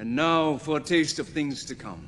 And now for a taste of things to come.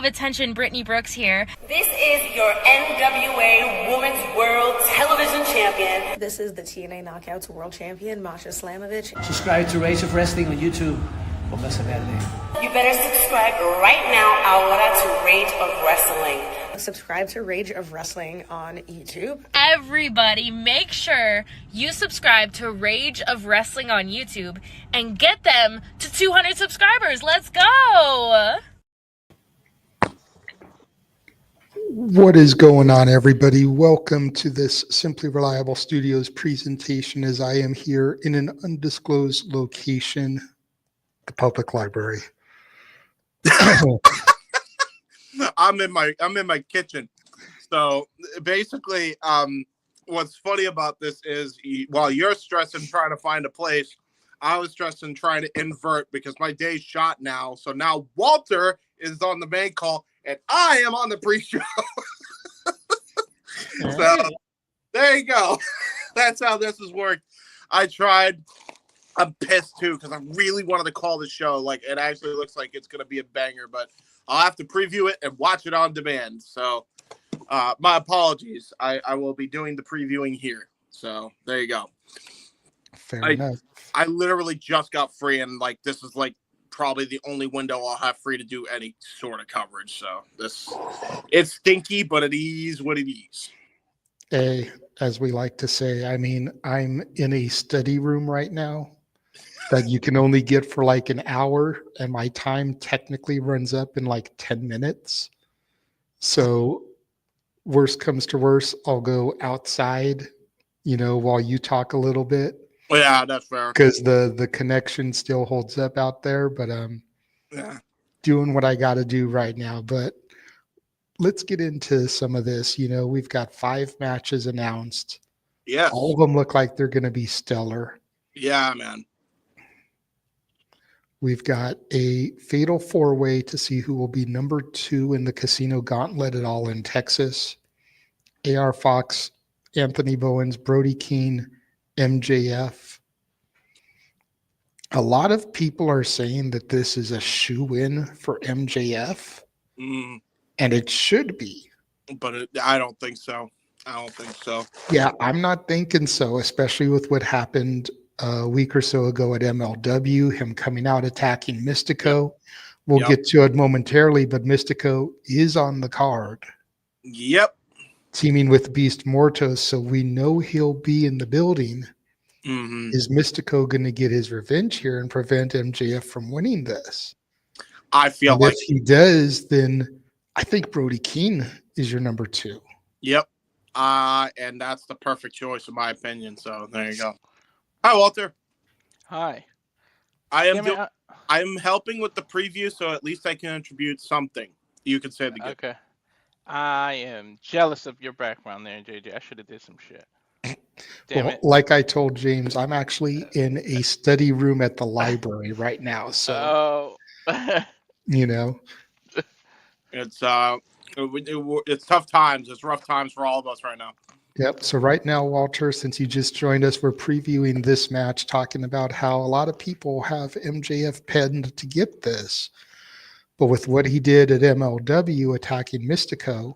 Attention, Brittany Brooks here. This is your NWA Women's World Television Champion. This is the TNA Knockouts World Champion, Masha Slamovich. Subscribe to Rage of Wrestling on YouTube. You better subscribe right now, ahora, to Rage of Wrestling. Subscribe to Rage of Wrestling on YouTube. Everybody, make sure you subscribe to Rage of Wrestling on YouTube and get them to 200 subscribers. Let's go! What is going on, everybody? Welcome to this Simply Reliable Studios presentation as I am here in an undisclosed location, the public library. I'm in my kitchen. So basically, what's funny about this is while you're stressing trying to find a place, I was stressing trying to invert because my day's shot now. So now Walter is on the main call and I am on the pre-show. So there you go. That's how this has worked. I tried. I'm pissed too because I really wanted to call the show. Like, it actually looks like it's going to be a banger, but I'll have to preview it and watch it on demand. So my apologies. I will be doing the previewing here. So there you go. Fair enough. I literally just got free, and like this is like probably the only window I'll have free to do any sort of coverage. So it's stinky, but it is what it is. As we like to say, I mean, I'm in a study room right now that you can only get for like an hour, and my time technically runs up in like 10 minutes. So worst comes to worst, I'll go outside, while you talk a little bit. Yeah, that's fair. Because the connection still holds up out there, but doing what I got to do right now. But let's get into some of this. We've got 5 matches announced. Yeah, all of them look like they're going to be stellar. Yeah, man. We've got a fatal 4-way to see who will be number 2 in the Casino Gauntlet at All in Texas. AR Fox, Anthony Bowens, Brody Keane, MJF. A lot of people are saying that this is a shoe-in for MJF, and it should be. But I don't think so. Yeah, I'm not thinking so, especially with what happened a week or so ago at MLW, him coming out attacking Mystico. We'll get to it momentarily, but Mystico is on the card. Yep. Teaming with Beast Mortos, so we know he'll be in the building. Mm-hmm. Is Mystico going to get his revenge here and prevent MJF from winning this? I feel like if he does, then I think Brody Keane is your number 2. Yep. And that's the perfect choice in my opinion. So there you go. Hi, Walter. Hi. I'm helping with the preview, so at least I can attribute something. You can say the good. Okay. I am jealous of your background there, JJ. I should have did some shit. Damn Well, it. like I told James, I'm actually in a study room at the library right now. So, Oh. you know, It's it's tough times. It's rough times for all of us right now. yep. So right now, Walter, since you just joined us, we're previewing this match, talking about how a lot of people have MJF penned to get this. But with what he did at MLW attacking Mystico,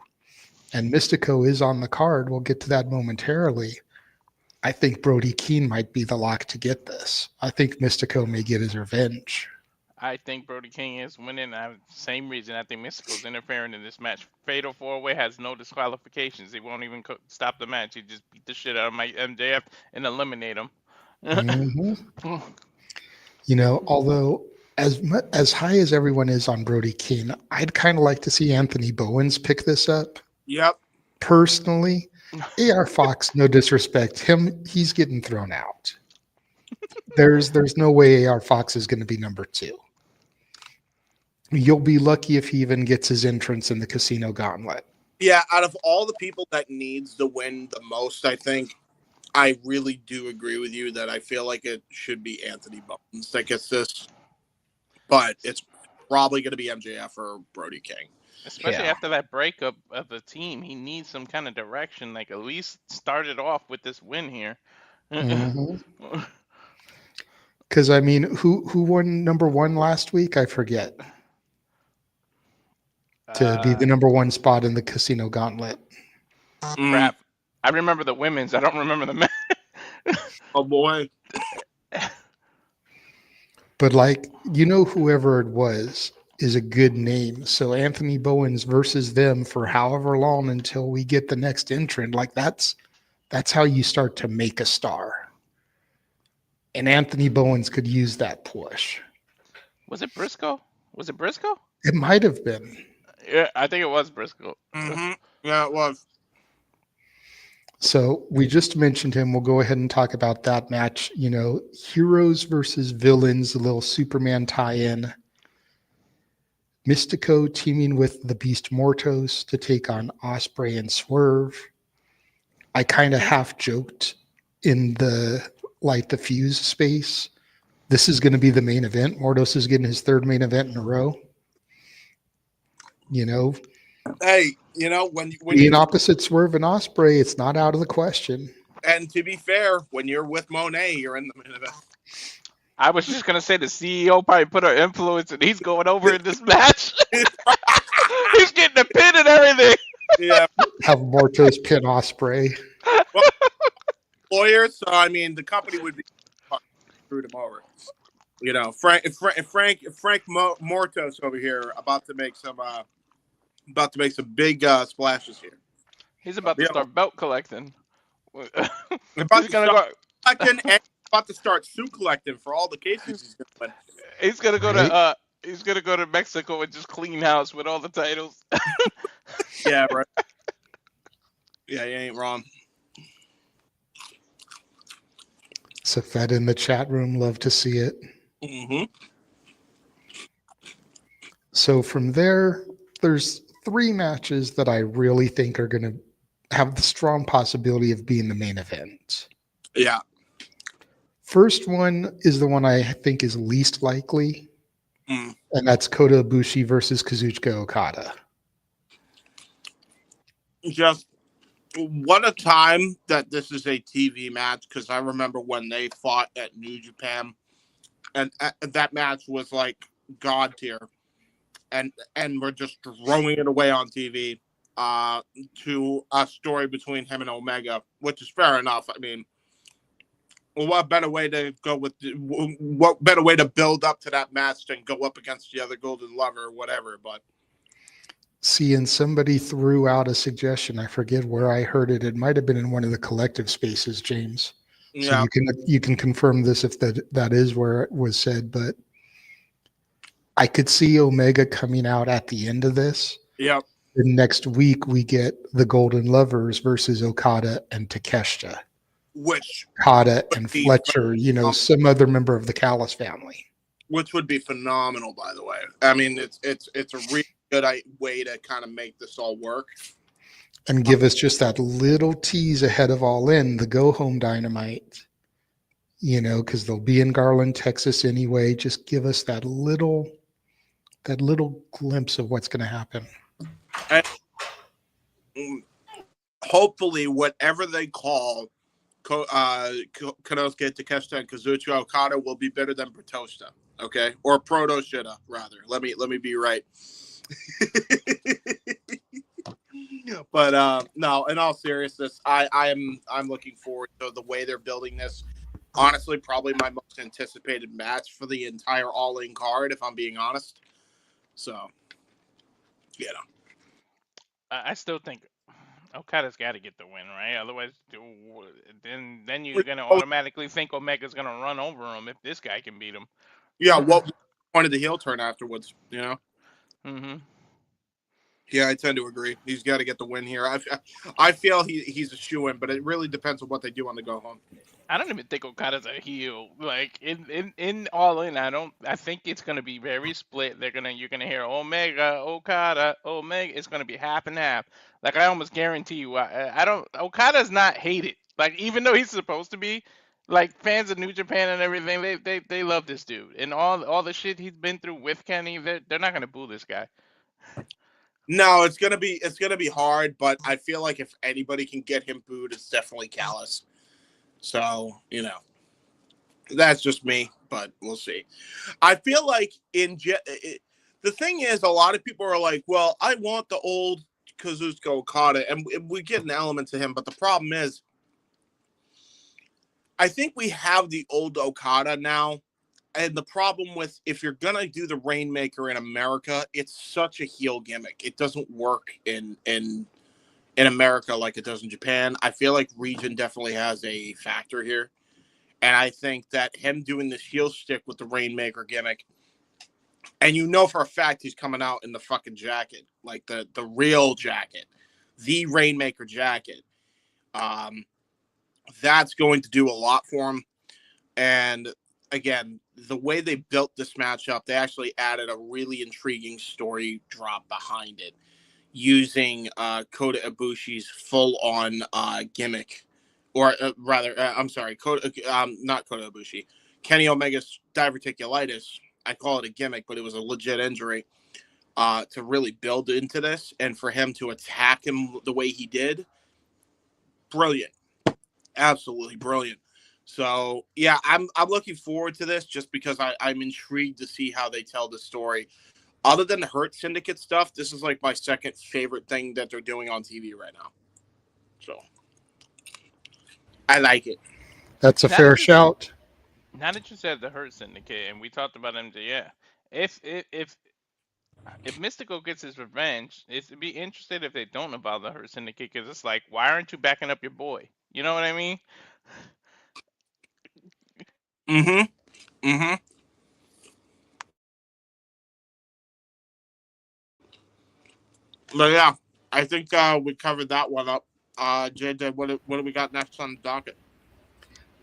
and Mystico is on the card, we'll get to that momentarily. I think Brody Keane might be the lock to get this. I think Mystico may get his revenge. I think Brody King is winning. Same reason I think Mystico's interfering in this match. Fatal 4-Way has no disqualifications. He won't even stop the match. He just beat the shit out of my MJF and eliminate him. Mhm. You know, although as high as everyone is on Brody Keane, I'd kind of like to see Anthony Bowens pick this up. Yep. Personally, AR Fox, no disrespect, he's getting thrown out. There's no way AR Fox is going to be number 2. You'll be lucky if he even gets his entrance in the Casino Gauntlet. Yeah, out of all the people that needs to win the most, I think I really do agree with you that I feel like it should be Anthony Bowens that gets this, but it's probably going to be MJF or Brody King. Especially after that breakup of the team, he needs some kind of direction. Like at least start it off with this win here. Because I mean, who won number 1 last week? I forget. To be the number 1 spot in the Casino Gauntlet. Crap. I remember the women's. I don't remember the men. Oh boy. But like, you know, whoever it was is a good name. So Anthony Bowens versus them for however long until we get the next entrant. Like that's how you start to make a star. And Anthony Bowens could use that push. Was it Briscoe? Was it Briscoe? It might have been. Yeah, I think it was Briscoe. Mm-hmm. Yeah, it was. So we just mentioned him. We'll go ahead and talk about that match. You know, heroes versus villains, a little Superman tie-in. Mystico teaming with the Beast Mortos to take on Osprey and Swerve. I kind of half joked in the Light the Fuse space. This is going to be the main event. Mortos is getting his 3rd main event in a row. You know, hey, you know, when being opposite Swerve and Osprey, it's not out of the question. And to be fair, when you're with Moné, you're in the main event. I was just gonna say the CEO probably put her influence, and he's going over in this match. He's getting the pin and everything. Yeah, have Mortos pin Osprey. Well, lawyers, so I mean, the company would be screwed him over. You know, Frank Mortos over here about to make some big splashes here. He's about to start belt collecting. About to start suit collecting for all the cases he's going to win. He's gonna go to Mexico and just clean house with all the titles. Yeah, right. Yeah, you ain't wrong. Safed in the chat room, love to see it. Mm-hmm. So from there, there's 3 matches that I really think are going to have the strong possibility of being the main event. Yeah. First one is the one I think is least likely, and that's Kota Ibushi versus Kazuchika Okada. Just what a time that this is a TV match, because I remember when they fought at New Japan, and that match was like God tier, and we're just throwing it away on TV to a story between him and Omega, which is fair enough. I mean, what better way to go with what better way to build up to that match than go up against the other Golden Lover or whatever? But see, and somebody threw out a suggestion. I forget where I heard it. It might have been in one of the collective spaces, James. Yeah. So you can confirm this if that is where it was said, but I could see Omega coming out at the end of this. Yep. The next week we get the Golden Lovers versus Okada and Takeshita. Which Kota and Fletcher, you know, some other member of the Callis family. Which would be phenomenal, by the way. I mean, it's a really good way to kind of make this all work. and give us just that little tease ahead of All In, the go home Dynamite, because they'll be in Garland, Texas anyway. Just give us that little glimpse of what's going to happen. And hopefully, whatever they call Konosuke Takeshita and Kazuchika Okada will be better than Protoshita, okay? Or Protoshita, rather. Let me be right. But no, in all seriousness, I'm looking forward to the way they're building this. Honestly, probably my most anticipated match for the entire All In card, if I'm being honest. So, I still think Okada's got to get the win, right? Otherwise, then you're gonna automatically think Omega's gonna run over him if this guy can beat him. Yeah, what point of the heel turn afterwards? Mm-hmm. Yeah, I tend to agree. He's got to get the win here. I feel he's a shoo-in, but it really depends on what they do on the go home. I don't even think Okada's a heel. Like in All In, I think it's gonna be very split. You're gonna hear Omega, Okada, Omega. It's gonna be half and half. Like I almost guarantee you, I don't. Okada's not hated. Like even though he's supposed to be, like fans of New Japan and everything, they love this dude and all the shit he's been through with Kenny. They're not gonna boo this guy. No, it's gonna be hard, but I feel like if anybody can get him booed, it's definitely Callis. So, that's just me, but we'll see. I feel like the thing is, a lot of people are like, well, I want the old Kazuchika Okada, and we get an element to him, but the problem is, I think we have the old Okada now, and the problem with, if you're going to do the Rainmaker in America, it's such a heel gimmick. It doesn't work in America like it does in Japan. I feel like region definitely has a factor here. And I think that him doing this heel stick with the Rainmaker gimmick, and for a fact he's coming out in the fucking jacket, like the real jacket, the Rainmaker jacket. That's going to do a lot for him. And again, the way they built this matchup, they actually added a really intriguing story drop behind it, using Kota Ibushi's full-on gimmick, or rather, I'm sorry, not Kota Ibushi, Kenny Omega's diverticulitis. I call it a gimmick, but it was a legit injury, to really build into this, and for him to attack him the way he did, brilliant, absolutely brilliant. So yeah, I'm looking forward to this just because I'm intrigued to see how they tell the story. Other than the Hurt Syndicate stuff, this is like my second favorite thing that they're doing on TV right now. So I like it. That's a fair shout. Now that you said the Hurt Syndicate, and we talked about MJF, if Mystical gets his revenge, it'd be interesting if they don't about the Hurt Syndicate, because it's like, why aren't you backing up your boy? You know what I mean? Mm-hmm. But yeah, I think we covered that one up. JJ, what do we got next on the docket?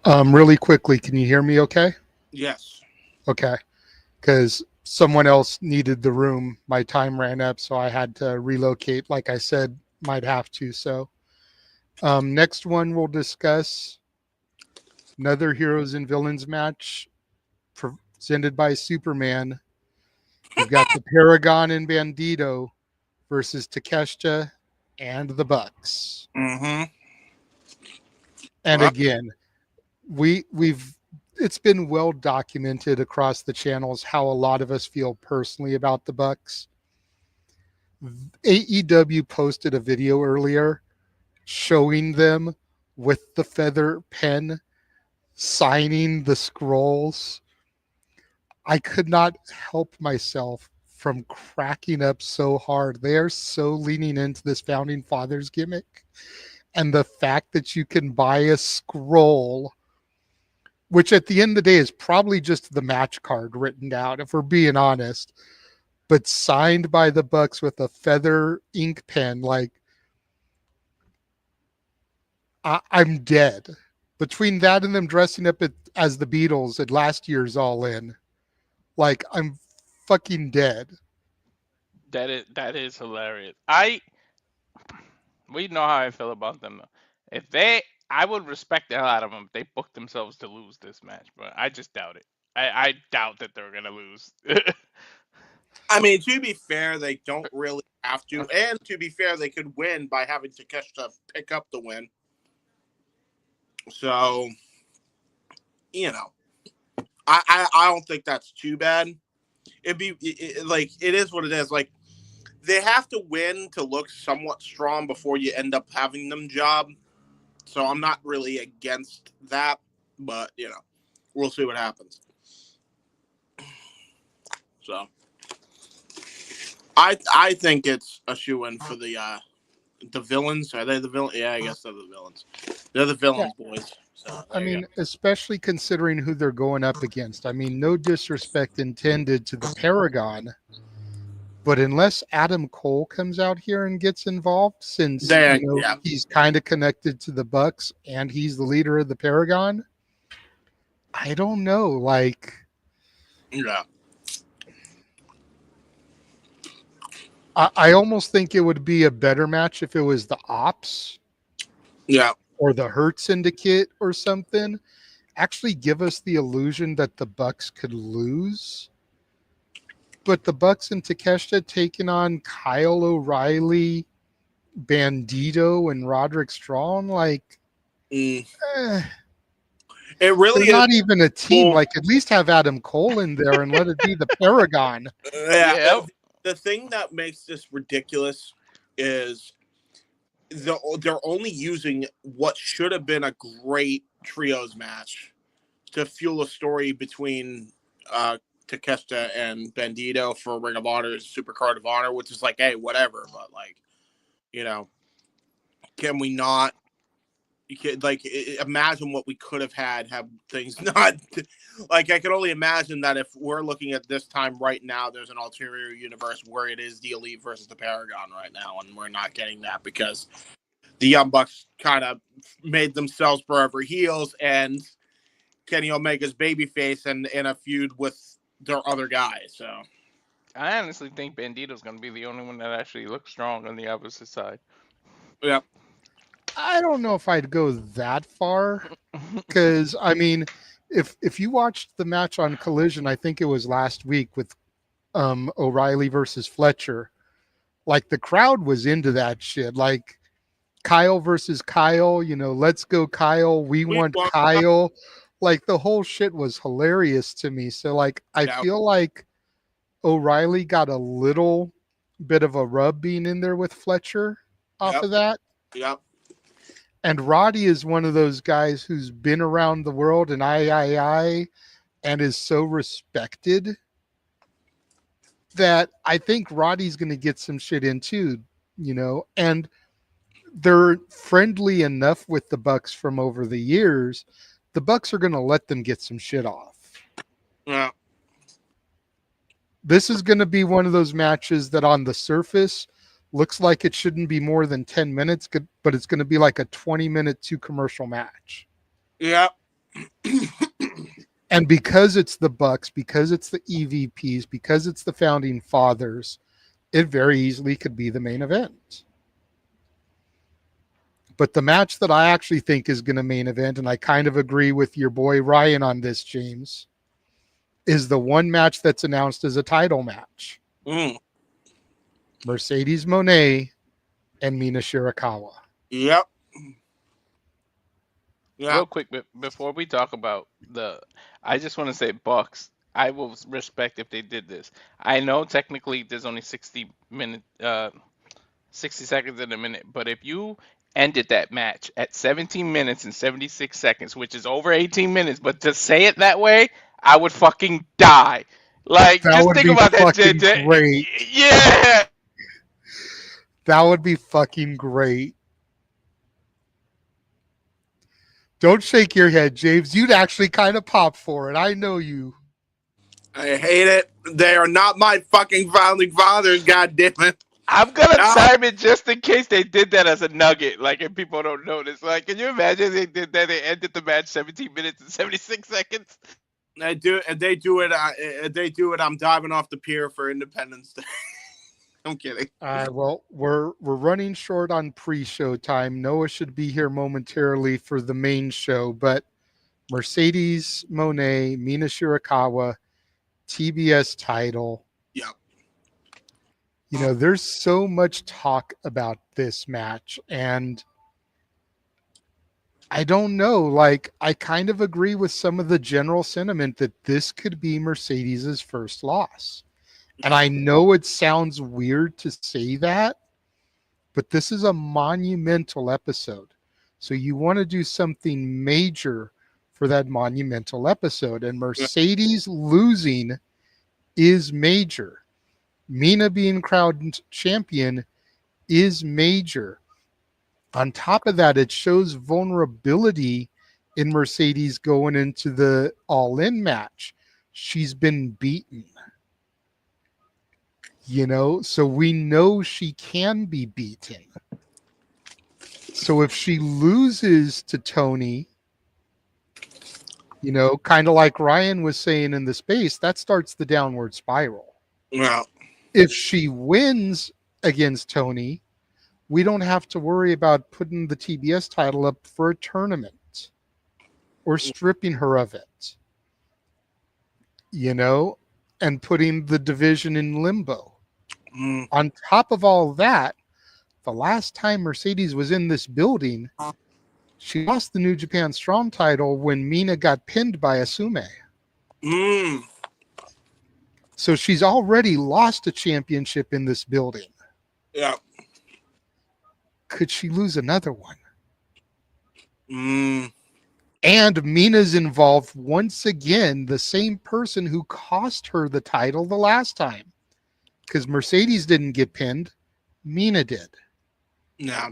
Really quickly, can you hear me okay? Yes. Okay. Because someone else needed the room. My time ran up, so I had to relocate. Like I said, might have to. So next one we'll discuss another Heroes and Villains match presented by Superman. We've got the Paragon and Bandito versus Takeshita and the Bucks. Mm-hmm. And again, it's been well documented across the channels how a lot of us feel personally about the Bucks. AEW posted a video earlier showing them with the feather pen signing the scrolls. I could not help myself from cracking up so hard. They are so leaning into this Founding Fathers gimmick. And the fact that you can buy a scroll, which at the end of the day is probably just the match card written down, if we're being honest, but signed by the Bucks with a feather ink pen, like, I'm dead. Between that and them dressing up as the Beatles at last year's All In, like, I'm fucking dead. That is hilarious. We know how I feel about them though. I would respect the hell out of them if they booked themselves to lose this match, but I just doubt it. I doubt that they're gonna lose. I mean, to be fair, they don't really have to, and to be fair, they could win by having Takeshita pick up the win. So, you know, I don't think that's too bad. It is what it is. Like, they have to win to look somewhat strong before you end up having them job. So I'm not really against that, but you know, we'll see what happens. So I think it's a shoe-in for the villains. Are they the villains? Yeah, I guess they're the villains. They're the villains, boys. So I mean, especially considering who they're going up against. I mean, no disrespect intended to the Paragon, but unless Adam Cole comes out here and gets involved, since he's kind of connected to the Bucks and he's the leader of the Paragon, I don't know. Like, yeah. I almost think it would be a better match if it was the Ops. Yeah. Or the Hurt Syndicate or something. Actually give us the illusion that the Bucks could lose. But the Bucks and Takeshita taking on Kyle O'Reilly, Bandito, and Roderick Strong, like, it really is not even a team. Like, at least have Adam Cole in there and let it be the Paragon. Yeah. The thing that makes this ridiculous is they're only using what should have been a great trios match to fuel a story between Takeshita and Bandito for Ring of Honor's Supercard of Honor, which is like, hey, whatever. But like, you know, can we not? You can imagine what we could have had things not like. I can only imagine that if we're looking at this time right now, there's an ulterior universe where it is the Elite versus the Paragon right now, and we're not getting that because the Young Bucks kind of made themselves forever heels and Kenny Omega's babyface and in a feud with their other guys. So I honestly think Bandito's going to be the only one that actually looks strong on the opposite side. Yeah. I don't know if I'd go that far because, I mean, if you watched the match on Collision, I think it was last week with O'Reilly versus Fletcher, like the crowd was into that shit. Like Kyle versus Kyle, you know, let's go Kyle. We want Kyle. Like the whole shit was hilarious to me. So like, I feel like O'Reilly got a little bit of a rub being in there with Fletcher off of that. Yep. And Roddy is one of those guys who's been around the world and and is so respected that I think Roddy's going to get some shit in too, you know, and they're friendly enough with the Bucks from over the years. The Bucks are going to let them get some shit off. Yeah. This is going to be one of those matches that on the surface looks like it shouldn't be more than 10 minutes, but it's going to be like a 20-minute 2-commercial match. Yeah. And because it's the Bucks, because it's the EVPs, because it's the Founding Fathers, it very easily could be the main event. But the match that I actually think is going to main event, and I kind of agree with your boy Ryan on this, James, is the one match that's announced as a title match. Mercedes Moné and Mina Shirakawa. Yep. Yeah. Real quick, before we talk about I just want to say Bucks. I will respect if they did this. I know technically there's only 60 seconds in a minute, but if you ended that match at 17 minutes and 76 seconds, which is over 18 minutes, but to say it that way, I would fucking die. Like, that just would think be about that. fucking great. Yeah. That would be fucking great. Don't shake your head, James. You'd actually kind of pop for it. I know you. I hate it. They are not my fucking founding fathers, goddammit. I'm gonna time it just in case they did that as a nugget, like if people don't notice. Like, can you imagine they did that? They ended the match 17 minutes and 76 seconds. They do it. I'm diving off the pier for Independence Day. I'm kidding. Well, we're running short on pre-show time. Noah should be here momentarily for the main show, but Mercedes Moné, Mina Shirakawa, TBS title. Yeah. You know, there's so much talk about this match, and I don't know. Like, I kind of agree with some of the general sentiment that this could be Mercedes's first loss. And I know it sounds weird to say that, but this is a monumental episode. So you want to do something major for that monumental episode. And Mercedes losing is major. Mina being crowned champion is major. On top of that, it shows vulnerability in Mercedes going into the all-in match. She's been beaten. You know, so we know she can be beaten. So if she loses to Tony, you know, kind of like Ryan was saying in the space, that starts the downward spiral. Yeah. If she wins against Tony, we don't have to worry about putting the TBS title up for a tournament or stripping her of it, you know, and putting the division in limbo. On top of all that, the last time Mercedes was in this building, she lost the New Japan Strong title when Mina got pinned by Asume. So she's already lost a championship in this building. Yeah. Could she lose another one? And Mina's involved once again, the same person who cost her the title the last time. Because Mercedes didn't get pinned, Mina did. Yeah.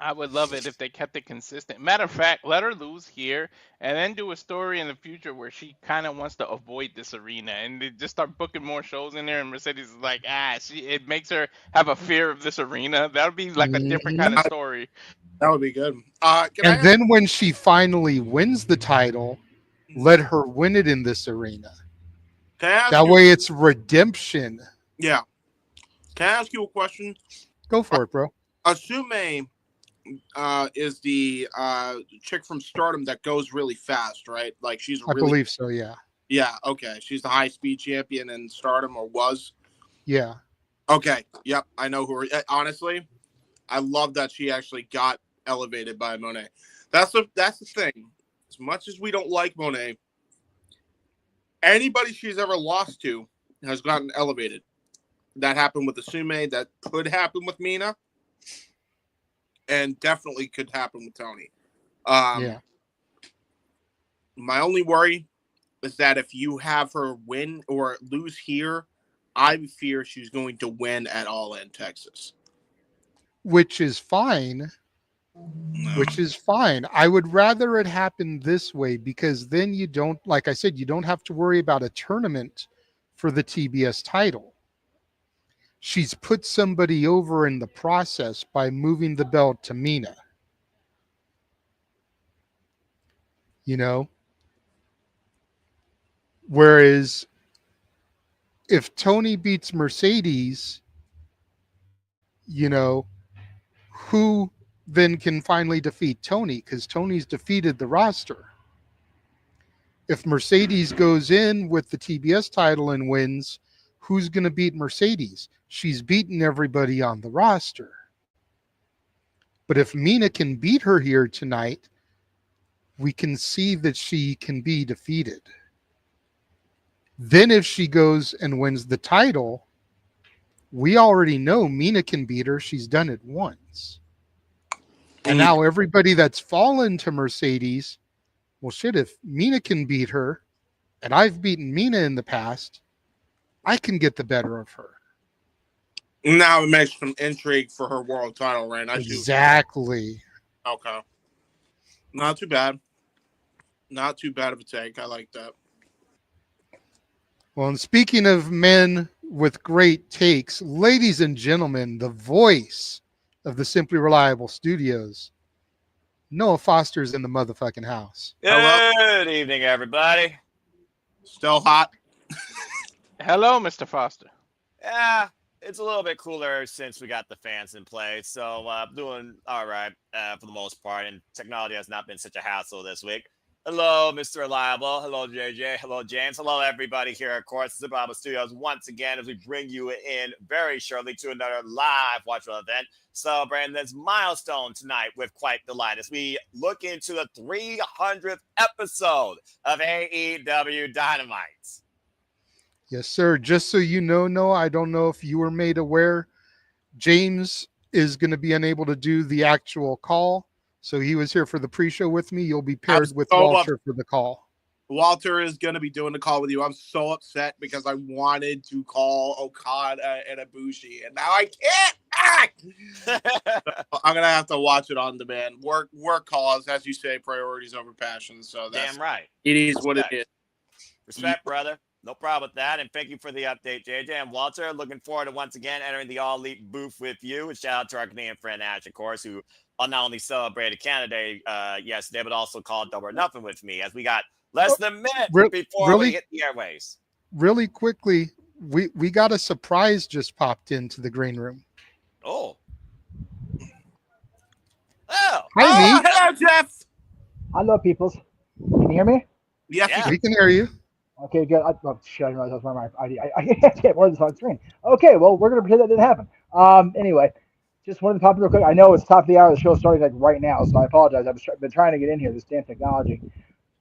I would love it if they kept it consistent. Matter of fact, let her lose here and then do a story in the future where she kind of wants to avoid this arena and they just start booking more shows in there. And Mercedes is like, it makes her have a fear of this arena. That would be like a different kind of story. That would be good. Then when she finally wins the title, let her win it in this arena. That way it's redemption. Yeah. Can I ask you a question? Go for it, bro. Asume is the chick from Stardom that goes really fast, right? Like she's I believe so, yeah. Yeah, okay. She's the high-speed champion in Stardom, or was? Yeah. Okay, yep. I know who her... Honestly, I love that she actually got elevated by Moné. That's the thing. As much as we don't like Moné, anybody she's ever lost to has gotten elevated. That happened with Asume. That could happen with Mina. And definitely could happen with Tony. Yeah. My only worry is that if you have her win or lose here, I fear she's going to win at All In Texas. Which is fine. Which is fine. I would rather it happen this way because then you don't, like I said, you don't have to worry about a tournament for the TBS title. She's put somebody over in the process by moving the belt to Mina. You know? Whereas if Tony beats Mercedes, you know, who then can finally defeat Tony? Because Tony's defeated the roster. If Mercedes goes in with the TBS title and wins, who's going to beat Mercedes? She's beaten everybody on the roster. But if Mina can beat her here tonight, we can see that she can be defeated. Then if she goes and wins the title, we already know Mina can beat her. She's done it once. And now everybody that's fallen to Mercedes, well, shit, if Mina can beat her, and I've beaten Mina in the past, I can get the better of her. Now it makes some intrigue for her world title reign. Exactly. Okay. Not too bad. Not too bad of a take. I like that. Well, and speaking of men with great takes, ladies and gentlemen, the voice of the Simply Reliable Studios, Noah Foster's in the motherfucking house. Good evening, everybody. Still hot? Hello, Mr. Foster. Yeah, it's a little bit cooler since we got the fans in play. So doing all right for the most part. And technology has not been such a hassle this week. Hello, Mr. Reliable. Hello, JJ. Hello, James. Hello, everybody here, of course, the Bible Studios once again as we bring you in very shortly to another live watchable event celebrating this milestone tonight with quite the light as we look into the 300th episode of AEW Dynamite. Yes, sir. Just so you know, Noah, I don't know if you were made aware, James is going to be unable to do the actual call. So he was here for the pre-show with me. You'll be paired with Walter for the call. Walter is going to be doing the call with you. I'm so upset because I wanted to call Okada and Ibushi, and now I can't. I'm going to have to watch it on demand. Work calls, as you say, priorities over passion. So that's damn right. It is what it is. Respect, brother. No problem with that. And thank you for the update, JJ. And Walter, looking forward to once again entering the All Elite booth with you. And shout out to our Canadian friend Ash, of course, who not only celebrated Canada Day yesterday, but also called Double or Nothing with me as we got less than a minute before we hit the airways. Really quickly, we got a surprise just popped into the green room. Oh. Hi, hello, Jeff. Hello, peoples. Can you hear me? Yes, we can hear you. Okay, good. I didn't realize I was wearing my ID. I can't get more of this on screen. Okay, well, we're going to pretend that didn't happen. Anyway, just wanted to pop in real quick. I know it's top of the hour. The show's starting like right now, so I apologize. I've been trying to get in here, this damn technology.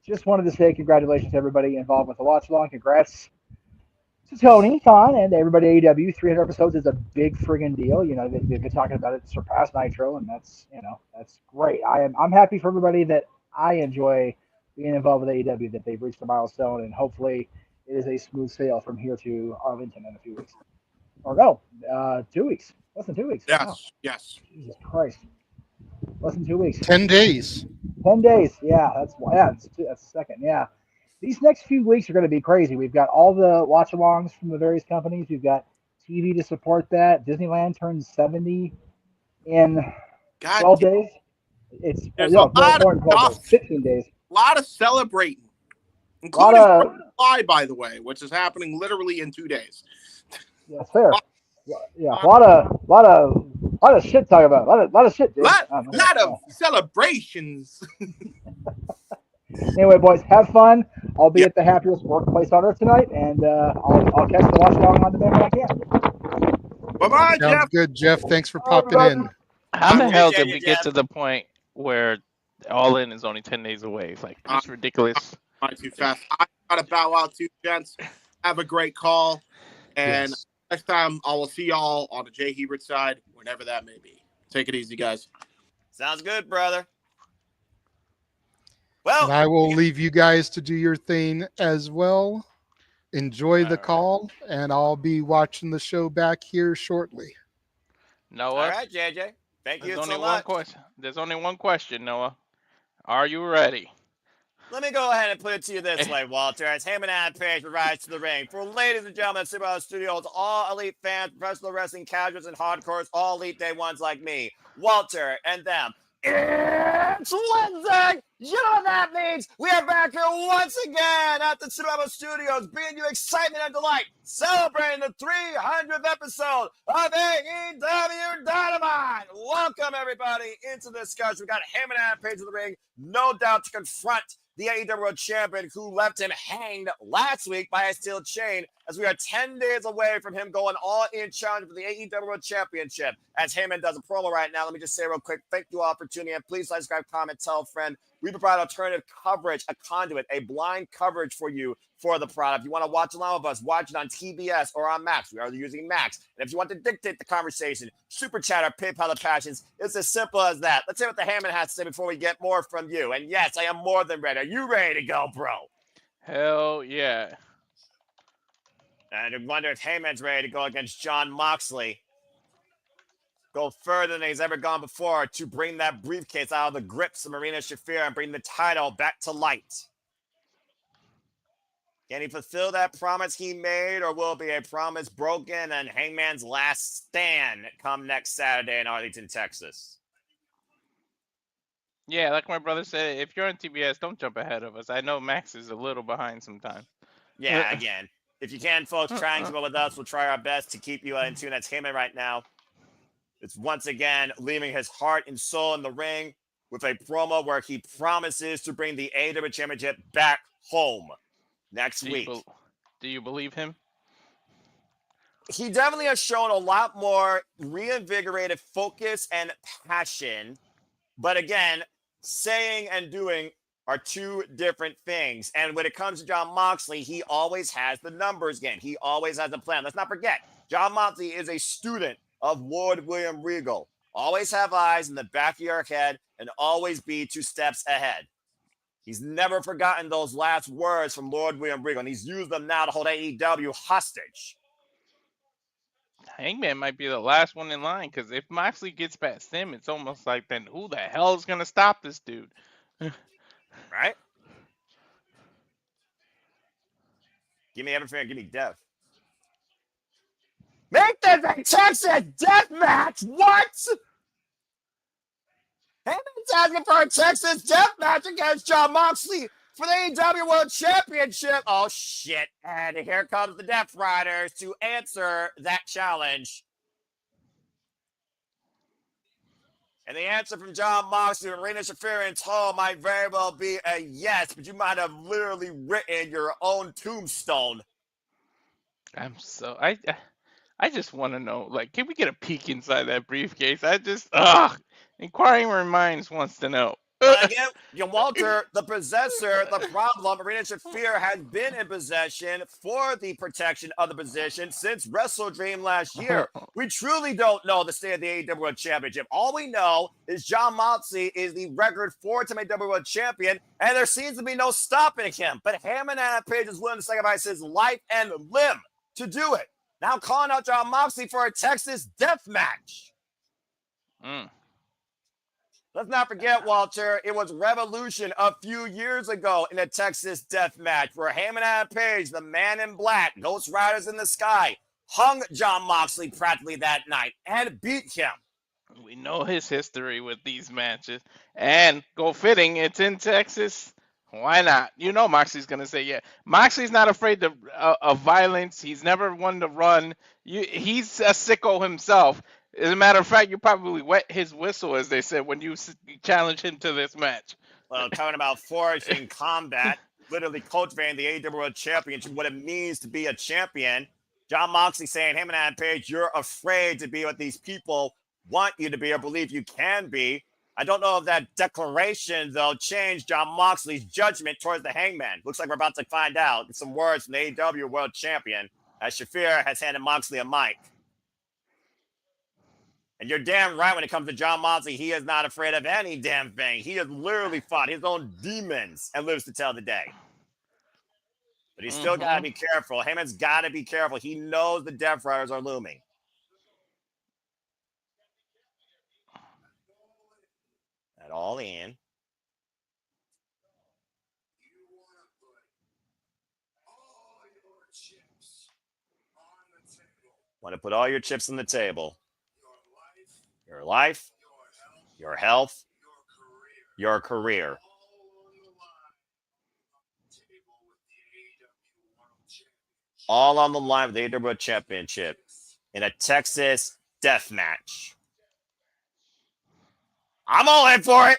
Just wanted to say congratulations to everybody involved with the watch along. Congrats to Tony, Khan, and everybody at AEW. 300 episodes is a big friggin' deal. You know, they've been talking about it surpassed Nitro, and that's great. I'm happy for everybody that I enjoy being involved with AEW, that they've reached a milestone, and hopefully it is a smooth sail from here to Arlington in a few weeks. Or no, 2 weeks. Less than 2 weeks. Yes, wow. Yes. Jesus Christ. Less than 2 weeks. 10 days. 10 days. Yeah, that's the second. Yeah. These next few weeks are going to be crazy. We've got all the watch-alongs from the various companies. We've got TV to support that. Disneyland turns 70 in 12 days. It's more than 12 days. 15 days. A lot of celebrating, including Fly, by the way, which is happening literally in 2 days. Yeah, fair. Yeah, a lot of shit to talk about. A lot of shit, dude. Lot of celebrations. Anyway, boys, have fun. I'll be at the happiest workplace on earth tonight, and I'll catch the watch along on demand when I can. Bye-bye, Sounds Jeff. good, Jeff. Thanks for popping in. How the hell did we get to the point where All In is only 10 days away? It's like, it's ridiculous. Not too fast. I got to bow out too, gents. Have a great call. And next time, I will see y'all on the Jay Hebert side, whenever that may be. Take it easy, guys. Sounds good, brother. Well, and I will leave you guys to do your thing as well. Enjoy the call, and I'll be watching the show back here shortly. Noah. All right, JJ. Thank you so much. There's only one question, Noah. Are you ready? Let me go ahead and put it to you this way, Walter. As Heyman and Page rise to the ring. For ladies and gentlemen, Super Studios, all elite fans, professional wrestling casuals, and hardcores, all elite day ones like me, Walter, and them. It's Wednesday! You know what that means? We are back here once again at the Super Studios, bringing you excitement and delight, celebrating the 300th episode of AEW Dynamite. Welcome, everybody, into the discussion. We got Heyman and Page in the ring, no doubt to confront the AEW World Champion who left him hanged last week by a steel chain, as we are 10 days away from him going all in challenge for the AEW World Championship. As Heyman does a promo right now, let me just say real quick, thank you all for tuning in. Please like, subscribe, comment, tell a friend. We provide alternative coverage, a conduit, a blind coverage for you for the product. If you want to watch along with us, watch it on TBS or on Max. We are using Max. And if you want to dictate the conversation, Super Chat or PayPal the Passions, it's as simple as that. Let's hear what the Hammond has to say before we get more from you. And yes, I am more than ready. Are you ready to go, bro? Hell yeah. And I wonder if Heyman's ready to go against Jon Moxley. Go further than he's ever gone before to bring that briefcase out of the grips of Marina Shafir and bring the title back to light. Can he fulfill that promise he made, or will it be a promise broken and Hangman's last stand come next Saturday in Arlington, Texas? Yeah, like my brother said, if you're on TBS, don't jump ahead of us. I know Max is a little behind sometimes. Yeah, again. If you can, folks, try and keep up with us. We'll try our best to keep you in tune. That's Heyman right now. It's once again leaving his heart and soul in the ring with a promo where he promises to bring the AEW Championship back home next week. Do you believe him? He definitely has shown a lot more reinvigorated focus and passion. But again, saying and doing are two different things. And when it comes to Jon Moxley, he always has the numbers game. He always has a plan. Let's not forget, Jon Moxley is a student of Lord William Regal. Always have eyes in the back of your head and always be 2 steps ahead. He's never forgotten those last words from Lord William Regal, and he's used them now to hold AEW hostage. Hangman might be the last one in line, because if Moxley gets past him, it's almost like, then who the hell is going to stop this dude? Right? Give me everything. Give me death. Make this a Texas death match. What? Heyman's asking for a Texas death match against Jon Moxley for the AEW World Championship. Oh, shit. And here comes the Death Riders to answer that challenge. And the answer from Jon Moxley and Rena Shafir and Hall might very well be a yes, but you might have literally written your own tombstone. I just want to know, like, can we get a peek inside that briefcase? Inquiring minds wants to know. Again, Walter, the possessor, the problem, Marina Shafir has been in possession for the protection of the position since Wrestle Dream last year. We truly don't know the state of the AEW World Championship. All we know is Jon Moxley is the record 4-time AEW World Champion, and there seems to be no stopping him. But Heyman and Page is willing to sacrifice his life and limb to do it. Now calling out Jon Moxley for a Texas death match. Let's not forget, Walter, it was Revolution a few years ago in a Texas death match where Heyman and Page, the Man in Black, Ghost Riders in the Sky, hung Jon Moxley practically that night and beat him. We know his history with these matches. And go fitting, it's in Texas. Why not? You know Moxley's going to say yeah. Moxley's not afraid of violence. He's never one to run. He's a sicko himself. As a matter of fact, you probably wet his whistle, as they said, when you challenge him to this match. Well, talking about forging combat, literally cultivating the AEW World Championship, what it means to be a champion. Jon Moxley saying, Heyman and Page, you're afraid to be what these people want you to be or believe you can be. I don't know if that declaration, though, changed Jon Moxley's judgment towards the Hangman. Looks like we're about to find out some words from the AEW World Champion as Shafir has handed Moxley a mic. And you're damn right when it comes to Jon Moxley, he is not afraid of any damn thing. He has literally fought his own demons and lives to tell the day. But he's still got to be careful. Heyman's got to be careful. He knows the Death Riders are looming. That all in. Want to put all your chips on the table. Your life, your health, your career. All on the line with the AEW World Championship in a Texas death match. I'm all in for it.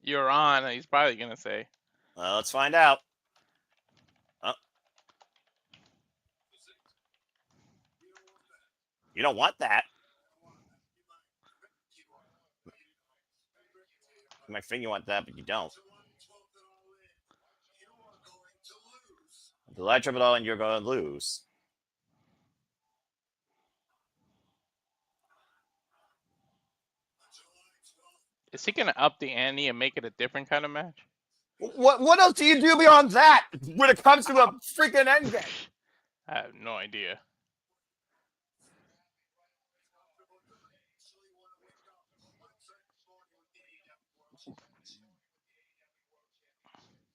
You're on, he's probably going to say. Well, let's find out. You don't want that. You might think you want that, but you don't. The light trip it all, and you're going to lose. Is he going to up the ante and make it a different kind of match? What else do you do beyond that when it comes to a freaking endgame? I have no idea.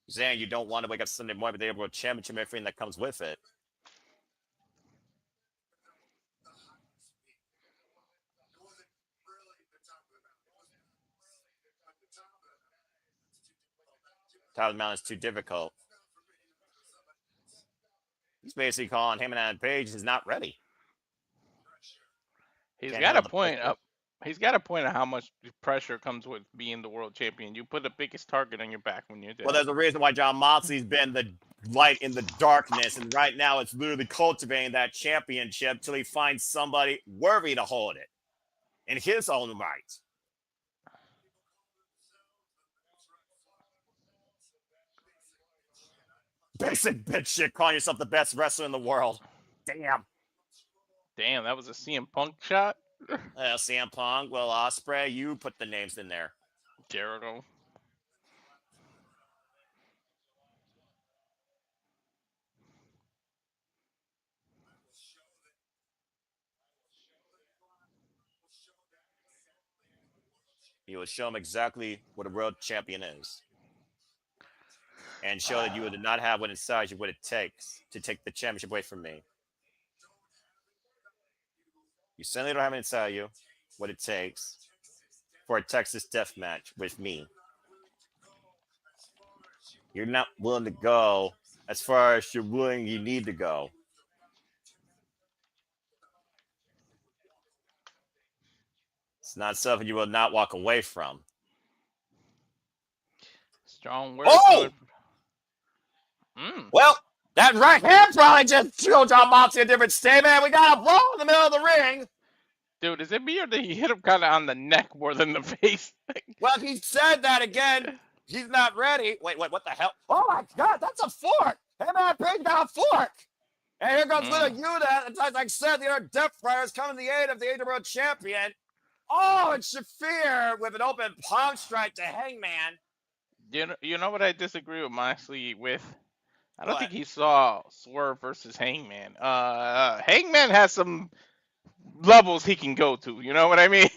Saying you don't want to wake up Sunday morning with the World Championship and everything that comes with it. Top of the mountain is too difficult. He's basically calling him and Adam Page is not ready. He's Can't got handle a the point pressure. up. He's got a point of how much pressure comes with being the world champion. You put the biggest target on your back when you're there. Well, there's a reason why John Moxley's been the light in the darkness, and right now it's literally cultivating that championship till he finds somebody worthy to hold it in his own right. Basic bitch shit, calling yourself the best wrestler in the world. Damn. Damn, that was a CM Punk shot. CM Punk, Will Ospreay, you put the names in there. Jericho. You would show him exactly what a world champion is. And show that you do not have what inside you, what it takes to take the championship away from me. You certainly don't have it inside you, what it takes for a Texas death match with me. You're not willing to go as far as you're willing you need to go. It's not something you will not walk away from. Strong words. Oh! Well, that right hand probably just showed John Moxley a different statement. We got a blow in the middle of the ring. Dude, is it me or did he hit him kind of on the neck more than the face? Well, he said that again. He's not ready. Wait, what the hell? Oh my God, that's a fork. Hey man, Page got a fork. And here comes little Yuta. And like I said, the other Death Riders coming to the aid of the AEW World Champion. Oh, and Shafir with an open palm strike to Hangman. You know what I disagree with Moxley with? I don't What? think he saw Swerve versus Hangman. Hangman has some levels he can go to. You know what I mean?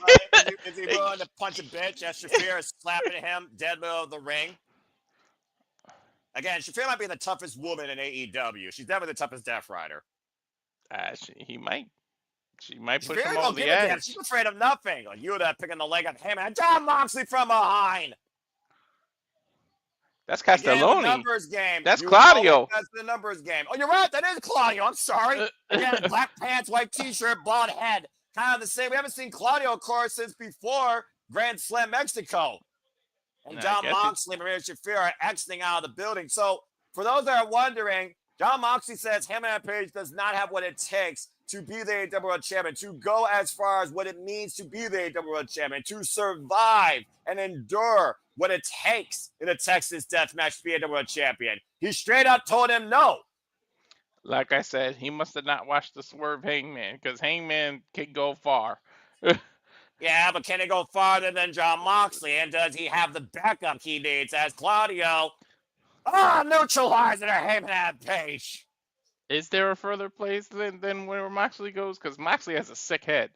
Is he willing to punch a bitch as Shafir is slapping him dead middle of the ring? Again, Shafir might be the toughest woman in AEW. She's definitely the toughest Death Rider. He might. She might push Shafir him don't over give the a damn. edge. She's afraid of nothing. Like Yuta picking the leg up. Hey man, John Moxley from behind. That's Again, the Castelloni. numbers game. That's Claudio. That's the numbers game. Oh, you're right. That is Claudio. I'm sorry. Again, black pants, white t-shirt, bald head. Kind of the same. We haven't seen Claudio, of course, since before Grand Slam Mexico. And John Moxley and Maria Shafir are exiting out of the building. So, for those that are wondering, John Moxley says Hangman Page does not have what it takes to be the AEW World Champion, to go as far as what it means to be the AEW World Champion, to survive and endure what it takes in a Texas death match to be AEW World Champion. He straight up told him no. Like I said, he must have not watched the Swerve Hangman because Hangman can go far. Yeah, but can he go farther than John Moxley? And does he have the backup he needs as Claudio? Neutralizing her Hangman Page. Is there a further place than where Moxley goes? Because Moxley has a sick head.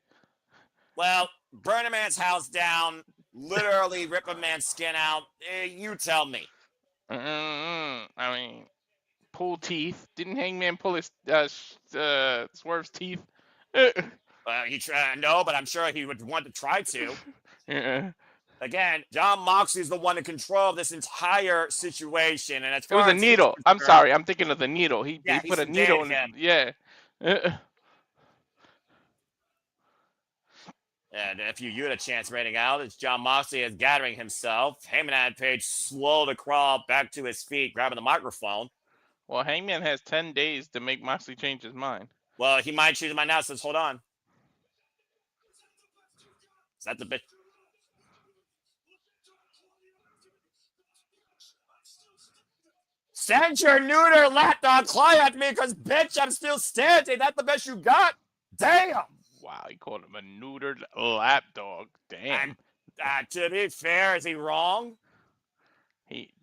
Well, burn a man's house down, literally rip a man's skin out. You tell me. I mean, pull teeth. Didn't Hangman pull his Swerve's teeth? He tried. No, but I'm sure he would want to try to. Yeah. Again, John Moxley's the one in control of this entire situation, and It was a needle. I'm sorry, I'm thinking of the needle. He put a needle in him. Yeah. And if you get a chance rating out, it's John Moxley is gathering himself. Hangman Page slow to crawl back to his feet, grabbing the microphone. Well, Hangman has 10 days to make Moxley change his mind. Well, he might change his mind now, says, hold on. Is that the bitch? Send your neuter lapdog claw at me, because, bitch, I'm still standing. That's the best you got? Damn. Wow, he called him a neutered lapdog. Damn. And, to be fair, is he wrong?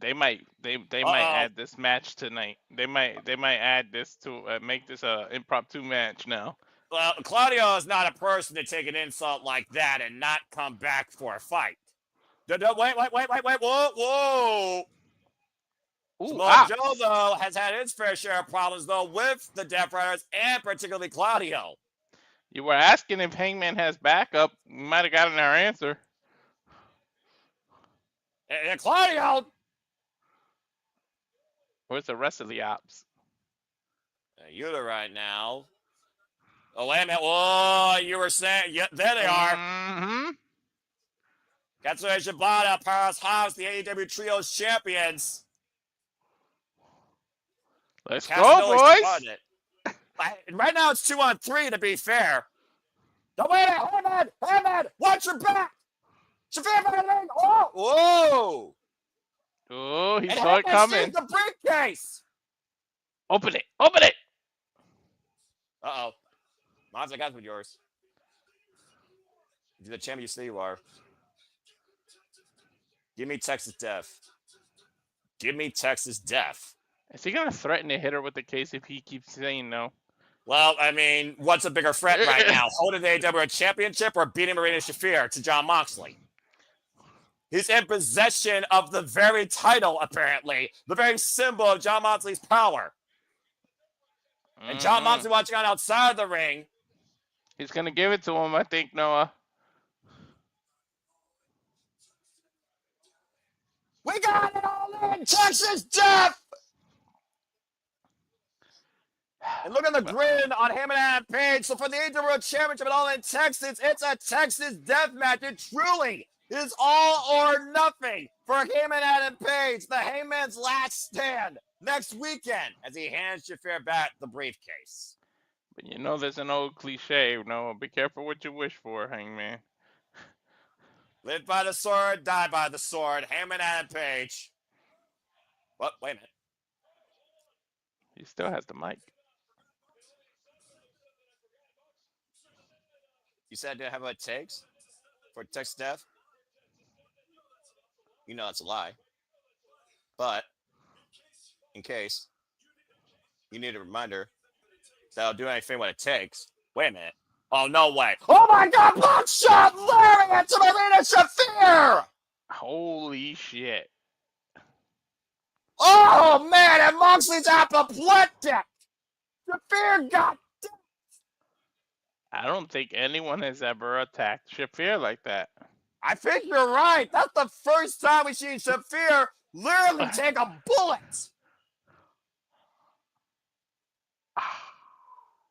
They might add this match tonight. They might add this to make this a impromptu match now. Well, Claudio is not a person to take an insult like that and not come back for a fight. Wait, whoa. Samoa Joe, though, has had his fair share of problems, though, with the Death Riders and particularly Claudio. You were asking if Hangman has backup. We might have gotten our answer. Claudio! Where's the rest of the ops? Yuta right now. Oh, wait a minute. Whoa, you were saying, yeah, there they are. Mm-hmm. Katsuyori Shibata, Powerhouse Hobbs, the AEW Trios champions. Let's go, Casanova boys. spun it. Right now it's 2-on-3 to be fair. Don't wait a minute. Hammond, watch your back. Shafir Ring. Oh, whoa. Oh, he And saw it Hammond sees coming. the briefcase. Open it. Open it. Uh-oh. Mons, I got with yours. You're the champion you say you are. Give me Texas Death. Give me Texas Death. Is he going to threaten to hit her with the case if he keeps saying no? Well, I mean, what's a bigger threat right now? Holding the AEW championship or beating Marina Shafir to Jon Moxley? He's in possession of the very title, apparently. The very symbol of Jon Moxley's power. And Jon Moxley watching on outside of the ring. He's going to give it to him, I think, Noah. We got it all in! Texas Death! And look at the grin on him and Adam Page. So for the AEW World Championship at All in Texas, it's a Texas Death match. It truly is all or nothing for him and Adam Page. The Hangman's last stand next weekend as he hands Shafir back the briefcase. But you know there's an old cliche, Noah. Be careful what you wish for, Hangman. Live by the sword, die by the sword. Hangman Adam Page. What? Wait a minute. He still has the mic. You said I didn't have what it takes for Texas Death? You know it's a lie. But, in case you need a reminder that I'll do anything what it takes. Wait a minute. Oh, no way. Oh, my God. Block shot lariat to Marina Shafir. Holy shit. Oh, man. And Moxley's apoplectic. Shafir got dead. I don't think anyone has ever attacked Shafir like that. I think you're right. That's the first time we've seen Shafir literally take a bullet.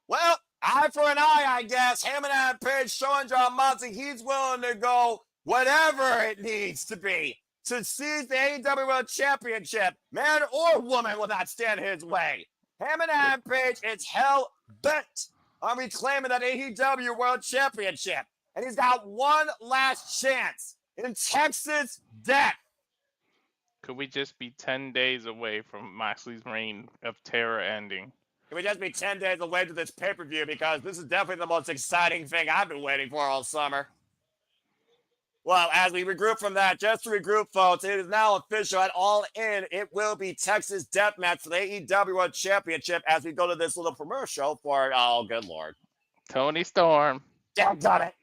Well, eye for an eye, I guess. Hammond and Page showing Jon Moxley he's willing to go whatever it needs to be to seize the AEW World Championship. Man or woman will not stand his way. Hammond and Page is hell bent on reclaiming that AEW World Championship. And he's got one last chance in Texas Death. Could we just be 10 days away from Moxley's reign of terror ending? Can we just be 10 days away to this pay-per-view because this is definitely the most exciting thing I've been waiting for all summer. Well, as we regroup from that, just to regroup, folks, it is now official at All In. It will be Texas Deathmatch for the AEW World Championship as we go to this little commercial for, oh, good Lord. Tony Storm. Damn, got it.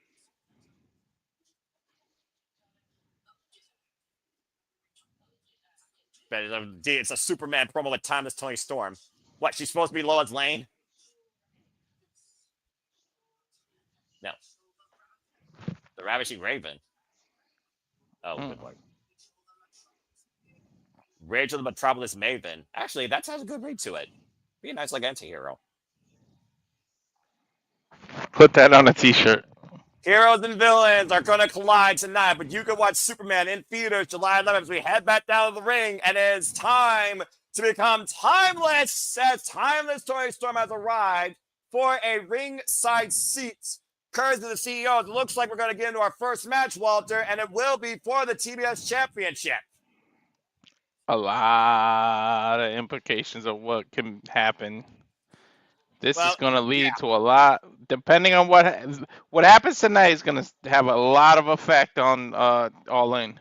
But it's a Superman promo with timeless Tony Storm. What, she's supposed to be Lois Lane? No. The Ravishing Raven. Oh, good Lord. Rage of the Metropolis Maven. Actually, that has a good read to it. Be a nice, like, anti-hero. Put that on a t-shirt. Heroes and villains are going to collide tonight, but you can watch Superman in theaters July 11th as we head back down to the ring, and it is time to become timeless as Timeless Tony Storm has arrived for a ringside seat. Courtesy of the CEOs, it looks like we're going to get into our first match, Walter, and it will be for the TBS Championship. A lot of implications of what can happen. This is going to lead to a lot, depending on what happens tonight is going to have a lot of effect on All In.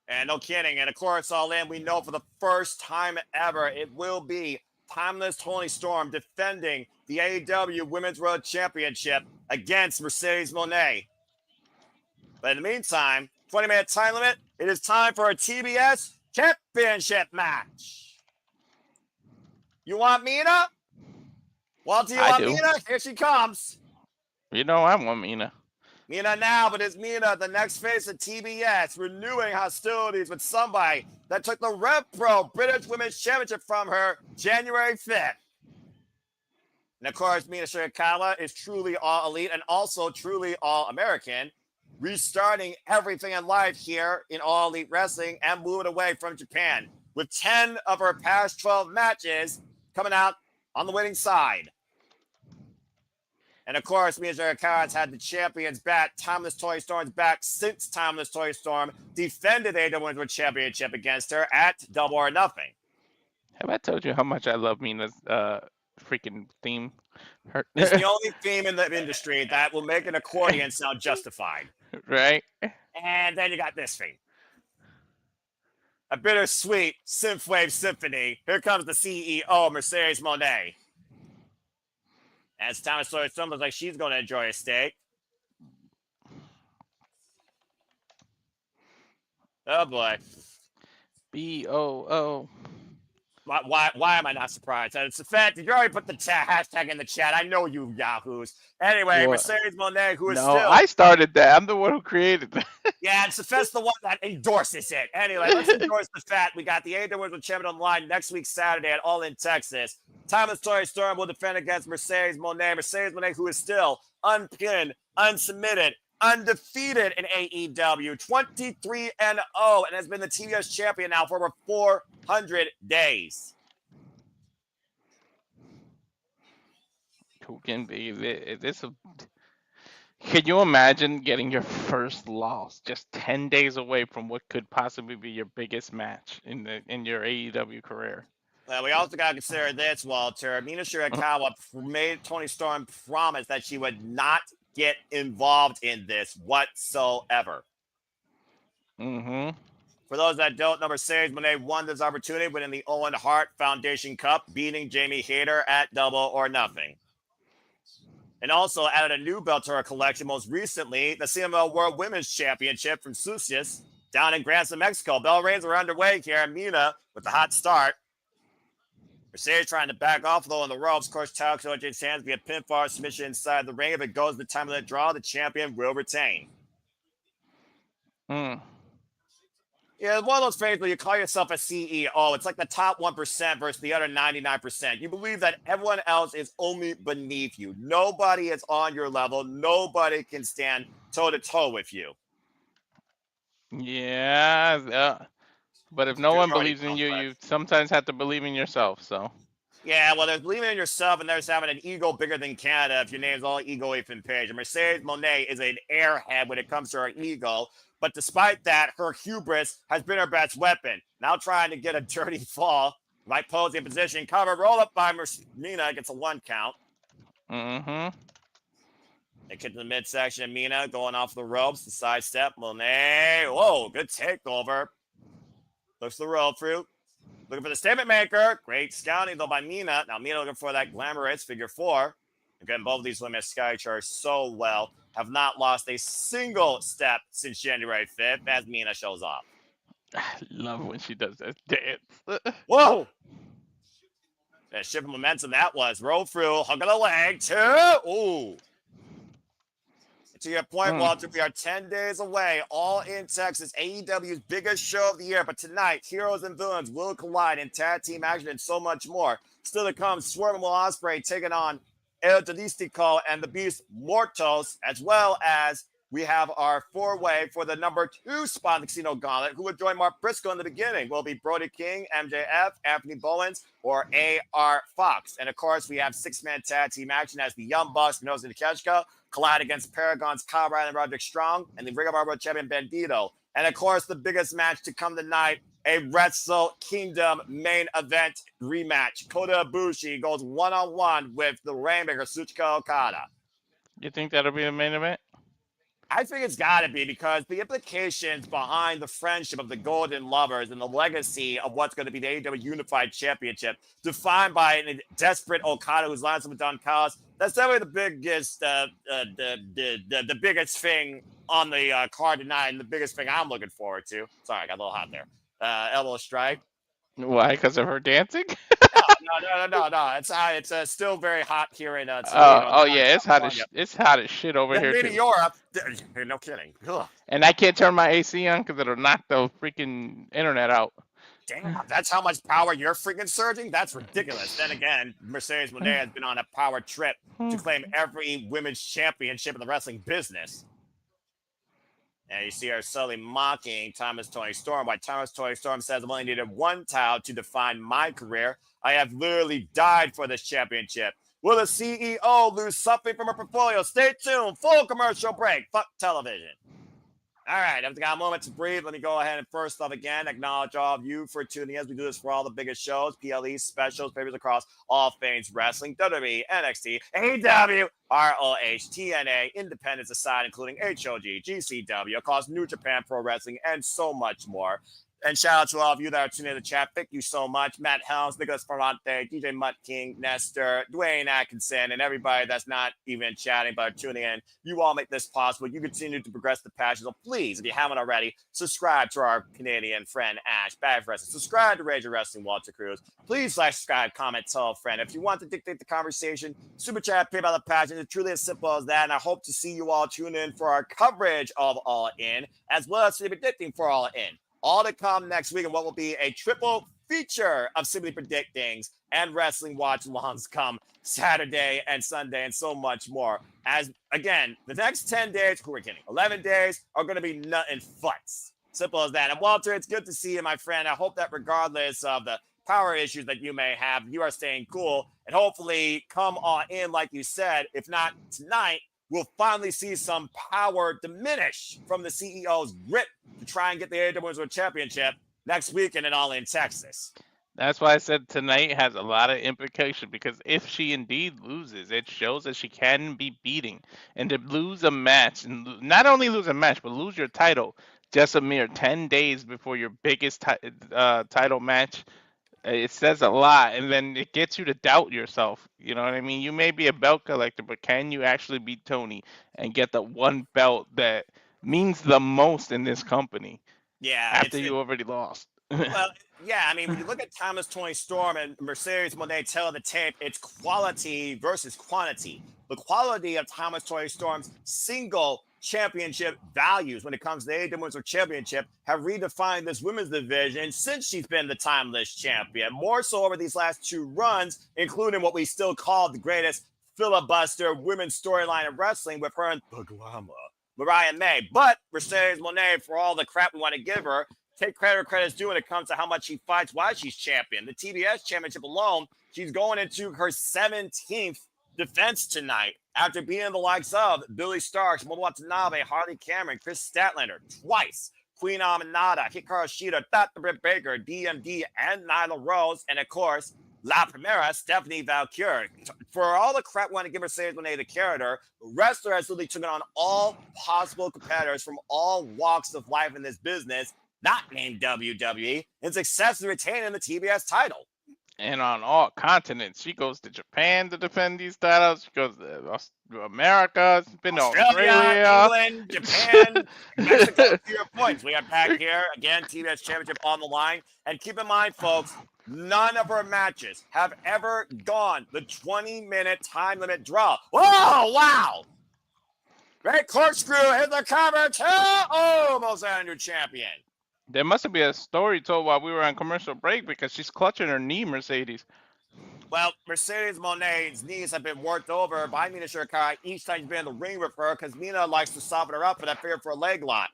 And no kidding. And of course, All In, we know for the first time ever, it will be Timeless Tony Storm defending the AEW Women's World Championship against Mercedes Moné. But in the meantime, 20-minute time limit, it is time for a TBS Championship match. You want Mina? Well, do you want Mina? Here she comes. You know I want Mina. Mina now, but is Mina the next face of TBS, renewing hostilities with somebody that took the Rev Pro British Women's Championship from her January 5th? And of course, Mina Shirakawa is truly all elite and also truly all American, restarting everything in life here in All Elite Wrestling and moving away from Japan, with 10 of her past 12 matches coming out on the winning side. And of course, Mina Shirakawa has had the champions back, Timeless Toy Storm's back since Timeless Toy Storm defended the AEW Women's Championship against her at Double or Nothing. Have I told you how much I love Mina's freaking theme? It's the only theme in the industry that will make an accordion sound justified. Right? And then you got this theme. A bittersweet synthwave symphony. Here comes the CEO, Mercedes Moné. As Thomas Sawyer Storm looks like she's going to enjoy a steak. Oh boy. B-O-O. Why am I not surprised? It's the fact that you already put the hashtag in the chat. I know you yahoos. Anyway, What? Mercedes Moné, who is No, still... I started that. I'm the one who created that. Yeah, and Safet's the one that endorses it. Anyway, let's endorse the fact we got the AEW Women's Champion online next week, Saturday at All In Texas. Timeless Toy Storm will defend against Mercedes Moné. Mercedes Moné, who is still unpinned, unsubmitted, undefeated in AEW, 23-0, and has been the TBS champion now for over 400 days. Who can be this? Can you imagine getting your first loss just 10 days away from what could possibly be your biggest match in your AEW career? We also got to consider this, Walter. Mina Shirakawa made Toni Storm promise that she would not get involved in this whatsoever. Mm-hmm. For those that don't know, Mercedes Moné won this opportunity winning the Owen Hart Foundation Cup, beating Jamie Hayter at Double or Nothing. And also added a new belt to her collection, most recently, the CML World Women's Championship from Sucius down in Grandson, Mexico. Bell reigns are underway here, and Mina with the hot start. Mercedes trying to back off, though, on the ropes. Of course, title control changes hands via pinfall submission inside the ring. If it goes the time of the draw, the champion will retain. Hmm. Yeah, it's one of those things where you call yourself a CEO. It's like the top 1% versus the other 99%. You believe that everyone else is only beneath you. Nobody is on your level. Nobody can stand toe-to-toe with you. Yeah. But if no one believes in you, you sometimes have to believe in yourself. So. Yeah, well, there's believing in yourself, and there's having an ego bigger than Canada if your name's all ego Ethan Page. And Mercedes Moné is an airhead when it comes to her ego. But despite that, her hubris has been her best weapon. Now trying to get a dirty fall. Right posing position. Cover. Roll up by Mina. Gets a 1 count. Mm-hmm. They get to the midsection. Mina going off the ropes. The sidestep. Moné. Whoa, good takeover. Looks the roll through. Looking for the statement maker. Great scouting, though, by Mina. Now, Mina looking for that glamorous figure 4. Again, both of these women Sky Charge so well. Have not lost a single step since January 5th as Mina shows off. I love when she does that dance. Whoa! That shift of momentum that was. Roll through. Hug on the leg. 2. Ooh. To your point, Walter, we are 10 days away, all in Texas, AEW's biggest show of the year. But tonight, heroes and villains will collide in tag team action and so much more. Still to come, Swerve and Will Ospreay taking on El Talistico and the Beast Mortos, as well as we have our 4-way for the number 2 spot in the Casino Gauntlet. Who would join Mark Briscoe in the beginning? Will it be Brody King, MJF, Anthony Bowens, or AR Fox? And of course, we have 6-man tag team action as the Young Bucks, Nose and Keshka, collide against Paragon's Kyle Ryan and Roderick Strong, and the Ring of Honor World Champion Bandito. And of course, the biggest match to come tonight, a Wrestle Kingdom main event rematch. Kota Ibushi goes one-on-one with the Rainmaker Kazuchika Okada. You think that'll be the main event? I think it's got to be, because the implications behind the friendship of the Golden Lovers and the legacy of what's going to be the AEW Unified Championship, defined by a desperate Okada who's lined up with Don Callis, that's definitely the biggest, the biggest thing on the card tonight, and the biggest thing I'm looking forward to. Sorry, I got a little hot there. Elbow strike. Why? Because of her dancing? No. It's still very hot here in. Yeah, it's hot as shit over here in too. Europe. No kidding. Ugh. And I can't turn my AC on because it'll knock the freaking internet out. Damn, that's how much power you're freaking surging? That's ridiculous. Then again, Mercedes Moné has been on a power trip to claim every women's championship in the wrestling business. And you see her subtly mocking Thomas Tony Storm. While Thomas Tony Storm says, I've only needed one title to define my career. I have literally died for this championship. Will the CEO lose something from her portfolio? Stay tuned. Full commercial break. Fuck television. All right, I've got a moment to breathe. Let me go ahead and first off again acknowledge all of you for tuning in as we do this for all the biggest shows, PLE specials, papers across all things wrestling, WWE, NXT, AEW, ROH, TNA, Independence aside, including HOG, GCW, across New Japan Pro Wrestling, and so much more. And shout out to all of you that are tuning in the chat. Thank you so much. Matt Helms, Nicholas Ferrante, DJ Mutt King, Nestor, Dwayne Atkinson, and everybody that's not even chatting but are tuning in. You all make this possible. You continue to progress the passion. So please, if you haven't already, subscribe to our Canadian friend Ash, Bad Wrestling. Subscribe to Rage of Wrestling, Walter Cruz. Please like, subscribe, comment, tell a friend. If you want to dictate the conversation, super chat, pay by the passion. It's truly as simple as that. And I hope to see you all tune in for our coverage of All In, as well as to be predicting for All In. All to come next week, and what will be a triple feature of Simply Predictings and Wrestling Watch-Alongs come Saturday and Sunday, and so much more. As, again, the next 10 days, we're kidding, 11 days are going to be nut and futz. Simple as that. And Walter, it's good to see you, my friend. I hope that regardless of the power issues that you may have, you are staying cool, and hopefully come on in, like you said, if not tonight, we'll finally see some power diminish from the CEO's grip to try and get the AEW Women's World Championship next weekend and All in Texas. That's why I said tonight has a lot of implication, because if she indeed loses, it shows that she can be beating. And to lose a match, and not only lose a match, but lose your title just a mere 10 days before your biggest title match, it says a lot, and then it gets you to doubt yourself. You know what I mean? You may be a belt collector, but can you actually beat Tony and get the one belt that means the most in this company? Yeah, after you already lost. Well, yeah, I mean, when you look at Thomas Tony Storm and Mercedes Moné tell the tape, it's quality versus quantity. The quality of Thomas Tony Storm's single championship values when it comes to the AEW Women's Championship have redefined this women's division since she's been the timeless champion. More so over these last two runs, including what we still call the greatest filibuster women's storyline in wrestling with her and the Glamour, Mariah May. But Mercedes Moné, for all the crap we want to give her, take credit where credit's due when it comes to how much she fights while she's champion. The TBS championship alone, she's going into her 17th defense tonight after beating the likes of Billy Starks, Momo Watanabe, Harley Cameron, Chris Statlander twice, Queen Aminata, Hikaru Shida, Dr. Britt Baker, DMD, and Nyla Rose, and of course, La Primera, Stephanie Valkyrie. For all the crap we want to give Mercedes Moné the character, the wrestler has literally taken on all possible competitors from all walks of life in this business, not named WWE, and successfully retaining the TBS title. And on all continents. She goes to Japan to defend these titles. She goes to America. She's been to Australia, England, Japan, Mexico. To your points, we are back here again. TBS Championship on the line. And keep in mind, folks, none of her matches have ever gone the 20-minute time limit draw. Whoa! Wow! Great corkscrew in the coverage. Almost a new champion. There must have been a story told while we were on commercial break, because she's clutching her knee, Mercedes. Well, Mercedes Moné's knees have been worked over by Mina Shirakawa each time she's been in the ring with her, because Mina likes to soften her up for that fear for a leg lock.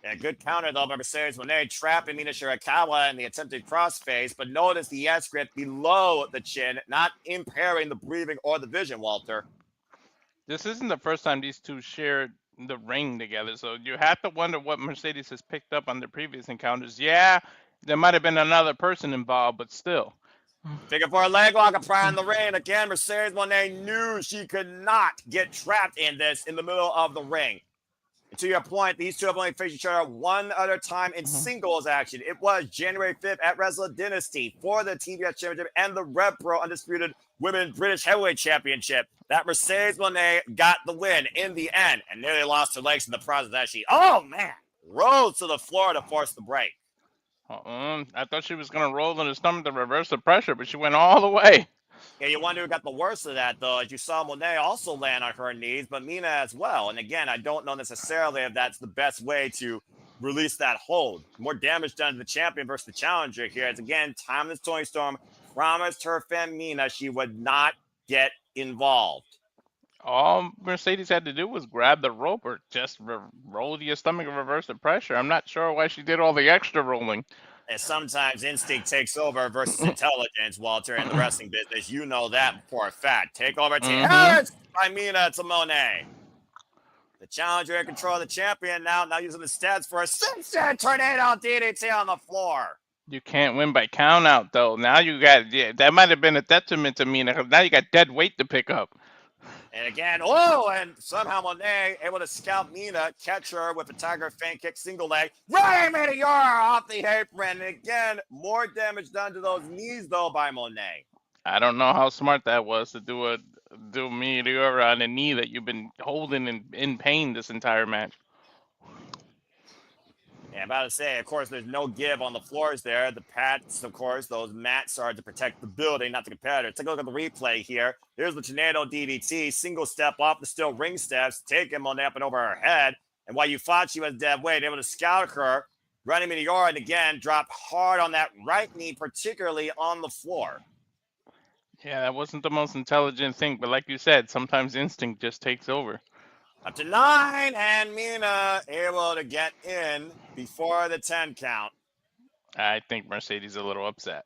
And a good counter, though, by Mercedes Moné, trapping Mina Shirakawa in the attempted crossface, but notice the S grip below the chin, not impairing the breathing or the vision, Walter. This isn't the first time these two shared the ring together, so you have to wonder what Mercedes has picked up on the previous encounters. Yeah, there might have been another person involved, but still. Figure for a leg lock of pride in the ring. Again, Mercedes Moné knew she could not get trapped in this in the middle of the ring. And to your point, these two have only faced each other one other time in singles action. It was January 5th at Wrestle Dynasty for the TBS Championship and the Rev Pro Undisputed Women's British Heavyweight Championship. That Mercedes Moné got the win in the end and nearly lost her legs in the process as she, rose to the floor to force the break. I thought she was going to roll on her stomach to reverse the pressure, but she went all the way. Yeah, you wonder who got the worst of that, though, as you saw Moné also land on her knees, but Mina as well. And again, I don't know necessarily if that's the best way to release that hold. More damage done to the champion versus the challenger here. As again, Timeless Toni Storm promised her fan Mina she would not get involved. All Mercedes had to do was grab the rope or just roll to your stomach and reverse the pressure. I'm not sure why she did all the extra rolling. And sometimes instinct takes over versus intelligence, Walter, in the wrestling business. You know that for a fact. Take over to Harris by Mina to Moné. The challenger in control of the champion now using the stats for a sunset tornado DDT on the floor. You can't win by count out, though. Now you got, that might have been a detriment to Mina, because now you got dead weight to pick up. And again, and somehow Moné able to scout Mina, catch her with a tiger feint kick, single leg, right meteor off the apron. And again, more damage done to those knees, though, by Moné. I don't know how smart that was to do meteor on a knee that you've been holding in pain this entire match. Yeah, about to say, of course, there's no give on the floors there. The pads, of course, those mats are to protect the building, not the competitor. Take a look at the replay here. Here's the tornado DDT, single step off the steel ring steps, taking Moné up and over her head. And while you thought she was dead weight, able to scout her, running meteor, and again, drop hard on that right knee, particularly on the floor. Yeah, that wasn't the most intelligent thing, but like you said, sometimes instinct just takes over. Up to 9, and Mina able to get in before the 10 count. I think Mercedes is a little upset.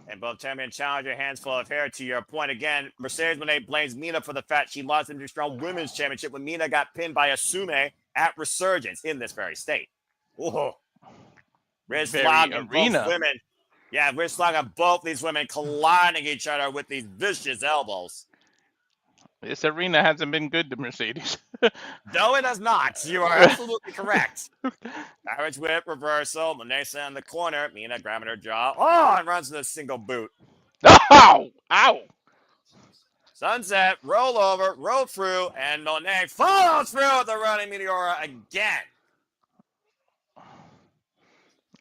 And both champion and challenger, hands full of hair. To your point again, Mercedes Moné blames Mina for the fact she lost the Strong Women's Championship when Mina got pinned by Asume at Resurgence in this very state. Ooh. Wrist lock on both women. Yeah, wrist lock on both these women colliding each other with these vicious elbows. This arena hasn't been good to Mercedes. No, it has not. You are absolutely correct. Average whip reversal. Moné in the corner. Mina grabbing her jaw. Oh, and runs to the single boot. Ow! Ow! Sunset, roll over, roll through, and Moné follows through with the running Meteora again.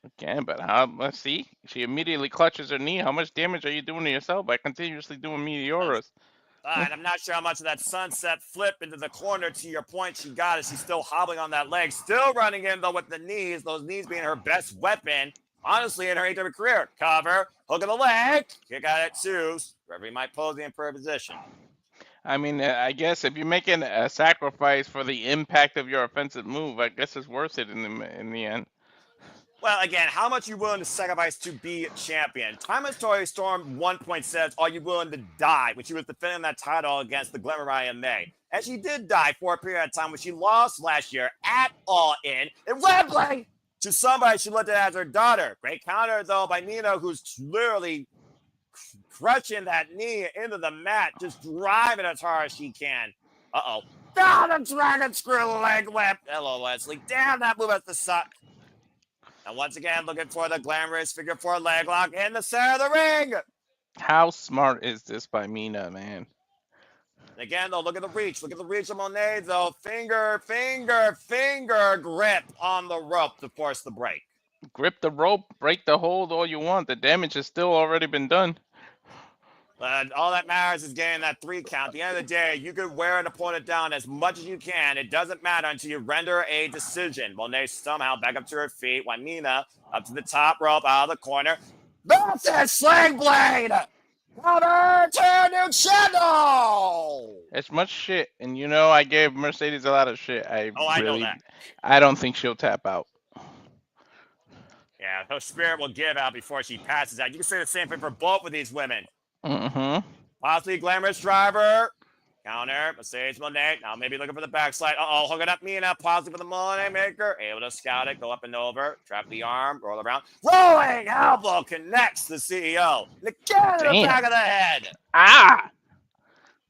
Again, but let's see. She immediately clutches her knee. How much damage are you doing to yourself by continuously doing Meteoras? And I'm not sure how much of that sunset flip into the corner, to your point, she got it. She's still hobbling on that leg. Still running in, though, with the knees. Those knees being her best weapon, honestly, in her AEW career. Cover, hook of the leg, kick out at 2. Referee might pose the improper position. I mean, I guess if you're making a sacrifice for the impact of your offensive move, I guess it's worth it in the end. Well, again, how much are you willing to sacrifice to be champion? Timeless Toni Storm 1 point says, are you willing to die? When she was defending that title against the Glamour Mariah May. And she did die for a period of time when she lost last year at All In Wembley to somebody she looked at as her daughter. Great counter, though, by Mina, who's literally crushing that knee into the mat, just driving as hard as she can. Uh-oh. Down the dragon screw leg whip. Hello, Leslie. Damn, that move has to suck. And once again, looking for the glamorous figure 4 leg lock in the center of the ring. How smart is this by Mina, man? And again, though, look at the reach. Look at the reach of Moné, though. Finger grip on the rope to force the break. Grip the rope, break the hold all you want. The damage has still already been done. But all that matters is getting that 3 count. At the end of the day, you can wear an opponent down as much as you can. It doesn't matter until you render a decision. Moné somehow back up to her feet. While Mina up to the top rope out of the corner. That's a sling blade! Cover to New Shadow! It's much shit. And you know, I gave Mercedes a lot of shit. I know that. I don't think she'll tap out. Yeah, her spirit will give out before she passes out. You can say the same thing for both of these women. Mm-hmm. Possibly glamorous driver. Counter. Mercedes Moné. Now maybe looking for the backslide. Uh-oh. Hooking up Mina. Possibly for the Moné maker. Able to scout it. Go up and over. Trap the arm. Roll around. Rolling elbow connects the CEO. And again in the back of the head. Ah!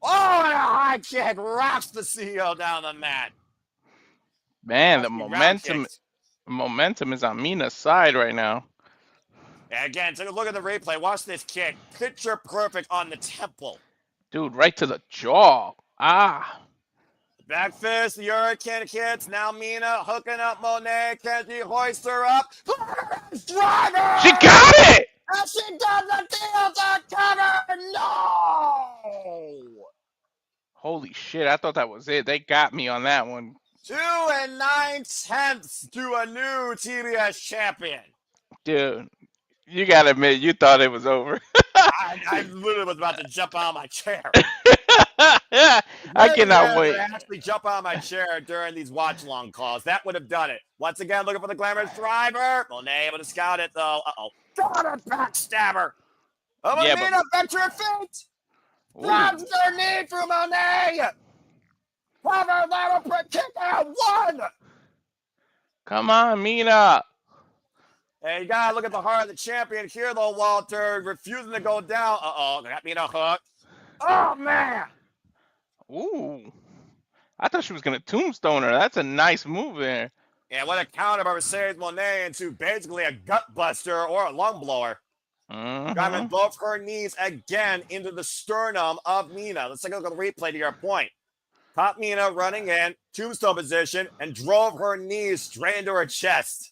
Oh, and a high kick rocks the CEO down the mat. Man, the momentum is on Mina's side right now. And again, take a look at the replay. Watch this kick. Picture perfect on the temple. Dude, right to the jaw. Ah. Back fist, the Hurricane hits. Now Mina hooking up Moné. Can she hoist her up? Driver! She got it! And she does the deal to cover! No! Holy shit, I thought that was it. They got me on that one. 2 9/10 to a new TBS champion. Dude, you gotta admit, you thought it was over. I literally was about to jump out of my chair. I cannot wait. I actually jump out of my chair during these watch-along calls. That would have done it. Once again, looking for the glamorous driver. Moné able to scout it, though. Uh-oh. Got a backstabber. Oh, Yeah, Mina, back to her feet. Grabs their knee for Moné. Cover level per kick out. 1. Come on, Mina. Hey, you gotta look at the heart of the champion here, though, Walter. Refusing to go down. Uh-oh, got Mina hooked. Oh, man. Ooh. I thought she was going to tombstone her. That's a nice move there. Yeah, what a counter by Mercedes Moné into basically a gut buster or a lung blower. Driving both her knees again into the sternum of Mina. Let's take a look at the replay to your point. Caught Mina running in, tombstone position, and drove her knees straight into her chest.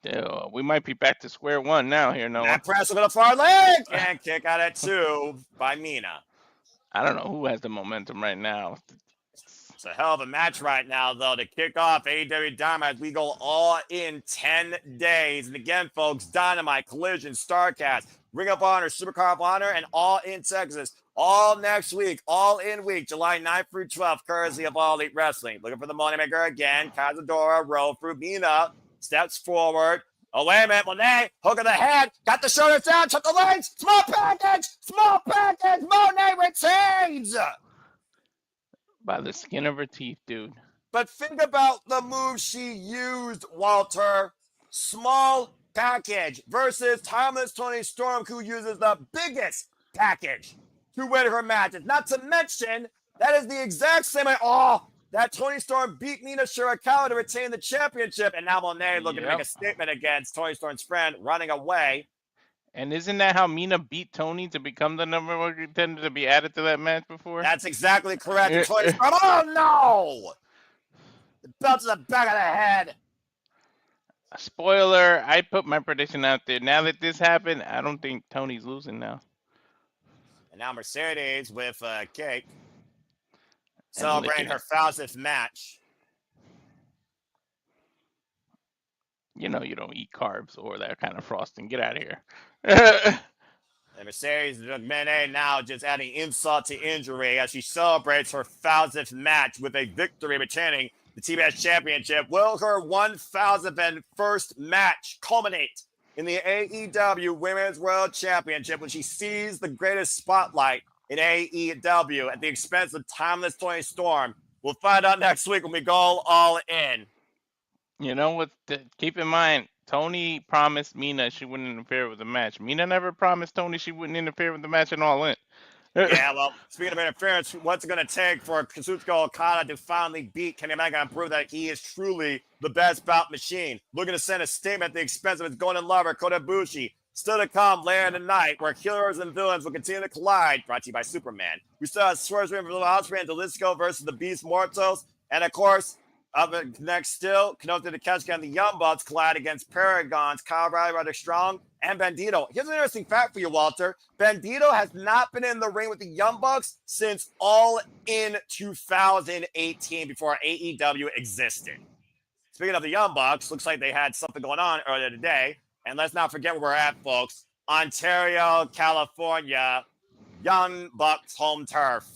Dude, we might be back to square one now here, Noah. That press with a far leg and kick out at 2 by Mina. I don't know who has the momentum right now. It's a hell of a match right now, though, to kick off AEW Dynamite. We go all in 10 days. And again, folks, Dynamite, Collision, StarCast, Ring of Honor, Supercard of Honor, and All in Texas. All next week, all in week, July 9th through 12th, courtesy of All Elite Wrestling. Looking for the Moneymaker again. Kazuchika, roll through Mina, steps forward. Oh, wait a minute, Moné, hook of the head, got the shoulders down, took the legs, small package, Moné retains! By the skin of her teeth, dude. But think about the move she used, Walter. Small package versus Timeless Tony Storm, who uses the biggest package to win her matches. Not to mention, that is the exact same way, that Tony Storm beat Mina Shirakawa to retain the championship, and now Moné looking to make a statement against Tony Storm's friend, running away. And isn't that how Mina beat Tony to become the number one contender to be added to that match before? That's exactly correct. Tony Storm, oh no! The belt to the back of the head. Spoiler, I put my prediction out there. Now that this happened, I don't think Tony's losing now. And now Mercedes with cake. Celebrating her 1000th match. You know you don't eat carbs or that kind of frosting. Get out of here. And Mercedes Moné now just adding insult to injury as she celebrates her 1000th match with a victory, retaining the TBS Championship. Will her 1001st match culminate in the AEW Women's World Championship when she sees the greatest spotlight in AEW at the expense of Timeless Tony Storm? We'll find out next week when we go all in. You know what? Keep in mind, Tony promised Mina she wouldn't interfere with the match. Mina never promised Tony she wouldn't interfere with the match and All In. Yeah, well, speaking of interference, what's it going to take for Kazuchika Okada to finally beat Kenny Omega and prove that he is truly the best bout machine? Looking to send a statement at the expense of his golden lover, Kota Ibushi. Still to come later in the night, where heroes and villains will continue to collide. Brought to you by Superman. We still have Swerve for Osprey and Delisco versus the Beast Mortals. And of course, up next still, Kota Ibushi and the Young Bucks collide against Paragons, Kyle Riley, Roderick Strong, and Bandito. Here's an interesting fact for you, Walter. Bandito has not been in the ring with the Young Bucks since All in 2018, before AEW existed. Speaking of the Young Bucks, looks like they had something going on earlier today. And let's not forget where we're at, folks. Ontario, California, Young Bucks home turf.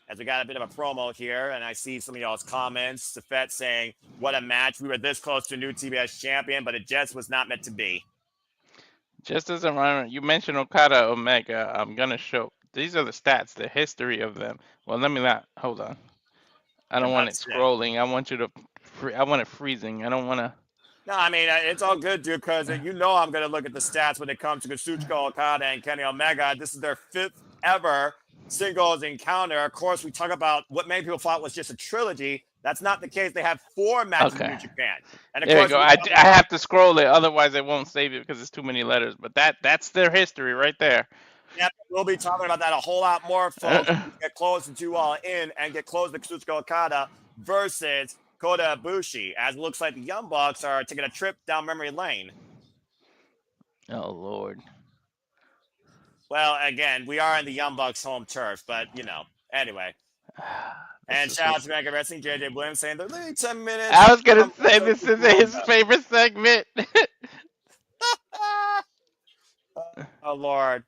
As we got a bit of a promo here, and I see some of y'all's comments. Safet saying, what a match. We were this close to a new TBS champion, but it just was not meant to be. Just as a reminder, you mentioned Okada Omega. I'm going to show. These are the stats, the history of them. Well, let me not. Hold on. I don't want it scrolling. I want you to. I want it freezing. I don't want to. No, I mean, it's all good, dude, because you know I'm going to look at the stats when it comes to Kazuchika Okada and Kenny Omega. This is their 5th ever singles encounter. Of course, we talk about what many people thought was just a trilogy. That's not the case. They have 4 matches in New Japan. And of there course, you go. I have to scroll it, otherwise it won't save it because it's too many letters. But that's their history right there. Yep, we'll be talking about that a whole lot more, folks. Get closer to All In and get closer to Kazuchika Okada versus Kota Ibushi, as it looks like the Young Bucks are taking a trip down memory lane. Oh, Lord. Well, again, we are in the Young Bucks home turf, but, you know, anyway. And shout out to Mega Wrestling, JJ Williams saying they're literally 10 minutes. I was gonna say this is his favorite segment. Oh Lord.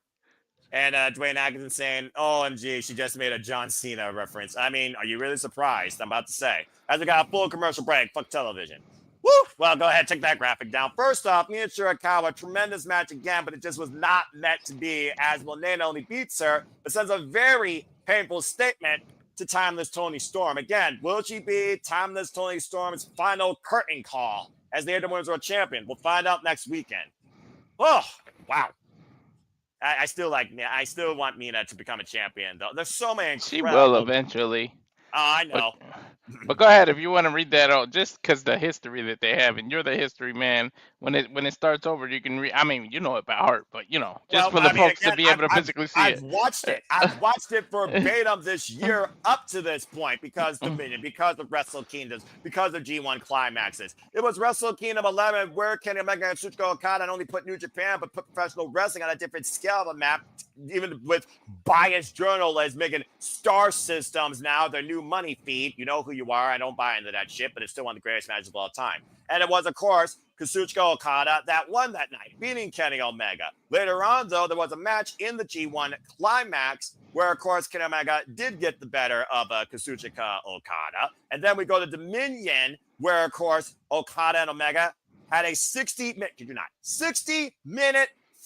And Dwayne Atkinson saying, OMG, she just made a John Cena reference. I mean, are you really surprised? I'm about to say. As we got a full commercial break, fuck television. Woo! Well, go ahead, take that graphic down. First off, Mina Shirakawa, tremendous match again, but it just was not meant to be, as Moné not only beats her, but sends a very painful statement to Timeless Tony Storm. Again, will she be Timeless Tony Storm's final curtain call as the AEW Women's World Champion? We'll find out next weekend. Oh, wow. I still want Mina to become a champion, though. There's so many She will eventually. Oh, I know. But go ahead if you want to read that out, just because the history that they have, and you're the history man. When it starts over, you can read. I mean, you know it by heart, but just for the folks to be able to physically see it. I've watched it. I've watched it verbatim this year up to this point because Dominion, because of Wrestle Kingdoms, because of G1 climaxes. It was Wrestle Kingdom 11 where Kenny Omega and Kazuchika Okada not only put New Japan but put professional wrestling on a different scale of the map, even with biased journalists making star systems now their new money feed. You know who you are. I don't buy into that shit, but it's still one of the greatest matches of all time. And it was, of course, Kazuchika Okada that won that night, beating Kenny Omega. Later on, though, there was a match in the G1 climax where, of course, Kenny Omega did get the better of Kazuchika Okada. And then we go to Dominion where, of course, Okada and Omega had a 60-minute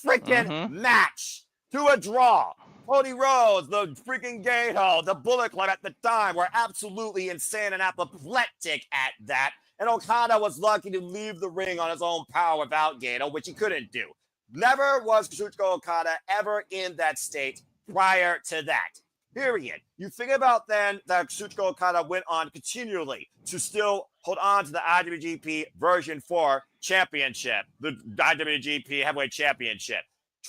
freaking match to a draw. Cody Rhodes, the freaking Gato, the Bullet Club at the time were absolutely insane and apoplectic at that. And Okada was lucky to leave the ring on his own power without Gato, which he couldn't do. Never was Kazuchika Okada ever in that state prior to that. Period. You think about then that Kazuchika Okada went on continually to still hold on to the IWGP version 4 championship, the IWGP Heavyweight Championship.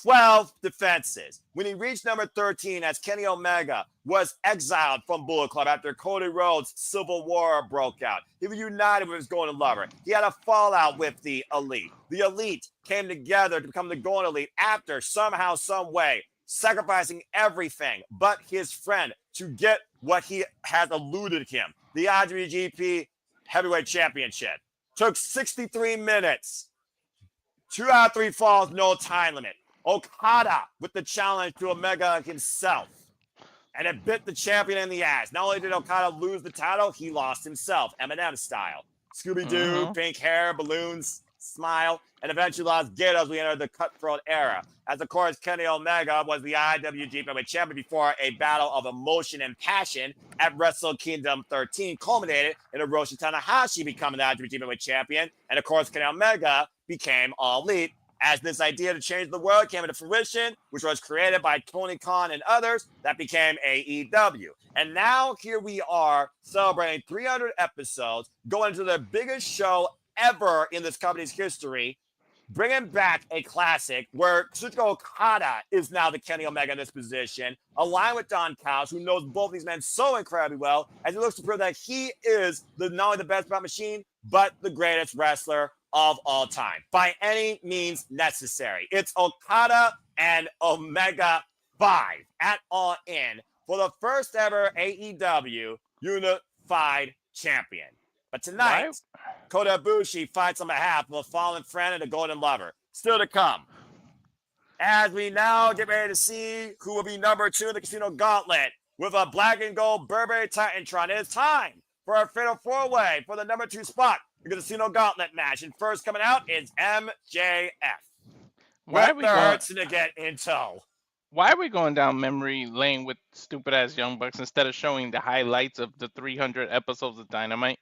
12 defenses. When he reached number 13 as Kenny Omega was exiled from Bullet Club after Cody Rhodes' Civil War broke out. He reunited with his Golden Lover. He had a fallout with the Elite. The Elite came together to become the Golden Elite after somehow, some way, sacrificing everything but his friend to get what he has eluded him. The IWGP Heavyweight Championship. Took 63 minutes. 2 out of 3 falls, no time limit. Okada with the challenge to Omega himself. And it bit the champion in the ass. Not only did Okada lose the title, he lost himself, Eminem style. Scooby-Doo, pink hair, balloons, smile, and eventually lost Gato as we entered the cutthroat era. As, of course, Kenny Omega was the IWGP Heavyweight Champion before a battle of emotion and passion at Wrestle Kingdom 13 culminated in Hiroshi Tanahashi becoming the IWGP Heavyweight Champion. And, of course, Kenny Omega became All Elite as this idea to change the world came into fruition, which was created by Tony Khan and others, that became AEW. And now here we are celebrating 300 episodes, going to the biggest show ever in this company's history, bringing back a classic where Kazuchika Okada is now the Kenny Omega in this position, aligned with Don Callis, who knows both these men so incredibly well, as he looks to prove that he is not only the best Brown Machine, but the greatest wrestler of all time, by any means necessary. It's Okada and Omega 5 at All In for the first ever AEW Unified Champion. But tonight, Kota Ibushi fights on behalf of a fallen friend and a golden lover. Still to come. As we now get ready to see who will be number 2 in the Casino Gauntlet with a black and gold Burberry Titantron. It's time for our fatal 4-way for the number 2 spot. The Casino Gauntlet match. And first coming out is MJF. Why are we going to get in tow? Why are we going down memory lane with stupid ass Young Bucks instead of showing the highlights of the 300 episodes of Dynamite?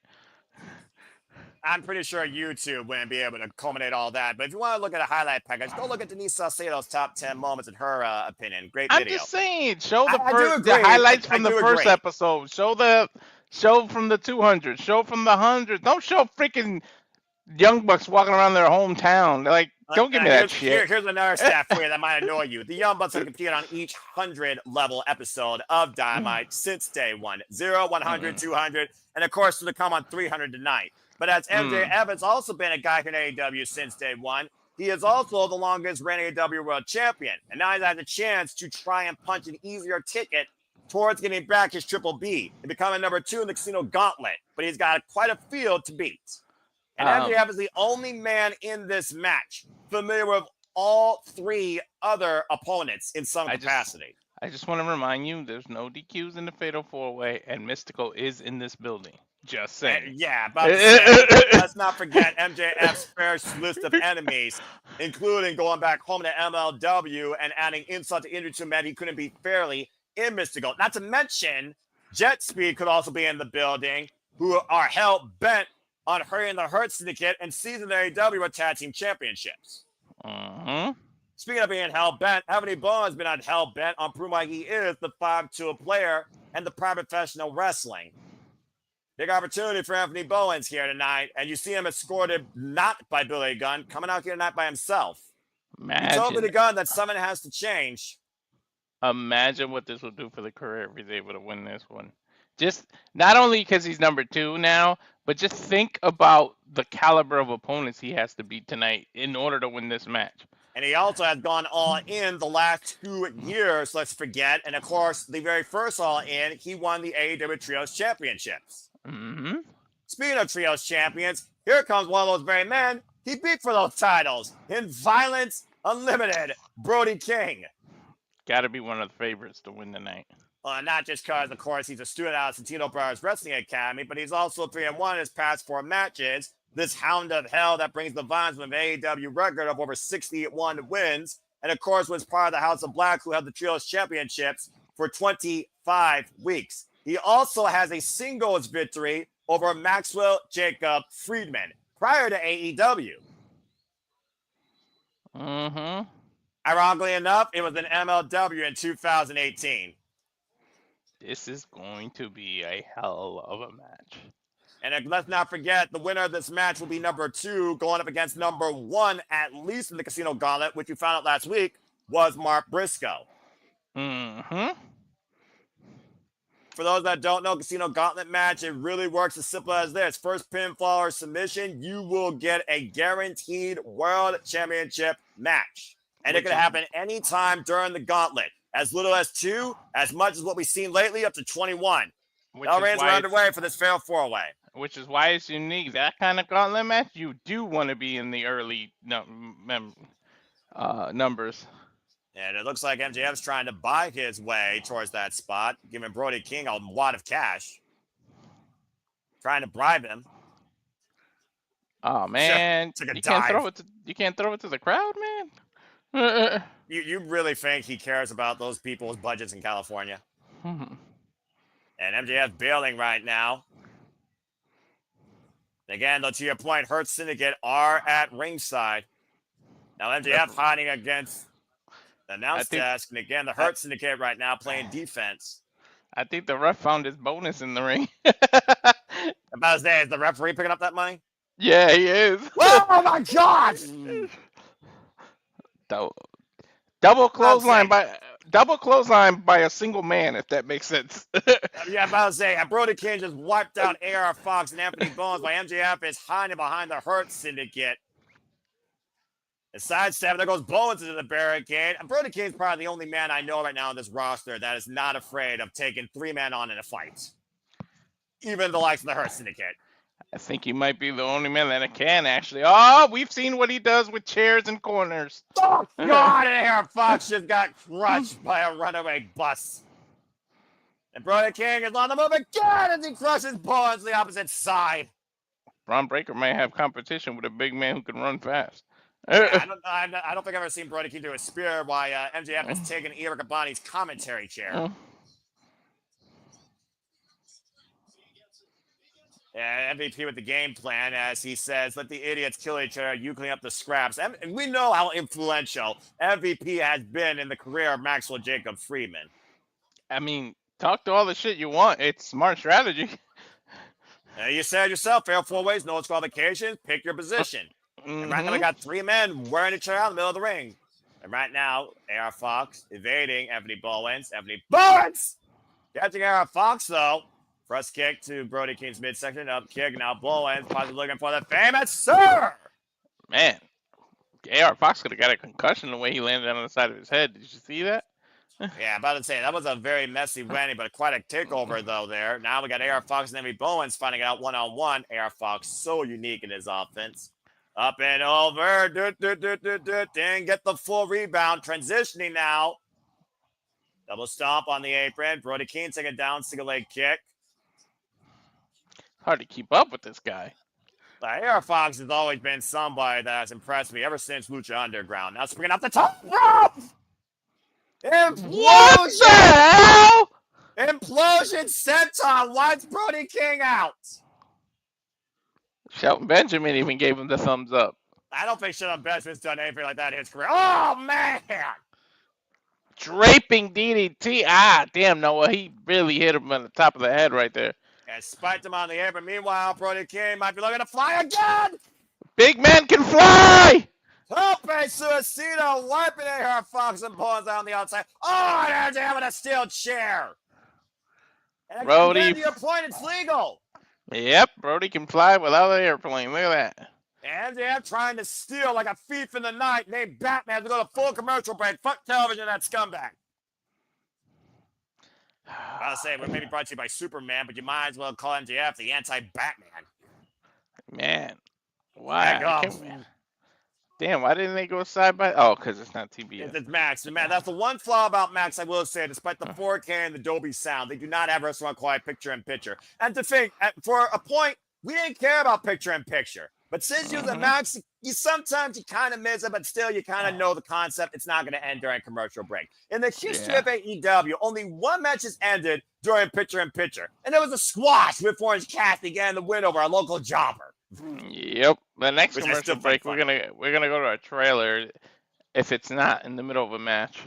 I'm pretty sure YouTube wouldn't be able to culminate all that. But if you want to look at a highlight package, go look at Denise Salcedo's top 10 moments in her opinion. Great video. I'm just saying, show the highlights from the first episode. Show from the 200. Show from the 100. Don't show freaking Young Bucks walking around their hometown. Like, don't give me that shit. Here's another stat for you that might annoy you. The Young Bucks have competed on each 100-level episode of Dynamite since day one. 0, 100, 200, and of course, to come on 300 tonight. But as MJ Evans also been a guy in AEW since day one, he is also the longest reigning AEW World Champion. And now he has a chance to try and punch an easier ticket towards getting back his Triple B and becoming number 2 in the Casino Gauntlet, but he's got quite a field to beat. And MJF is the only man in this match familiar with all 3 other opponents in some capacity. I just want to remind you, there's no DQs in the Fatal 4-Way, and Mystical is in this building. Just saying. Yeah, about to say, let's not forget MJF's first list of enemies, including going back home to MLW and adding insult to injury to a man he couldn't beat fairly in Mystical. Not to mention, Jet Speed could also be in the building, who are hell-bent on hurrying the Hurt Syndicate and seizing their AEW with Tag Team Championships. Speaking of being hell-bent, Anthony Bowens has been on hell-bent on proving why he is the 5-2 player and the private professional wrestling. Big opportunity for Anthony Bowens here tonight, and you see him escorted not by Billy Gunn, coming out here tonight by himself. He told Billy Gunn that something has to change. Imagine what this will do for the career if he's able to win this one. Just not only because he's number 2 now, but just think about the caliber of opponents he has to beat tonight in order to win this match. And he also has gone all in the last 2 years, let's forget. And of course, the very first all in, he won the AEW Trios Championships. Speaking of Trios Champions, here comes one of those very men he beat for those titles in Violence Unlimited, Brody King. Got to be one of the favorites to win tonight. Not just because, of course, he's a student out of Santino Brothers Wrestling Academy, but he's also 3-1 in his past 4 matches. This Hound of Hell that brings the Vines with an AEW record of over 61 wins. And, of course, was part of the House of Black, who held the Trios Championships for 25 weeks. He also has a singles victory over Maxwell Jacob Friedman prior to AEW. Ironically enough, it was an MLW in 2018. This is going to be a hell of a match. And let's not forget, the winner of this match will be number 2, going up against number 1, at least in the Casino Gauntlet, which we found out last week was Mark Briscoe. For those that don't know, Casino Gauntlet match, it really works as simple as this. First pinfall or submission, you will get a guaranteed World Championship match. And it can happen anytime during the Gauntlet. As little as 2, as much as what we've seen lately, up to 21. All reigns are underway for this Fatal 4-Way. Which is why it's unique. That kind of Gauntlet match, you do want to be in the early numbers. And it looks like MJF's trying to buy his way towards that spot, giving Brody King a wad of cash. Trying to bribe him. Oh, man. You can't throw it to the crowd, man? You really think he cares about those people's budgets in California? And MJF bailing right now. Again, though, to your point, Hurt Syndicate are at ringside. Now MJF hiding against the announce desk. And again, the Hurt Syndicate right now playing defense. I think the ref found his bonus in the ring. About to say, is the referee picking up that money? Yeah, he is. Oh, my gosh! Double clothesline by a single man, if that makes sense. Yeah, I'm about to say, Brody King just wiped out AR Fox and Anthony Bowens while MJF is hiding behind the Hurt Syndicate. A sidestep, there goes Bowens into the barricade. And Brody King's probably the only man I know right now on this roster that is not afraid of taking 3 men on in a fight. Even the likes of the Hurt Syndicate. I think he might be the only man that can, actually. Oh, we've seen what he does with chairs and corners. Oh, God, and AR Fox just got crushed by a runaway bus. And Brody King is on the move again as he crushes Bowens the opposite side. Braun Breaker may have competition with a big man who can run fast. Yeah, I don't think I've ever seen Brody King do a spear while MJF has taken Eric Abani's commentary chair. And MVP with the game plan, as he says, let the idiots kill each other, you clean up the scraps. And we know how influential MVP has been in the career of Maxwell Jacob Friedman. I mean, talk to all the shit you want. It's smart strategy. You said yourself, fair 4 ways, no qualifications, pick your position. And right now we got 3 men wearing each other out in the middle of the ring. And right now, AR Fox evading Anthony Bowens. Anthony Bowens! Catching AR Fox, though. First kick to Brody King's midsection. Up kick. Now Bowens possibly looking for the famous sir. Man, AR Fox could have got a concussion the way he landed on the side of his head. Did you see that? Yeah, about to say that was a very messy wedding, but quite a takeover though there. Now we got AR Fox and Emmy Bowens fighting out one-on-one. AR Fox so unique in his offense. Up and over. Didn't get the full rebound. Transitioning now. Double stomp on the apron. Brody King taking a down single leg kick. Hard to keep up with this guy. AR Fox has always been somebody that has impressed me ever since Lucha Underground. Now springing up the top rope. What the hell? Implosion senton wipes Brody King out. Shelton Benjamin even gave him the thumbs up. I don't think Shelton Benjamin's done anything like that in his career. Oh, man. Draping DDT. Ah, damn, Noah. He really hit him on the top of the head right there. And spiked him on the apron. Meanwhile, Brody King might be looking to fly again. Big man can fly. Tope Suicida wiping AR Fox and Bowens out on the outside. Oh, and they're having a steel chair. And Brody. To your point, it's legal. Yep, Brody can fly without an airplane. Look at that. And they're trying to steal like a thief in the night named Batman to go to full commercial break. Fuck television, that scumbag. I'll say we're maybe brought to you by Superman, but you might as well call MJF the anti-Batman. Man, why? Damn, why didn't they go side by? Oh, because it's not TBS. It's Max. And man, that's the one flaw about Max, I will say. Despite the 4K and the Dolby sound, they do not have restaurant quality picture-in-picture. And to think, for a point, we didn't care about picture-in-picture. But since you use a Max, sometimes you kind of miss it, but still you kind of know the concept. It's not going to end during commercial break. In the history of AEW, only one match has ended during picture-in-picture. And it was a squash with Orange Cassidy getting the win over a local jobber. Yep. The next commercial break, we're gonna go to a trailer if it's not in the middle of a match.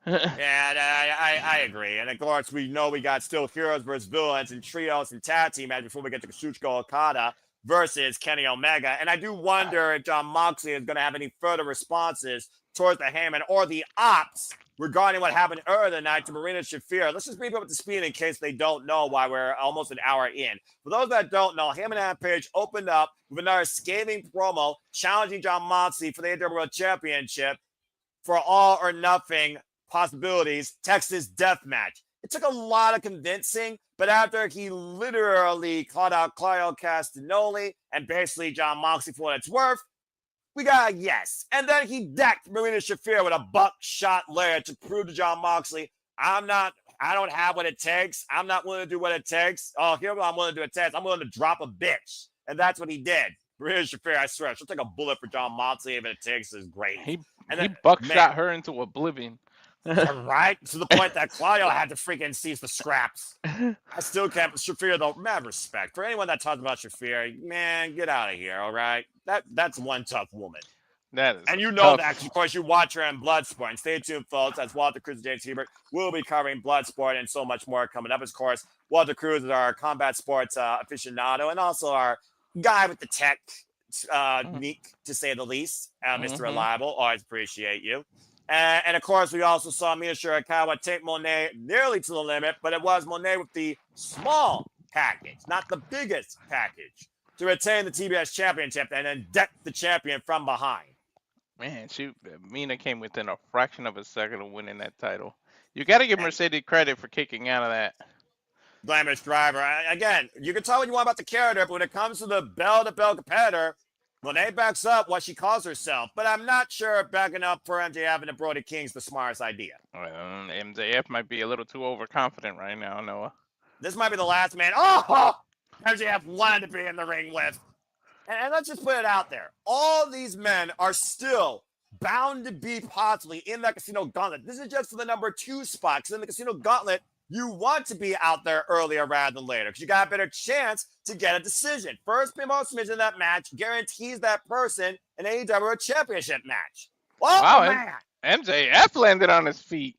I agree. And of course, we know we got still heroes versus villains and trios and tag team match before we get to Kazuchika Okada versus Kenny Omega. And I do wonder if John Moxley is going to have any further responses towards the Heyman or the Ops regarding what happened earlier tonight to Marina Shafir. Let's just bring people up to speed in case they don't know why we're almost an hour in. For those that don't know, Heyman Page opened up with another scathing promo challenging John Moxley for the AEW World Championship for all or nothing possibilities, Texas Death Match. It took a lot of convincing, but after he literally called out Claudio Castagnoli and basically John Moxley for what it's worth, we got a yes. And then he decked Marina Shafir with a buckshot layer to prove to John Moxley, I don't have what it takes. I'm not willing to do what it takes. Oh, here's what I'm willing to do it takes. I'm willing to drop a bitch. And that's what he did. Marina Shafir, I swear, she'll take a bullet for John Moxley if it takes is great. He buckshot her into oblivion. Right? To the point that Claudio had to freaking seize the scraps. I still can't. Shafir, though, mad respect. For anyone that talks about Shafir, man, get out of here, all right? That's one tough woman. That is and you know that, of course, you watch her in Bloodsport. And stay tuned, folks, as Walter Cruz and James Hebert will be covering Bloodsport and so much more coming up. Of course, Walter Cruz is our combat sports aficionado and also our guy with the tech neat, to say the least. Mr. Reliable, always appreciate you. And of course, we also saw Mina Shirakawa take Moné nearly to the limit, but it was Moné with the small package, not the biggest package, to retain the TBS championship and then deck the champion from behind. Man, Mina came within a fraction of a second of winning that title. You got to give Mercedes credit for kicking out of that. Blamish driver. Again, you can tell what you want about the character, but when it comes to the bell-to-bell competitor, Moné backs up what she calls herself, but I'm not sure backing up for MJF and Brody King's the smartest idea. Well, MJF might be a little too overconfident right now, Noah. This might be the last man. Oh, MJF wanted to be in the ring with. And let's just put it out there. All these men are still bound to be possibly in that Casino Gauntlet. This is just for the number 2 spot, because in the Casino Gauntlet, you want to be out there earlier rather than later because you got a better chance to get a decision. First pinfall submission in that match guarantees that person an AEW championship match. Oh, wow, man. MJF landed on his feet.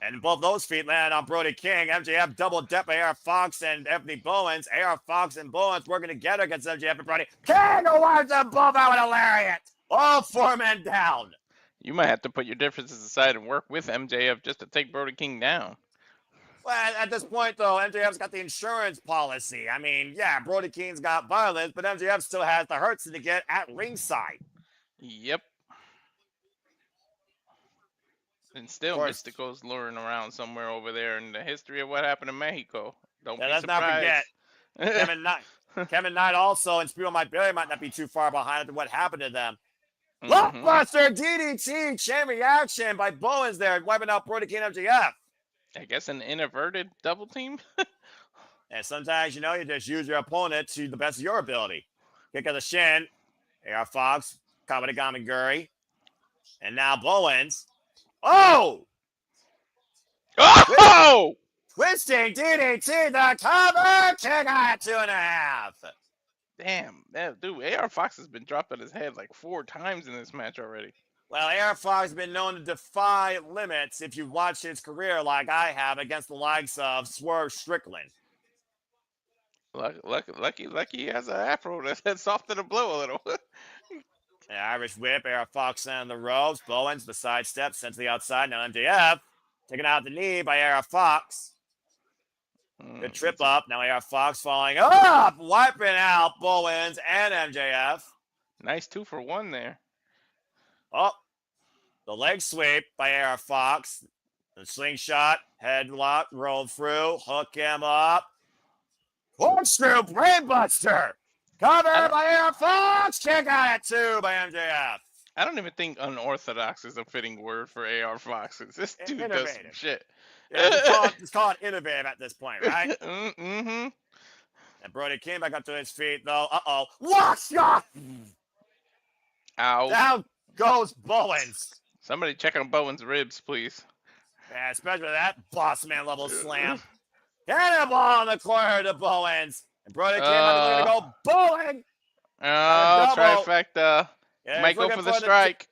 And both those feet landed on Brody King. MJF double dip AR Fox and Anthony Bowens. AR Fox and Bowens working together against MJF and Brody. King awards them both out with a lariat. All 4 men down. You might have to put your differences aside and work with MJF just to take Brody King down. Well, at this point, though, MJF's got the insurance policy. I mean, yeah, Brody King's got violence, but MJF still has the Hurt Syndicate at ringside. Yep. And still, Mystico's luring around somewhere over there in the history of what happened in Mexico. Don't be let's not surprised. forget Kevin Knight also and Spiel might not be too far behind after what happened to them. Mhm. Blockbuster DDT chain reaction by Bowens there, wiping out Brody King MJF. I guess an inverted double team. And sometimes, you just use your opponent to the best of your ability. Kick of the shin. AR Fox, Kabadigami. And now Bowens. Oh! Oh! Twisting DDT, the cover, kick at 2.5. Damn, dude, AR Fox has been dropped on his head like 4 times in this match already. Well, AR Fox has been known to defy limits if you've watched his career like I have against the likes of Swerve Strickland. Lucky he has an afro that's softened the blow a little. Irish whip, AR Fox on the ropes. Bowens, the sidestep, sent to the outside. Now MJF taking out the knee by AR Fox. Good trip up. Now AR Fox falling up, wiping out Bowens and MJF. Nice 2-for-1 there. Oh, the leg sweep by AR Fox. The slingshot, headlock, roll through, hook him up. Corkscrew brainbuster. Covered by AR Fox. Kick out at 2 by MJF. I don't even think unorthodox is a fitting word for AR Fox. This dude does some shit. Yeah, it's called innovative at this point, right? Mm-hmm. And Brody came back up to his feet, though. Uh-oh. Wash off! Ow. Down goes Bowens. Somebody check on Bowens' ribs, please. Yeah, especially that boss man level slam. Cannonball in the corner to Bowens. And Brody came back to go Bowen. Oh, trifecta. Yeah, might go for the strike.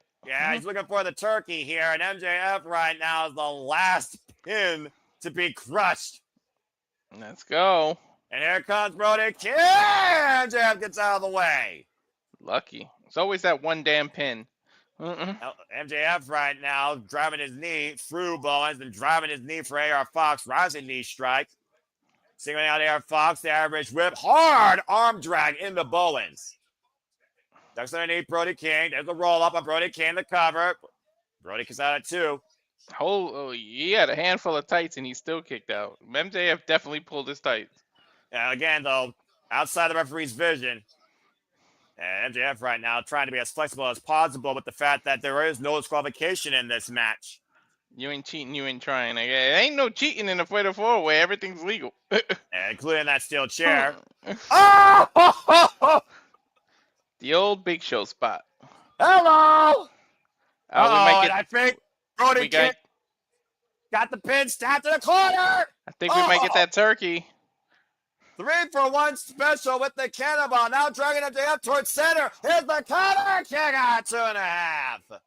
He's looking for the turkey here. And MJF right now is the last pin to be crushed. Let's go. And here comes Brody King. MJF gets out of the way. Lucky. It's always that one damn pin. MJF right now driving his knee through Bowens and driving his knee for AR Fox. Rising knee strike. Singling out AR Fox, the average whip. Hard arm drag into Bowens. Ducks underneath Brody King. There's the roll up on Brody King, the cover. Brody gets out at 2. He had a handful of tights and he still kicked out. MJF definitely pulled his tights. Again, though, outside the referee's vision, MJF right now trying to be as flexible as possible with the fact that there is no disqualification in this match. You ain't cheating, you ain't trying. There ain't no cheating in the Fatal 4-Way. Everything's legal. Including that steel chair. Oh! The old Big Show spot. Hello! We might get, and I think Brody King got the pin stabbed to the corner. I think we might get that turkey. 3-for-1 special with the cannonball. Now dragging MJF towards center. Here's the counter kick out 2.5.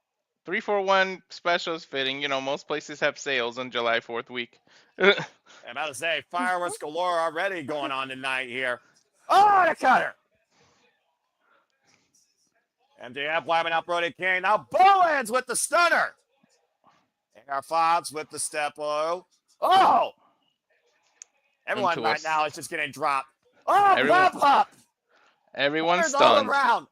3-for-1 special is fitting. Most places have sales on July 4th week. I'm about to say, fireworks galore already going on tonight here. Oh, the cutter. MJF wiping out Brody King. Now Bowens with the stunner. AR Fox with the step-o. Oh! Everyone right now is just getting dropped. Oh, pop! Everyone's stunned. All around.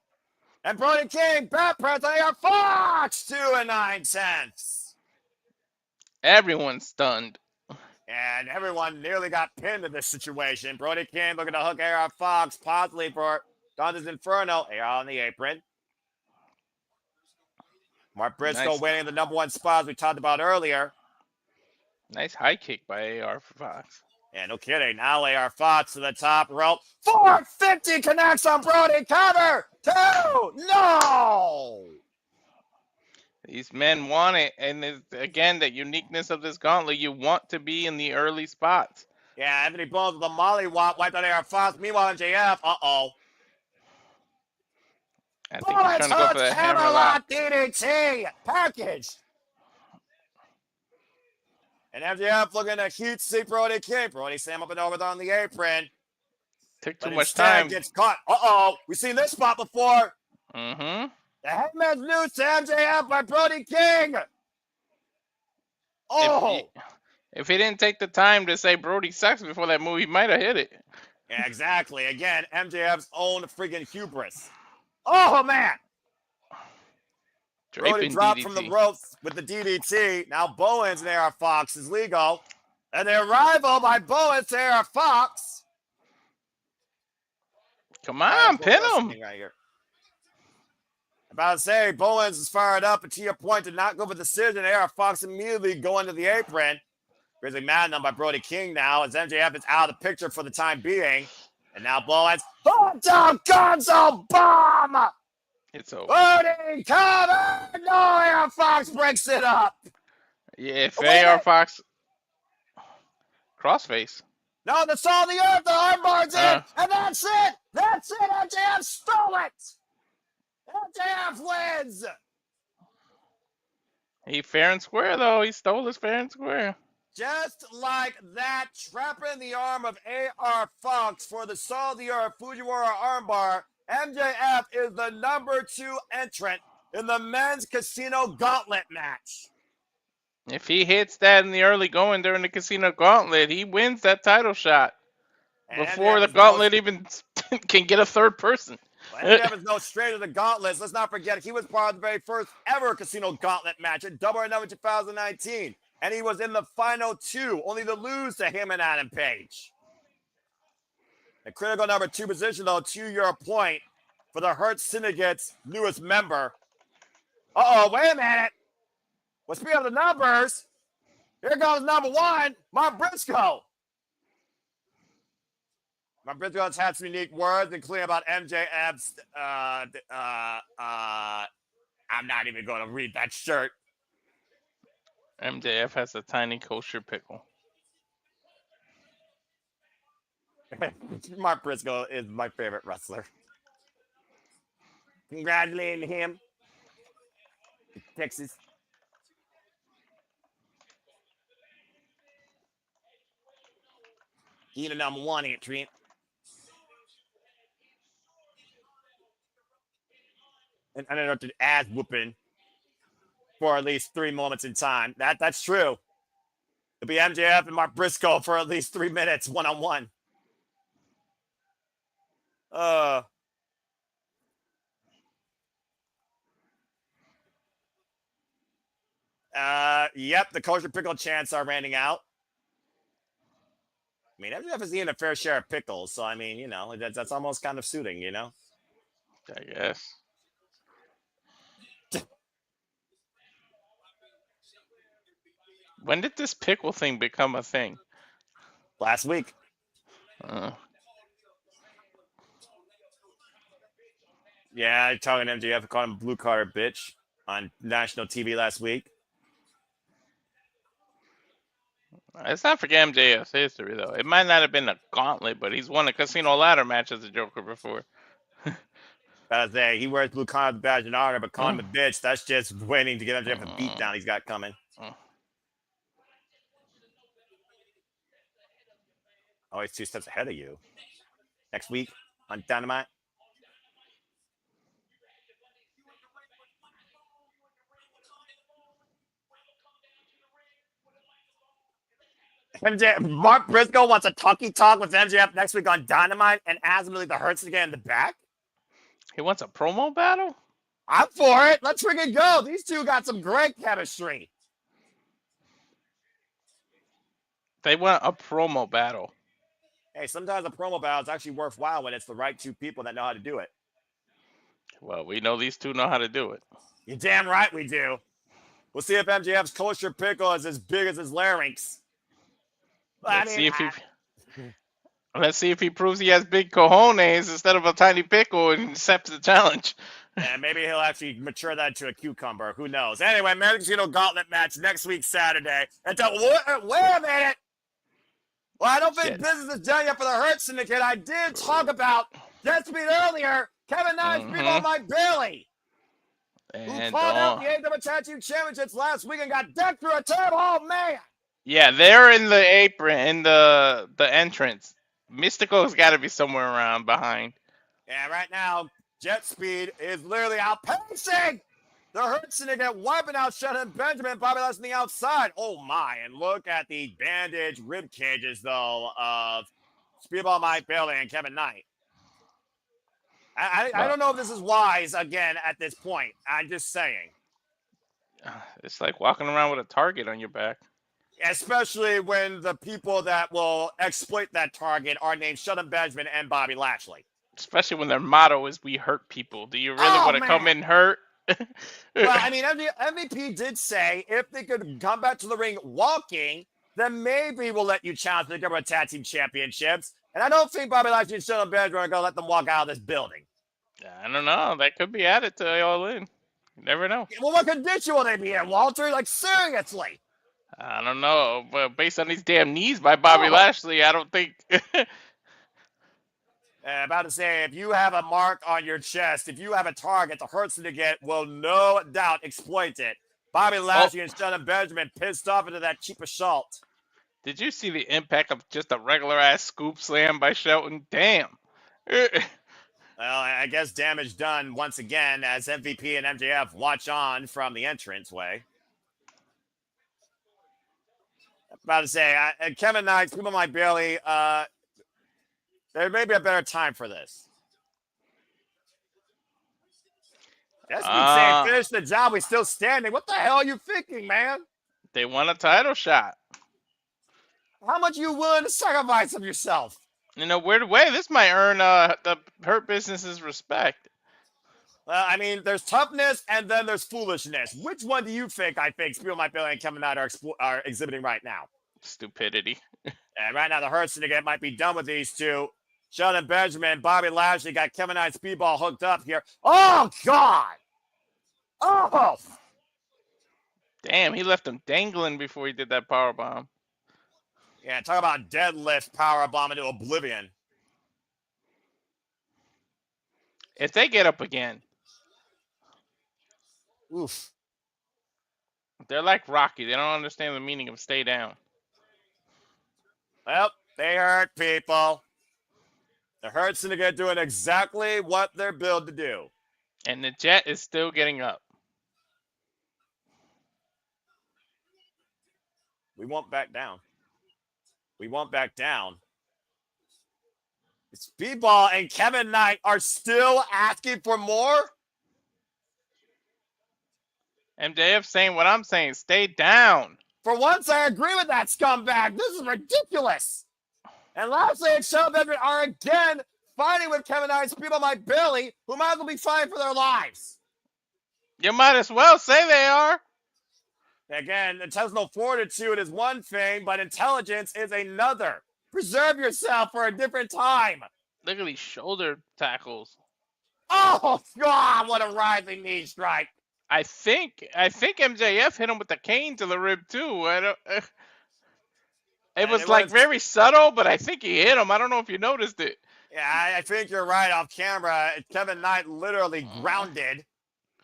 And Brody King, back press on AR Fox, 2 9/10. Everyone's stunned. And everyone nearly got pinned in this situation. Brody King looking to hook AR Fox, possibly for Dante's Inferno. AR on the apron. Mark Briscoe winning the #1 spot as we talked about earlier. Nice high kick by AR Fox. Yeah, no kidding. Now AR Fox to the top rope. 450 connects on Brody. Cover. 2. No. These men want it. And again, the uniqueness of this gauntlet, you want to be in the early spots. Yeah, Anthony Bones with the molly wiped out AR Fox. Meanwhile, MJF, I think he's trying to go for that hammerlock DDT package. And MJF looking to heat seek Brody King. Brody Sam up and over on the apron. Took too much time. Gets caught. We've seen this spot before. Mm-hmm. The headman's news to MJF by Brody King. If he didn't take the time to say Brody sucks before that move, he might have hit it. Yeah, exactly. Again, MJF's own freaking hubris. Oh, man. Brody dropped from the ropes with the DDT. Now Bowens and AR Fox is legal. And their rival by Bowens to AR Fox. Come on, pin him. Right here. About to say, Bowens is fired up, and to your point, did not go for decision. AR Fox immediately going to the apron. Grizzly Madden done by Brody King now, as MJF is out of the picture for the time being. And now Bowens, hot dog Gonzo bomb! It's over. Brody, cover! No, AR Fox breaks it up. Yeah, if AR Fox crossface. No, that's all the earth. The armbar's in, and that's it. That's it. MJF stole it. MJF wins. He fair and square though. He stole his fair and square. Just like that, trapping the arm of AR Fox for the Soul of the Earth Fujiwara armbar. MJF is the number 2 entrant in the men's casino gauntlet match. If he hits that in the early going during the casino gauntlet, he wins that title shot before the gauntlet even can get a third person. Well, MJF is no straight to the gauntlets. Let's not forget, he was part of the very first ever casino gauntlet match at Double or Nothing 2019. And he was in the final 2, only to lose to him and Adam Page. The critical number 2 position, though, to your point, for the Hurt Syndicate's newest member. Uh-oh, wait a minute. Well, speaking of the numbers, here goes number 1, Mark Briscoe. Mark Briscoe has had some unique words, including about MJF's, I'm not even going to read that shirt. MJF has a tiny kosher pickle. Mark Briscoe is my favorite wrestler. Congratulating him. Texas. He the number 1 entrant. And uninterrupted ass whooping for at least 3 moments in time. That's true. It'll be MJF and Mark Briscoe for at least 3 minutes, one-on-one. Yep, the kosher pickle chants are raining out. I mean, MJF is eating a fair share of pickles, so I mean, you know, that's almost kind of suiting, you know? I guess. When did this pickle thing become a thing? Last week. Yeah, I talking to MJF, called him blue collar bitch on national TV last week. Let's not forget MJF's history, though. It might not have been a gauntlet, but he's won a casino ladder match as a Joker before. Gotta say, he wears blue collar badge and honor, but calling him a bitch, that's just waiting to get MJF a beatdown he's got coming. Oh, he's 2 steps ahead of you. Next week on Dynamite. Mark Briscoe wants a talkie talk with MJF next week on Dynamite and asks him to leave the Hurts again in the back. He wants a promo battle? I'm for it. Let's freaking go. These two got some great chemistry. They want a promo battle. Hey, sometimes a promo battle is actually worthwhile when it's the right 2 people that know how to do it. Well, we know these 2 know how to do it. You're damn right we do. We'll see if MJF's kosher pickle is as big as his larynx. Let's see if he proves he has big cojones instead of a tiny pickle and accepts the challenge. Yeah, maybe he'll actually mature that to a cucumber. Who knows? Anyway, American Casino Gauntlet match next week, Saturday. And wait a minute. Well, I don't think business is done yet for the Hurt Syndicate. I did talk about Death Speed earlier. Kevin Nash beat on Mike Bailey, who fought out the AEW Tag Team Championships last week and got decked through a table. Oh, man. Yeah, they're in the apron, in the entrance. Mystico's got to be somewhere around behind. Yeah, right now, Jet Speed is literally outpacing the Hurt Syndicate, wiping out Shelton Benjamin, Bobby Lashley on the outside. Oh, my. And look at the bandage rib cages, though, of Speedball Mike Bailey and Kevin Knight. I don't know if this is wise, again, at this point. I'm just saying. It's like walking around with a target on your back. Especially when the people that will exploit that target are named Shelton Benjamin and Bobby Lashley. Especially when their motto is "We hurt people." Do you really Oh, want to come man. in hurt? Well, I mean, MVP did say if they could come back to the ring walking, then maybe we'll let you challenge the Government Tag Team Championships. And I don't think Bobby Lashley and Shelton Benjamin are going to let them walk out of this building. I don't know. That could be added to All In. You never know. Well, what condition will they be in, Walter? Like, seriously. I don't know. But based on these damn knees by Bobby Lashley, I don't think. About to say, if you have a mark on your chest, if you have a target, the Hurt Syndicate will no doubt exploit it. Bobby Lashley and Shelton Benjamin pissed off into that cheap assault. Did you see the impact of just a regular ass scoop slam by Shelton? Damn. Well, I guess damage done once again as MVP and MJF watch on from the entranceway. About to say, Kevin Knight, people might barely. There may be a better time for this. That's me saying finish the job. We're still standing. What the hell are you thinking, man? They want a title shot. How much are you willing to sacrifice of yourself? In a weird way, this might earn the Hurt Business's respect. Well, I mean, there's toughness and then there's foolishness. Which one do you think Spiel Mike Bailey and Kevin Knight are exhibiting right now? Stupidity. And right now, the Hurt Syndicate might be done with these two. Shelton Benjamin, Bobby Lashley got Kevin Knight's speedball hooked up here. Oh, God! Oh! Damn, he left him dangling before he did that powerbomb. Yeah, talk about deadlift powerbomb into oblivion. If they get up again. Oof. They're like Rocky. They don't understand the meaning of stay down. Well, they hurt people. The Hurt Syndicate doing exactly what they're billed to do. And the Jet is still getting up. We won't back down. We won't back down. Speedball and Kevin Knight are still asking for more? MJF saying what I'm saying. Stay down. For once, I agree with that scumbag. This is ridiculous. And Lashley and Shelton Benjamin are again fighting with Kevin Knight and Speedball Mike Bailey, who might as well be fighting for their lives. You might as well say they are. Again, intentional fortitude is one thing, but intelligence is another. Preserve yourself for a different time. Look at these shoulder tackles. Oh, God, what a rising knee strike. I think MJF hit him with the cane to the rib, too. It was like very subtle, but I think he hit him. I don't know if you noticed it. Yeah, I think you're right off camera. Kevin Knight literally grounded.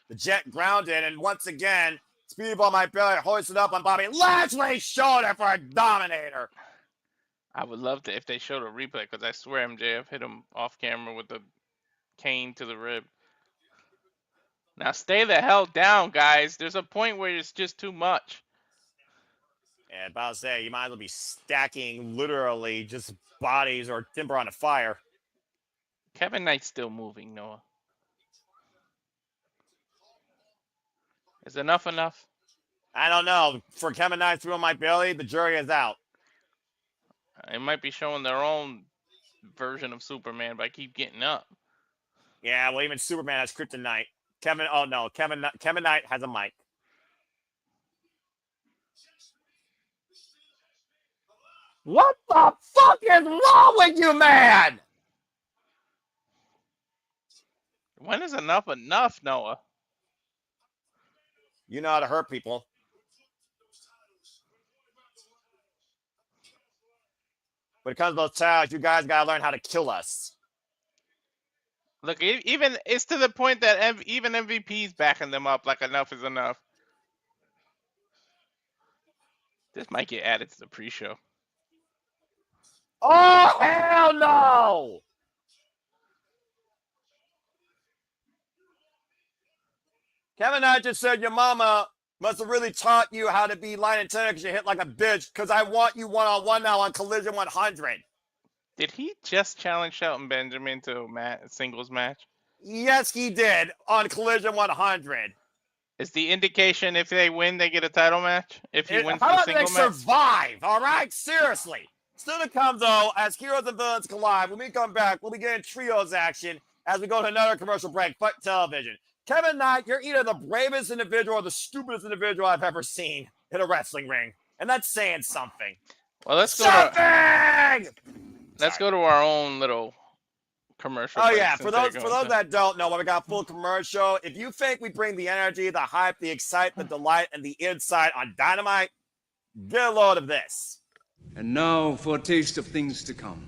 The Jet grounded, and once again, Speedball Mike Bailey hoisted up on Bobby Lashley's shoulder for a dominator. I would love to if they showed a replay, because I swear MJF hit him off camera with the cane to the rib. Now stay the hell down, guys. There's a point where it's just too much. Yeah, about to say, you might as well be stacking literally just bodies or timber on a fire. Kevin Knight's still moving, Noah. Is enough? I don't know. For Kevin Knight through Mike Bailey, the jury is out. It might be showing their own version of Superman, but I keep getting up. Yeah, well, even Superman has kryptonite. Kevin Knight has a mic. What the fuck is wrong with you, man? When is enough, Noah? You know how to hurt people. When it comes to those towels, you guys gotta learn how to kill us. Look, even it's to the point that even MVP's backing them up like enough is enough. This might get added to the pre-show. Oh, hell no! Kevin Knight just said your mama must have really taught you how to be line antenna because you hit like a bitch because I want you one-on-one now on Collision 100. Did he just challenge Shelton Benjamin to a singles match? Yes, he did on Collision 100. Is the indication if they win, they get a title match? If he wins How the about they single match? survive? All right, seriously. Still to come though, as heroes and villains collide. When we come back, we'll be getting trios action as we go to another commercial break. Fight Television. Kevin Knight, you're either the bravest individual or the stupidest individual I've ever seen in a wrestling ring, and that's saying something. Well, let's go. Let's go to our own little commercial. Oh yeah, for those that don't know, we got a full commercial. If you think we bring the energy, the hype, the excitement, the delight, and the insight on Dynamite, get a load of this. And now for a taste of things to come.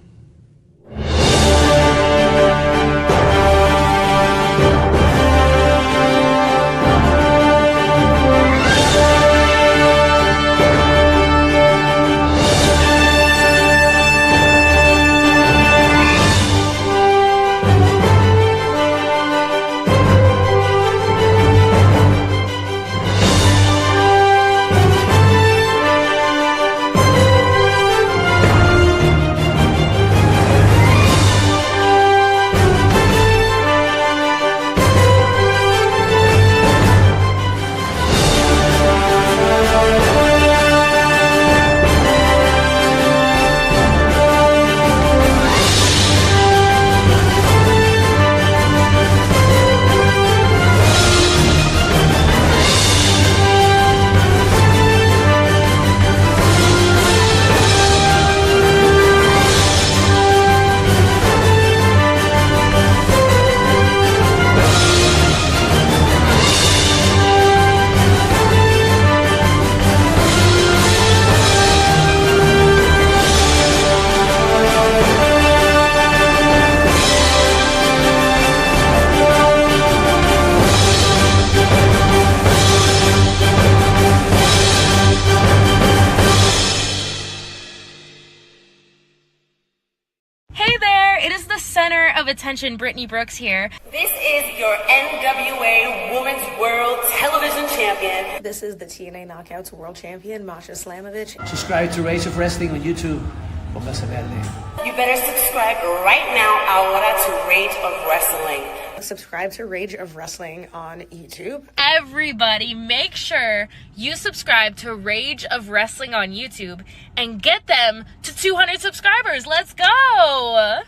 Attention, Brittany Brooks here. This is your NWA Women's World Television Champion. This is the TNA Knockouts World Champion, Masha Slamovich. Subscribe to Rage of Wrestling on YouTube. Póngase verde. You better subscribe right now ahora to Rage of Wrestling. Subscribe to Rage of Wrestling on YouTube. Everybody, make sure you subscribe to Rage of Wrestling on YouTube and get them to 200 subscribers. Let's go!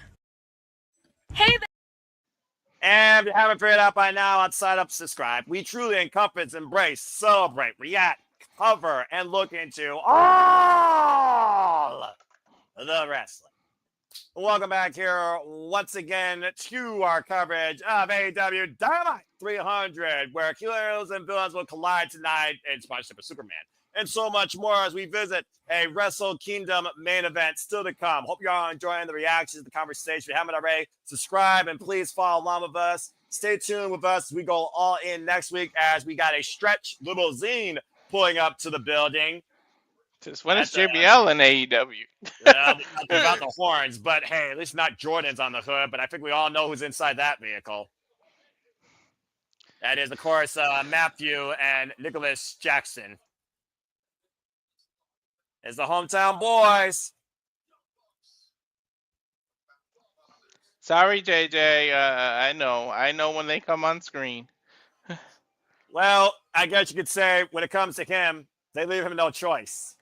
Hey there. And if you haven't figured it out by now, on sign up, subscribe. We truly encompass, embrace, celebrate, react, cover, and look into all the wrestling. Welcome back here once again to our coverage of AEW Dynamite 300, where heroes and villains will collide tonight in sponsorship of Superman. And so much more as we visit a Wrestle Kingdom main event still to come. Hope you're all enjoying the reactions, the conversation. If you haven't already, subscribe and please follow along with us. Stay tuned with us as we go all in next week as we got a stretch limousine pulling up to the building. Since when is JBL in AEW? About the horns, but hey, at least not Jordan's on the hood, but I think we all know who's inside that vehicle. That is, of course, Matthew and Nicholas Jackson. It's the hometown boys. Sorry, JJ. I know when they come on screen. Well, I guess you could say when it comes to him, they leave him no choice.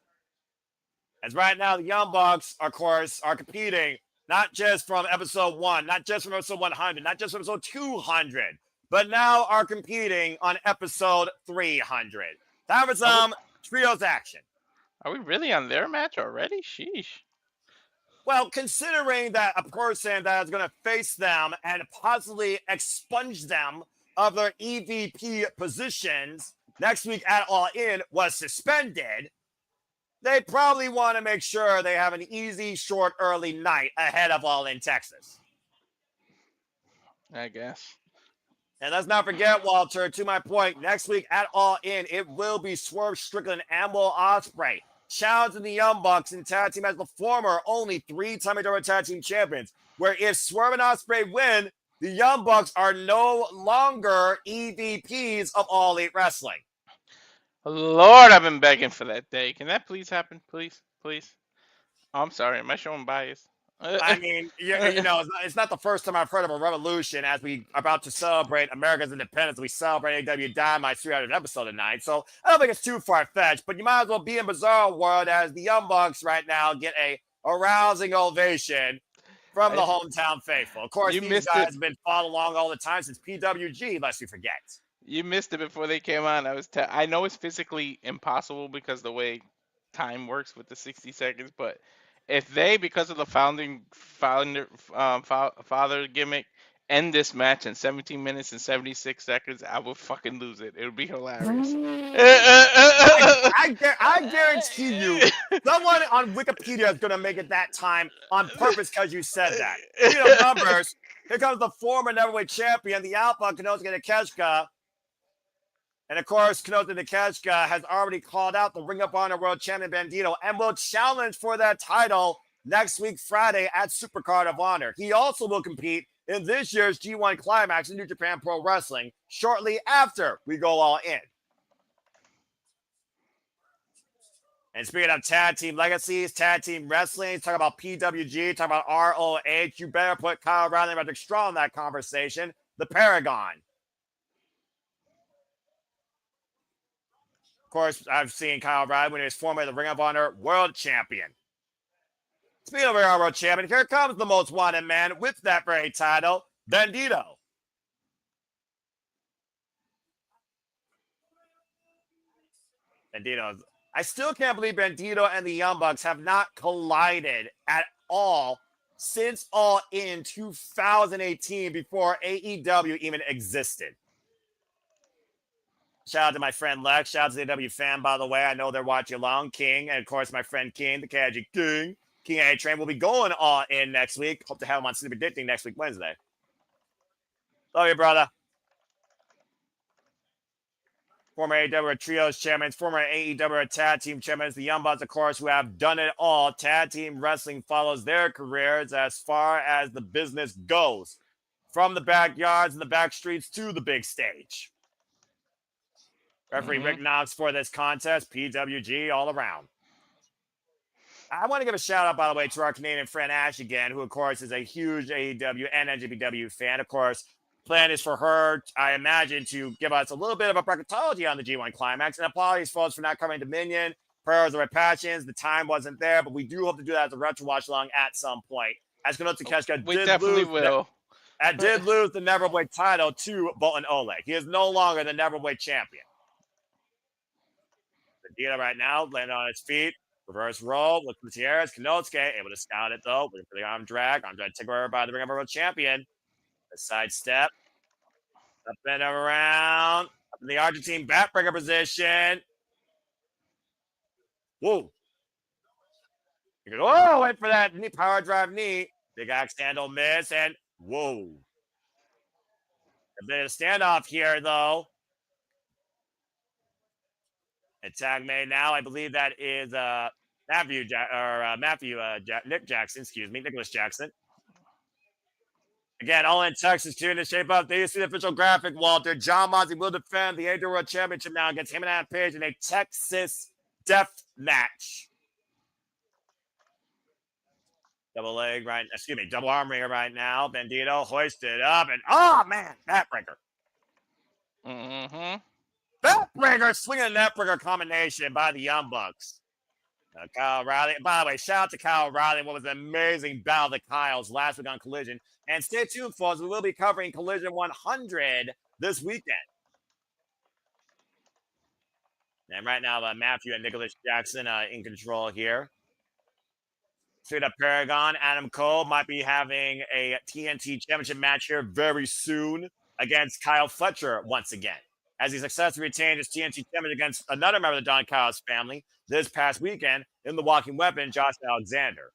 As right now, the Young Bucks, of course, are competing not just from episode 1, not just from episode 100, not just from episode 200, but now are competing on episode 300. Time for some trios action. Are we really on their match already? Sheesh. Well, considering that a person that is going to face them and possibly expunge them of their EVP positions next week at All In was suspended, they probably want to make sure they have an easy, short, early night ahead of All In Texas. I guess. And let's not forget, Walter, to my point, next week at All In, it will be Swerve Strickland and Will Ospreay challenging the Young Bucks in tag team as the former only 3-time AEW tag team champions, where if Swerve and Ospreay win, the Young Bucks are no longer EVPs of All Elite Wrestling. Lord, I've been begging for that day. Can that please happen? Please, please. Oh, I'm sorry. Am I showing bias? I mean, it's not the first time I've heard of a revolution as we are about to celebrate America's independence. We celebrate AEW Dynamite 300 episode tonight. So I don't think it's too far-fetched, but you might as well be in Bizarro World as the Young Bucks right now get a rousing ovation from the hometown faithful. Of course, these guys have been following along all the time since PWG, lest you forget. You missed it before they came on. I know it's physically impossible because the way time works with the 60 seconds, but if they, because of the father gimmick, end this match in 17 minutes and 76 seconds, I will fucking lose it. It would be hilarious. I guarantee you, someone on Wikipedia is going to make it that time on purpose because you said that. Numbers. Here comes the former Neverweight champion, the Alpha, Kazuchika Takeshita. And of course, Kota Takeshita has already called out the Ring of Honor World Champion Bandito and will challenge for that title next week, Friday, at Supercard of Honor. He also will compete in this year's G1 Climax in New Japan Pro Wrestling shortly after we go all in. And speaking of tag team legacies, tag team wrestling, talk about PWG, talk about ROH, you better put Kyle O'Reilly and Roderick Strong in that conversation. The Paragon. Of course, I've seen Kyle O'Reilly when he was formerly the Ring of Honor World Champion. Speaking of Ring of Honor World Champion, here comes the most wanted man with that very title, Bandito. Bandito. I still can't believe Bandito and the Young Bucks have not collided at all since All In 2018 before AEW even existed. Shout out to my friend Lex. Shout out to the AEW fan, by the way. I know they're watching along. King, and of course, my friend King, the KG King. King A-Train will be going All In next week. Hope to have him on Sleepy Predicting next week, Wednesday. Love you, brother. Former AEW Trios champions, former AEW Tag Team champions, the Young Bucks, of course, who have done it all. Tag Team Wrestling follows their careers as far as the business goes. From the backyards and the back streets to the big stage. Referee Rick Knox for this contest, PWG all around. I want to give a shout out, by the way, to our Canadian friend Ash again, who, of course, is a huge AEW and NJPW fan. Of course, plan is for her, I imagine, to give us a little bit of a bracketology on the G1 Climax. And apologies, folks, for not covering Dominion. Prayers of our passions. The time wasn't there, but we do hope to do that as a retro watch along at some point. As Kota Takeshita did lose the Neverweight title to Bolton Oleg. He is no longer the Neverweight champion. Bandito right now, landing on his feet. Reverse roll with Gutierrez. Kanosuke able to scout it, though. Looking for the arm drag. Arm drag taken over by the Ring of Honor World Champion. A side step. Up and around. Up in the Argentine backbreaker position. Whoa. You go, oh, wait for that knee, power drive knee. Big axe handle miss, and whoa. A bit of standoff here, though. And tag made now. I believe that is Nick Jackson, Nicholas Jackson. Again, All In Texas too to shape up. There you see the official graphic, Walter. John Moxley will defend the AEW World Championship now against him and Adam Page in a Texas death match. Double arm ringer right now. Bandito hoisted up and, oh, man, backbreaker. Backbreaker, swinging a neckbreaker combination by the Young Bucks. Kyle O'Reilly. By the way, shout out to Kyle O'Reilly. What was an amazing battle of the Kyles last week on Collision. And stay tuned, folks. We will be covering Collision 100 this weekend. And right now, Matthew and Nicholas Jackson in control here. Straight up Paragon. Adam Cole might be having a TNT Championship match here very soon against Kyle Fletcher once again, as he successfully retained his TNT Championship against another member of the Don Kyle's family this past weekend in the Walking Weapon, Josh Alexander.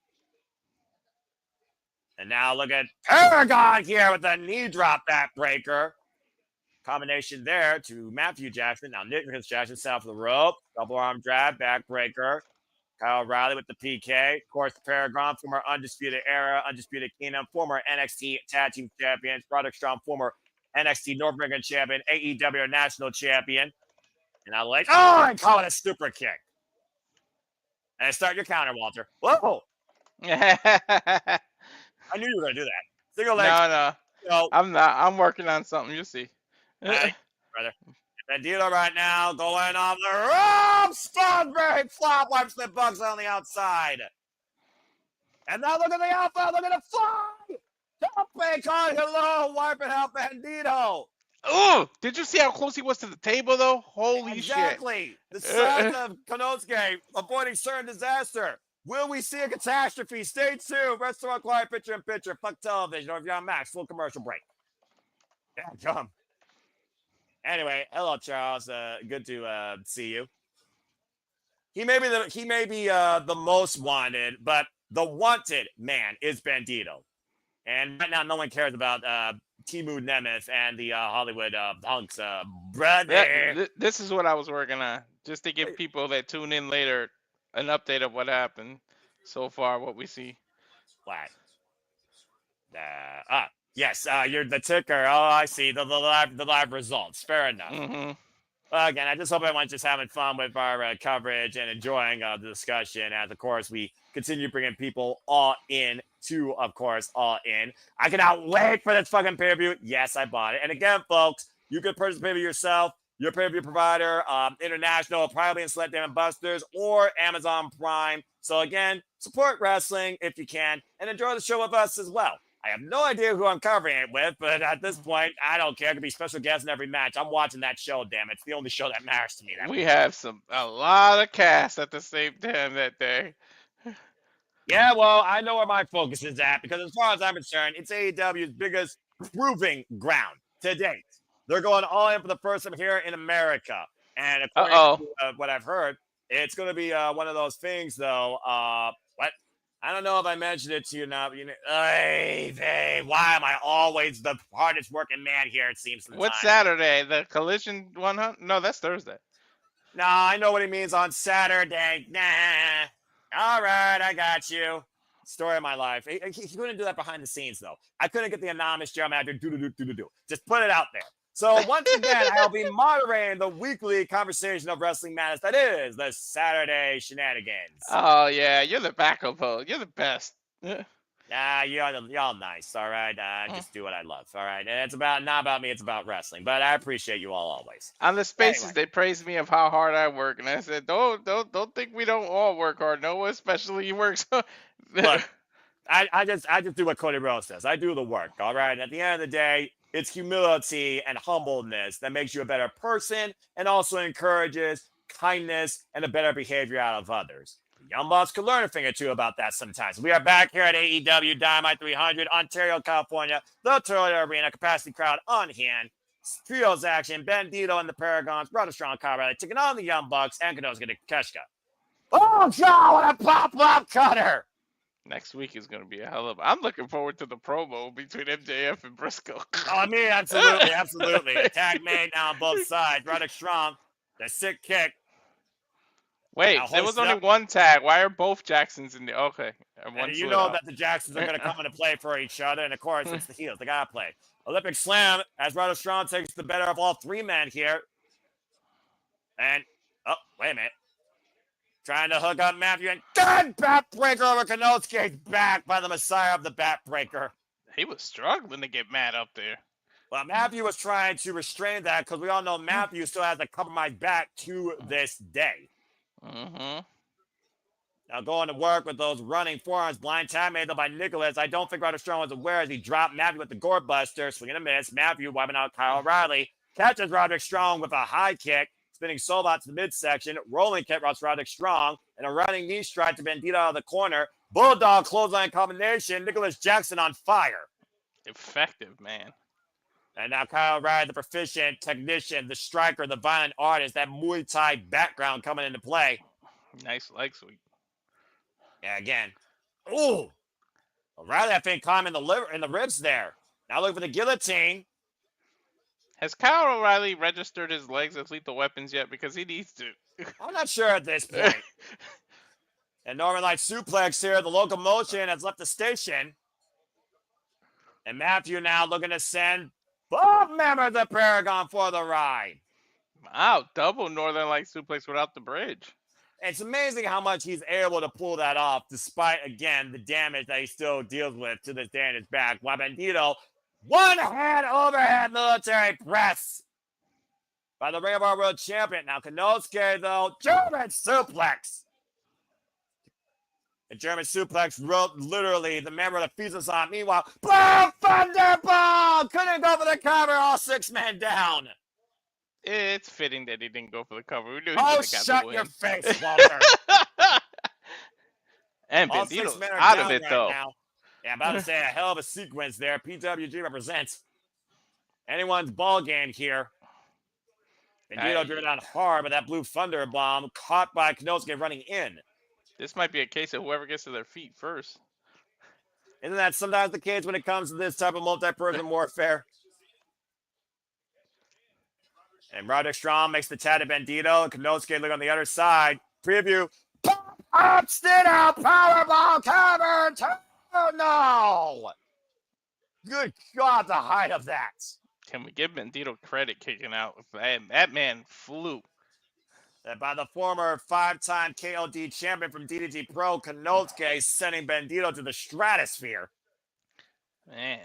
And now look at Paragon here with the knee drop backbreaker. Combination there to Matthew Jackson. Now Nicholas Jackson set off the rope. Double arm drag, backbreaker. Kyle O'Reilly with the PK. Of course, the Paragon, former Undisputed Era, Undisputed Kingdom, former NXT Tag Team Champions. Roderick Strong, former NXT North American Champion, AEW National Champion. And I like, I call it a super kick. And start your counter, Walter. Whoa. I knew you were gonna do that. Single leg. No, No, I'm not. I'm working on something. You see. brother. Bandito right now going off the ropes. Stoneberry flop wipes the Bucks on the outside. And now look at the alpha. Look at the fly. Tope calling hello. Wiping out Bandito. Oh, did you see how close he was to the table, though? Holy Exactly. shit. The sons of Konosuke avoiding certain disaster. Will we see a catastrophe? Stay tuned. Restaurant Quiet Picture in Picture. Fuck television. Or if you're on Max, full commercial break. Yeah, dumb. Anyway, hello, Charles. Good to see you. He may be the most wanted, but the wanted man is Bandito. And right now, no one cares about Timu Nemeth and the Hollywood Hunks brother. This is what I was working on, just to give people that tune in later an update of what happened so far, what we see. What? Yes, you're the ticker. Oh, I see the live results. Fair enough. Mm-hmm. Again, I just hope everyone's just having fun with our coverage and enjoying the discussion. As of course, we continue bringing people all in to, of course, All In. I cannot wait for this fucking pay-per-view. Yes, I bought it. And again, folks, you can purchase the pay-per-view yourself. Your pay-per-view provider, international, probably in Select Damn Busters or Amazon Prime. So again, support wrestling if you can and enjoy the show with us as well. I have no idea who I'm covering it with, but at this point, I don't care. It could be special guests in every match. I'm watching that show, damn it. It's the only show that matters to me. We have a lot of cast at the same time that day. Yeah, well, I know where my focus is at because as far as I'm concerned, it's AEW's biggest proving ground to date. They're going all in for the first time here in America. And according to what I've heard, it's going to be one of those things, though. What? I don't know if I mentioned it to you now. But hey, why am I always the hardest working man here, it seems sometimes. What's Saturday? The Collision 100? No, that's Thursday. No, I know what he means on Saturday. Nah. All right, I got you. Story of my life. He couldn't do that behind the scenes, though. I couldn't get the anonymous general manager do. Just put it out there. So once again, I'll be moderating the weekly conversation of wrestling madness that is the Saturday Shenanigans. Oh, yeah. You're the backup host. You're the best. Y'all nice, all right? Just do what I love, all right? And it's not about me, it's about wrestling. But I appreciate you all always. On the spaces, they praise me of how hard I work. And I said, don't think we don't all work hard. No, especially you work so... Look, I just do what Cody Rhodes says. I do the work, all right? And at the end of the day, it's humility and humbleness that makes you a better person and also encourages kindness and a better behavior out of others. Young Bucks could learn a thing or two about that sometimes. We are back here at AEW Dynamite 300, Ontario, California, the Toyota Arena, capacity crowd on hand. Trios action, Bandito and the Paragons, Brother Strong, Colorado, taking on the Young Bucks, and Konosuke Takeshita. Oh, God, what a pop-up cutter! Next week is going to be a hell of... I'm looking forward to the promo between MJF and Briscoe. Oh, me, absolutely. Tag made now on both sides. Roderick Strong, the sick kick. Wait, there was only one tag. Why are both Jacksons in the... Okay. And you know that the Jacksons are going to come into play for each other, and of course, it's the heels. They got to play. Olympic Slam, as Roderick Strong takes the better of all three men here. And, oh, wait a minute. Trying to hook up Matthew and good backbreaker over Konosuke's back by the Messiah of the backbreaker. He was struggling to get Matt up there. Well, Matthew was trying to restrain that because we all know Matthew still has a compromised back to this day. Mm-hmm. Now going to work with those running forearms, blind tag made by Nicholas. I don't think Roderick Strong was aware as he dropped Matthew with the gore buster, swinging a miss. Matthew wiping out Kyle O'Reilly, catches Roderick Strong with a high kick. Spinning Solvat to the midsection, rolling kick routes Roderick Strong, and a running knee strike to Bandito out of the corner. Bulldog clothesline combination, Nicholas Jackson on fire. Effective, man. And now Kyle O'Reilly, the proficient technician, the striker, the violent artist, that Muay Thai background coming into play. Nice leg sweep. Yeah, again. Ooh. O'Reilly, I think, caught him in the ribs there. Now look for the guillotine. Has Kyle O'Reilly registered his legs as lethal weapons yet? Because he needs to. I'm not sure at this point. And Northern Light suplex here. The locomotion has left the station. And Matthew now looking to send both members of the Paragon for the ride. Wow, double Northern Light suplex without the bridge. It's amazing how much he's able to pull that off, despite, again, the damage that he still deals with to this day in his back. While Bandito, one-hand overhead military press by the Ring of Honor World Champion. Now, Konosuke, though, German suplex. The German suplex wrote literally the member that feeds us on. Meanwhile, boom, thunderball! Couldn't go for the cover, all 6 men down. It's fitting that he didn't go for the cover. We knew he Oh, would've got the shut win. your face, Walter. And All Bandito's 6 men are out down of it, right though. now. Yeah, I'm about to say a hell of a sequence there. PWG represents anyone's ball game here. Bandito driven down hard, but that blue thunder bomb caught by Konosuke running in. This might be a case of whoever gets to their feet first. Isn't that sometimes the case when it comes to this type of multi-person warfare? And Roderick Strong makes the tag to Bandito. Konosuke look on the other side. Preview. Pop up, stood out, powerbomb, cover. Oh, no. Good God, the height of that. Can we give Bandito credit kicking out? That man flew. By the former 5-time KOD champion from DDT Pro, Konosuke, sending Bandito to the stratosphere. Man.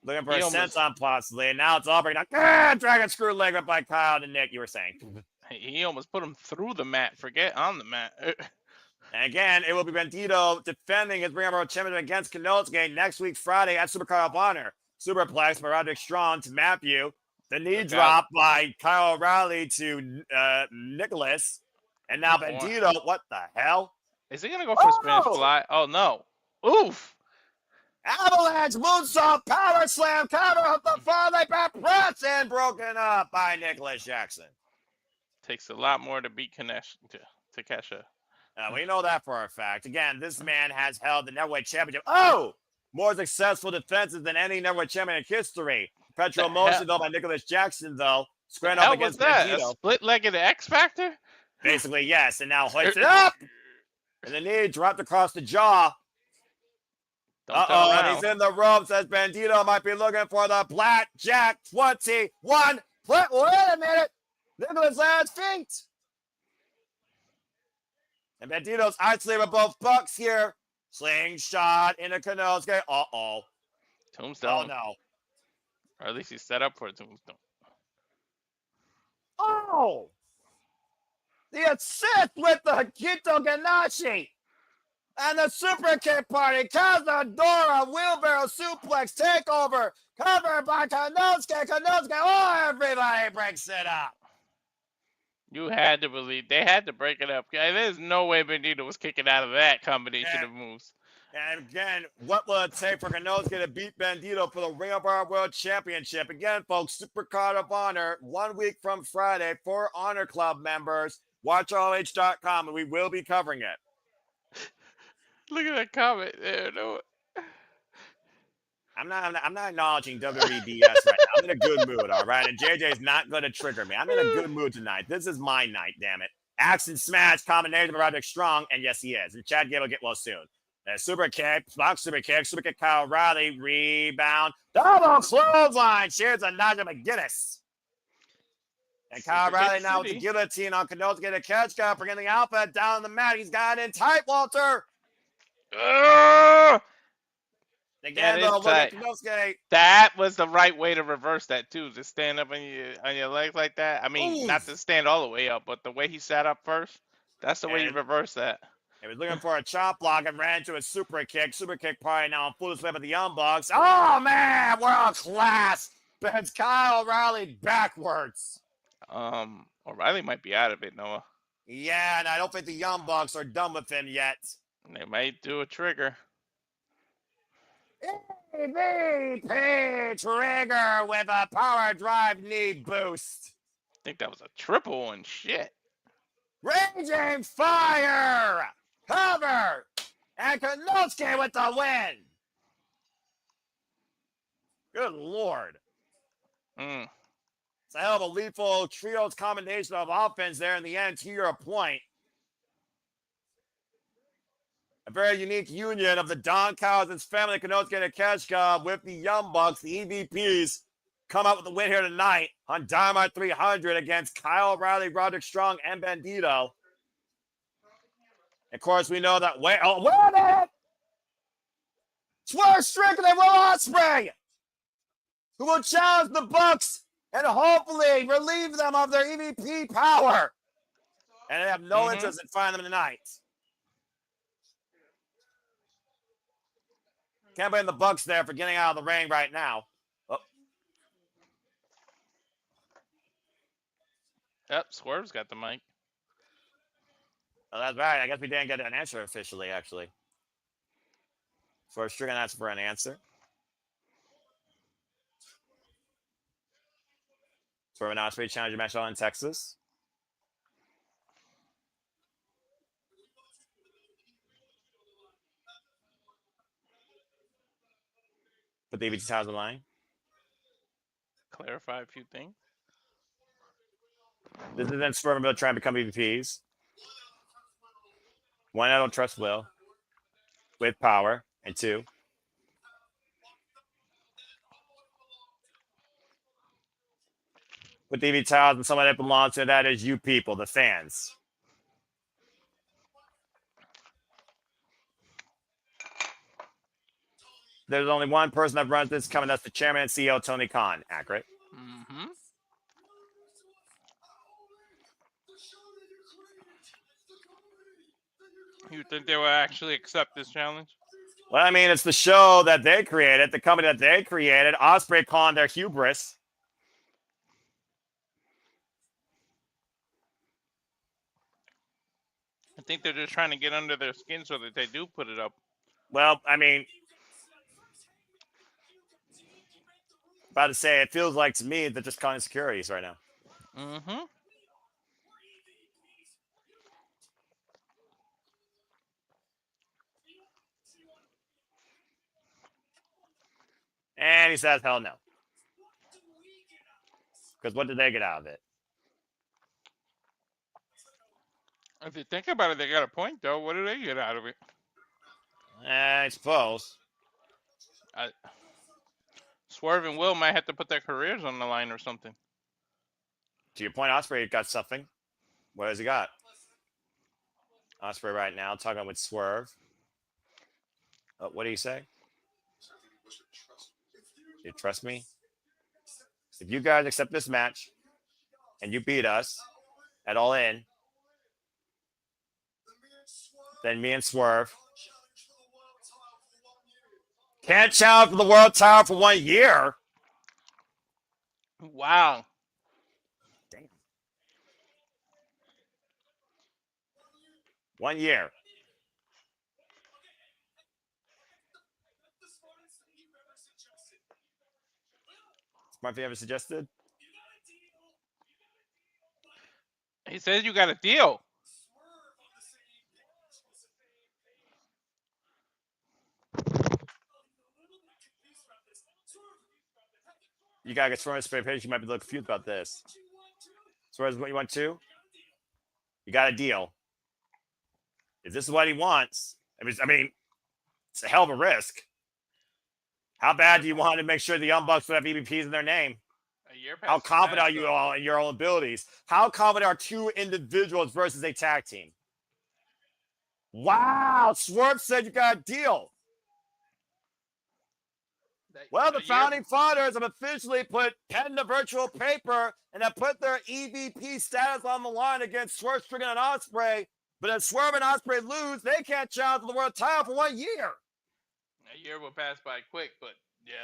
Looking for a senton possibly, and now it's all breaking down. Dragon screw leg up by Kyle and Nick, you were saying. He almost put him through the mat. Forget on the mat. And again, it will be Bandito defending his Ring of Honor Championship against Konosuke next week, Friday at Supercard of Honor. Superplex by Roderick Strong to Matthew. The knee drop by Kyle O'Reilly to Nicholas. And now Bandito, what the hell? Is he going to go for a Spanish fly? Oh, no. Oof. Avalanche, moonsault, power slam, cover of the Farley back press, and broken up by Nicholas Jackson. Takes a lot more to beat Takesha. We know that for a fact. Again, this man has held the Neverweight Championship. Oh! More successful defenses than any Neverweight Champion in history. Petro motion, though, by Nicholas Jackson, though. Squaring up against Bandito. A split-legged X Factor? Basically, yes. And now hoists it up! And the knee dropped across the jaw. And he's in the ropes as Bandito might be looking for the Blackjack 21. Wait a minute. Nicholas lands feet. And Bandito's isolated both bucks here. Slingshot into Konosuke. Uh-oh. Tombstone. Oh, no. Or at least he's set up for a tombstone. Oh! The assist with the Kito Ganashi. And the super kick party, Cazadora, wheelbarrow suplex, takeover, covered by Konosuke, oh, everybody breaks it up. You had to believe, they had to break it up. There's no way Bandito was kicking out of that combination of moves. And again, what will it take for Konosuke to beat Bandito for the Ring of Honor World Championship? Again, folks, Supercard of Honor, 1 week from Friday for Honor Club members. WatchROH.com, and we will be covering it. Look at that comment there. No. I'm not acknowledging WWE BS right now. I'm in a good mood, all right? And JJ's not going to trigger me. I'm in a good mood tonight. This is my night, damn it. Axe and smash combination of Roderick Strong, and yes, he is. And Chad Gable will get well soon. Super kick, block super kick, Kyle O'Reilly, rebound, double clothesline. Cheers to Naja McGinnis. And Kyle O'Reilly now with the guillotine on Konosuke to catch guy, bringing the Alpha down the mat. He's got it in tight, Walter. Again, though, look at Konosuke. That was the right way to reverse that too. To stand up on your legs like that. I mean, not to stand all the way up, but the way he sat up first. That's the way you reverse that. He was looking for a chop block and ran into a super kick. Super kick party now on full display with the Young Bucks. Oh man, world class. Bends Kyle O'Reilly backwards. O'Reilly might be out of it, Noah. Yeah, and I don't think the Young Bucks are done with him yet. They might do a trigger. EVP trigger with a power drive knee boost. I think that was a triple one. Shit. Raging fire. Cover. And Konosuke with the win. Good Lord. It's a hell of a lethal trios combination of offense there in the end, to your point. A very unique union of the Don Callison's family, Konosuke and Takeshita, with the Young Bucks, the EVPs, come out with the win here tonight on Dynamite 300 against Kyle O'Reilly, Roderick Strong, and Bandito. Of course, we know that. Wait a minute! Swerve Strickland and Will Ospreay, who will challenge the Bucks and hopefully relieve them of their EVP power. And they have no interest in finding them tonight. Can't blame the Bucks there for getting out of the ring right now. Oh. Yep, Swerve's got the mic. Oh, that's right. I guess we didn't get an answer officially, actually. Swerve Strickland asked for an answer. Swerve and Ospreay challenger match all in Texas. Put the EVT titles on the line. Clarify a few things. This is then Swerve and Will trying to become EVPs. One, I don't trust Will with power. And two, with the EVT titles and someone that belongs to, that is you people, the fans. There's only one person that runs this coming. That's the chairman and CEO, Tony Khan. Accurate. Mm-hmm. You think they will actually accept this challenge? Well, I mean, it's the show that they created, the company that they created. Ospreay calling their hubris. I think they're just trying to get under their skin so that they do put it up. Well, I mean, about to say, it feels like to me they're just calling securities right now. Mm-hmm. And he says, hell no. Because what did they get out of it? If you think about it, they got a point, though. What do they get out of it? I suppose. Swerve and Will might have to put their careers on the line or something. To your point, Ospreay got something. What has he got? Ospreay right now talking with Swerve. What do you say? You trust me? If you guys accept this match and you beat us at All In, then me and Swerve can't challenge for the world title for 1 year. Wow. Damn. 1 year. Murphy ever suggested? He says you got a deal. You gotta get Swerve's straight page. You might be a little confused about this. Swerve's what you want to? You got a deal. If this is what he wants, I mean, it's a hell of a risk. How bad do you want to make sure the Young Bucks would have EVPs in their name? How confident are you all in your own abilities? How confident are two individuals versus a tag team? Wow, Swerve said you got a deal. Well, the founding fathers have officially put pen to virtual paper and have put their EVP status on the line against Swerve Strickland and Ospreay. But if Swerve and Ospreay lose, they can't challenge for the world title for 1 year. A year will pass by quick, but yeah,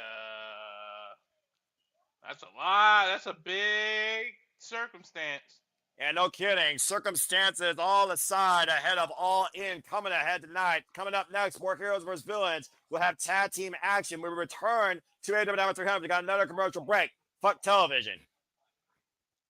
that's a lot. That's a big circumstance. And no kidding. Circumstances all aside ahead of All In coming ahead tonight. Coming up next, more Heroes vs. Villains. We'll have tag team action. We will return to AEW Dynamite 300. We got another commercial break. Fuck television.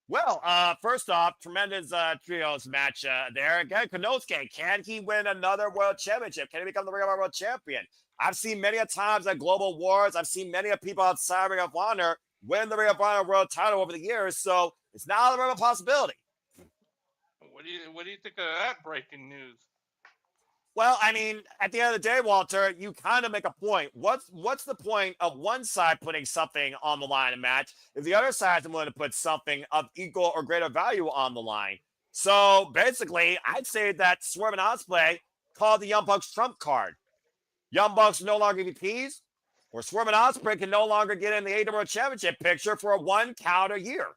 Well, first off, tremendous trios match there. Again, Konosuke, can he win another world championship? Can he become the Ring of Honor world champion? I've seen many a times at Global Wars. I've seen many of people outside Ring of Honor win the Ring of Honor world title over the years, so it's not a possibility. What do you think of that breaking news? Well, I mean, at the end of the day, Walter, you kind of make a point. What's the point of one side putting something on the line in a match if the other side isn't willing to put something of equal or greater value on the line? So basically, I'd say that Swerve and Ospreay called the Young Bucks trump card. Young Bucks no longer EVPs, or Swerve and Ospreay can no longer get in the AEW Championship picture for a 1 calendar year.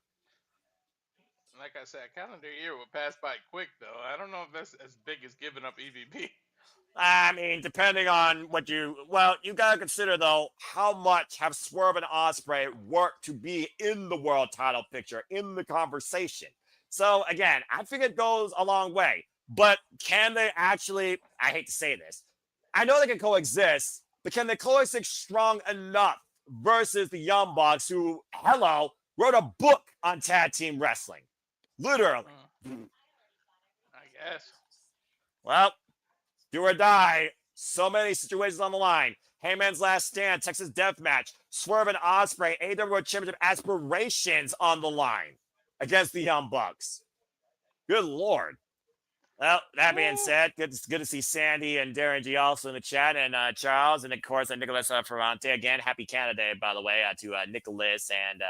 Like I said, calendar year will pass by quick, though. I don't know if that's as big as giving up EVP. I mean, depending on what you got to consider, though, how much have Swerve and Ospreay worked to be in the world title picture, in the conversation. So, again, I think it goes a long way. But can they actually, I hate to say this, I know they can coexist, but can they coexist strong enough versus the Young Bucks who, wrote a book on tag team wrestling? Literally. I guess. Well, do or die. So many situations on the line. Heyman's Last Stand, Texas Deathmatch, Swerve and Ospreay, AEW Championship aspirations on the line against the Young Bucks. Good Lord. Well, that being said, good to see Sandy and Darren G also in the chat, and Charles, and of course Nicholas Ferrante. Again, happy Canada Day, by the way, to Nicholas and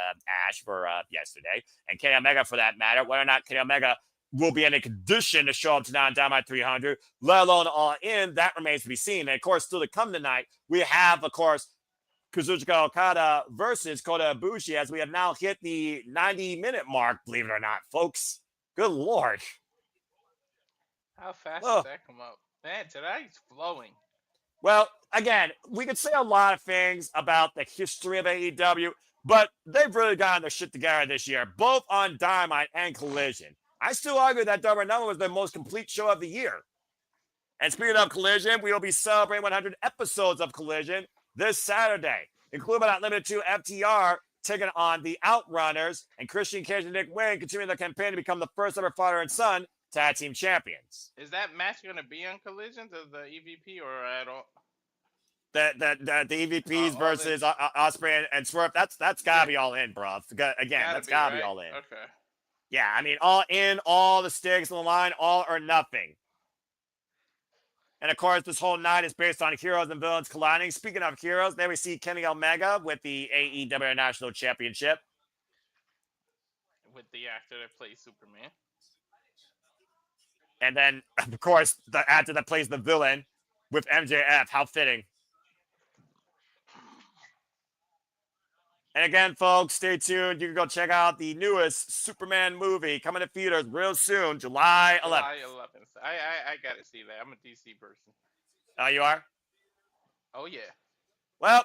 Ash for yesterday, and Kenny Omega for that matter. Whether or not Kenny Omega will be in a condition to show up tonight on Dynamite 300, let alone All In, that remains to be seen. And of course, still to come tonight, we have, of course, Kazuchika Okada versus Kota Ibushi, as we have now hit the 90-minute mark, believe it or not, folks. Good Lord. How fast does that come up? Man, tonight's flowing. Well, again, we could say a lot of things about the history of AEW, but they've really gotten their shit together this year, both on Dynamite and Collision. I still argue that Double or Nothing was the most complete show of the year. And speaking of Collision, we will be celebrating 100 episodes of Collision this Saturday, including but not limited to FTR taking on the Outrunners, and Christian Cage and Nick Wayne continuing their campaign to become the first ever father and son tag team champions. Is that match going to be on Collision to the EVP or at all? The EVPs versus Ospreay and Swerve, that's got to be All In, bro. Again, that's got to be All In. Okay. Yeah, I mean, All In, all the stakes on the line, all or nothing. And of course, this whole night is based on heroes and villains colliding. Speaking of heroes, there we see Kenny Omega with the AEW National Championship. With the actor that plays Superman. And then, of course, the actor that plays the villain with MJF. How fitting. And again, folks, stay tuned. You can go check out the newest Superman movie coming to theaters real soon, July 11th. July 11th. I got to see that. I'm a DC person. Oh, you are? Oh, yeah. Well,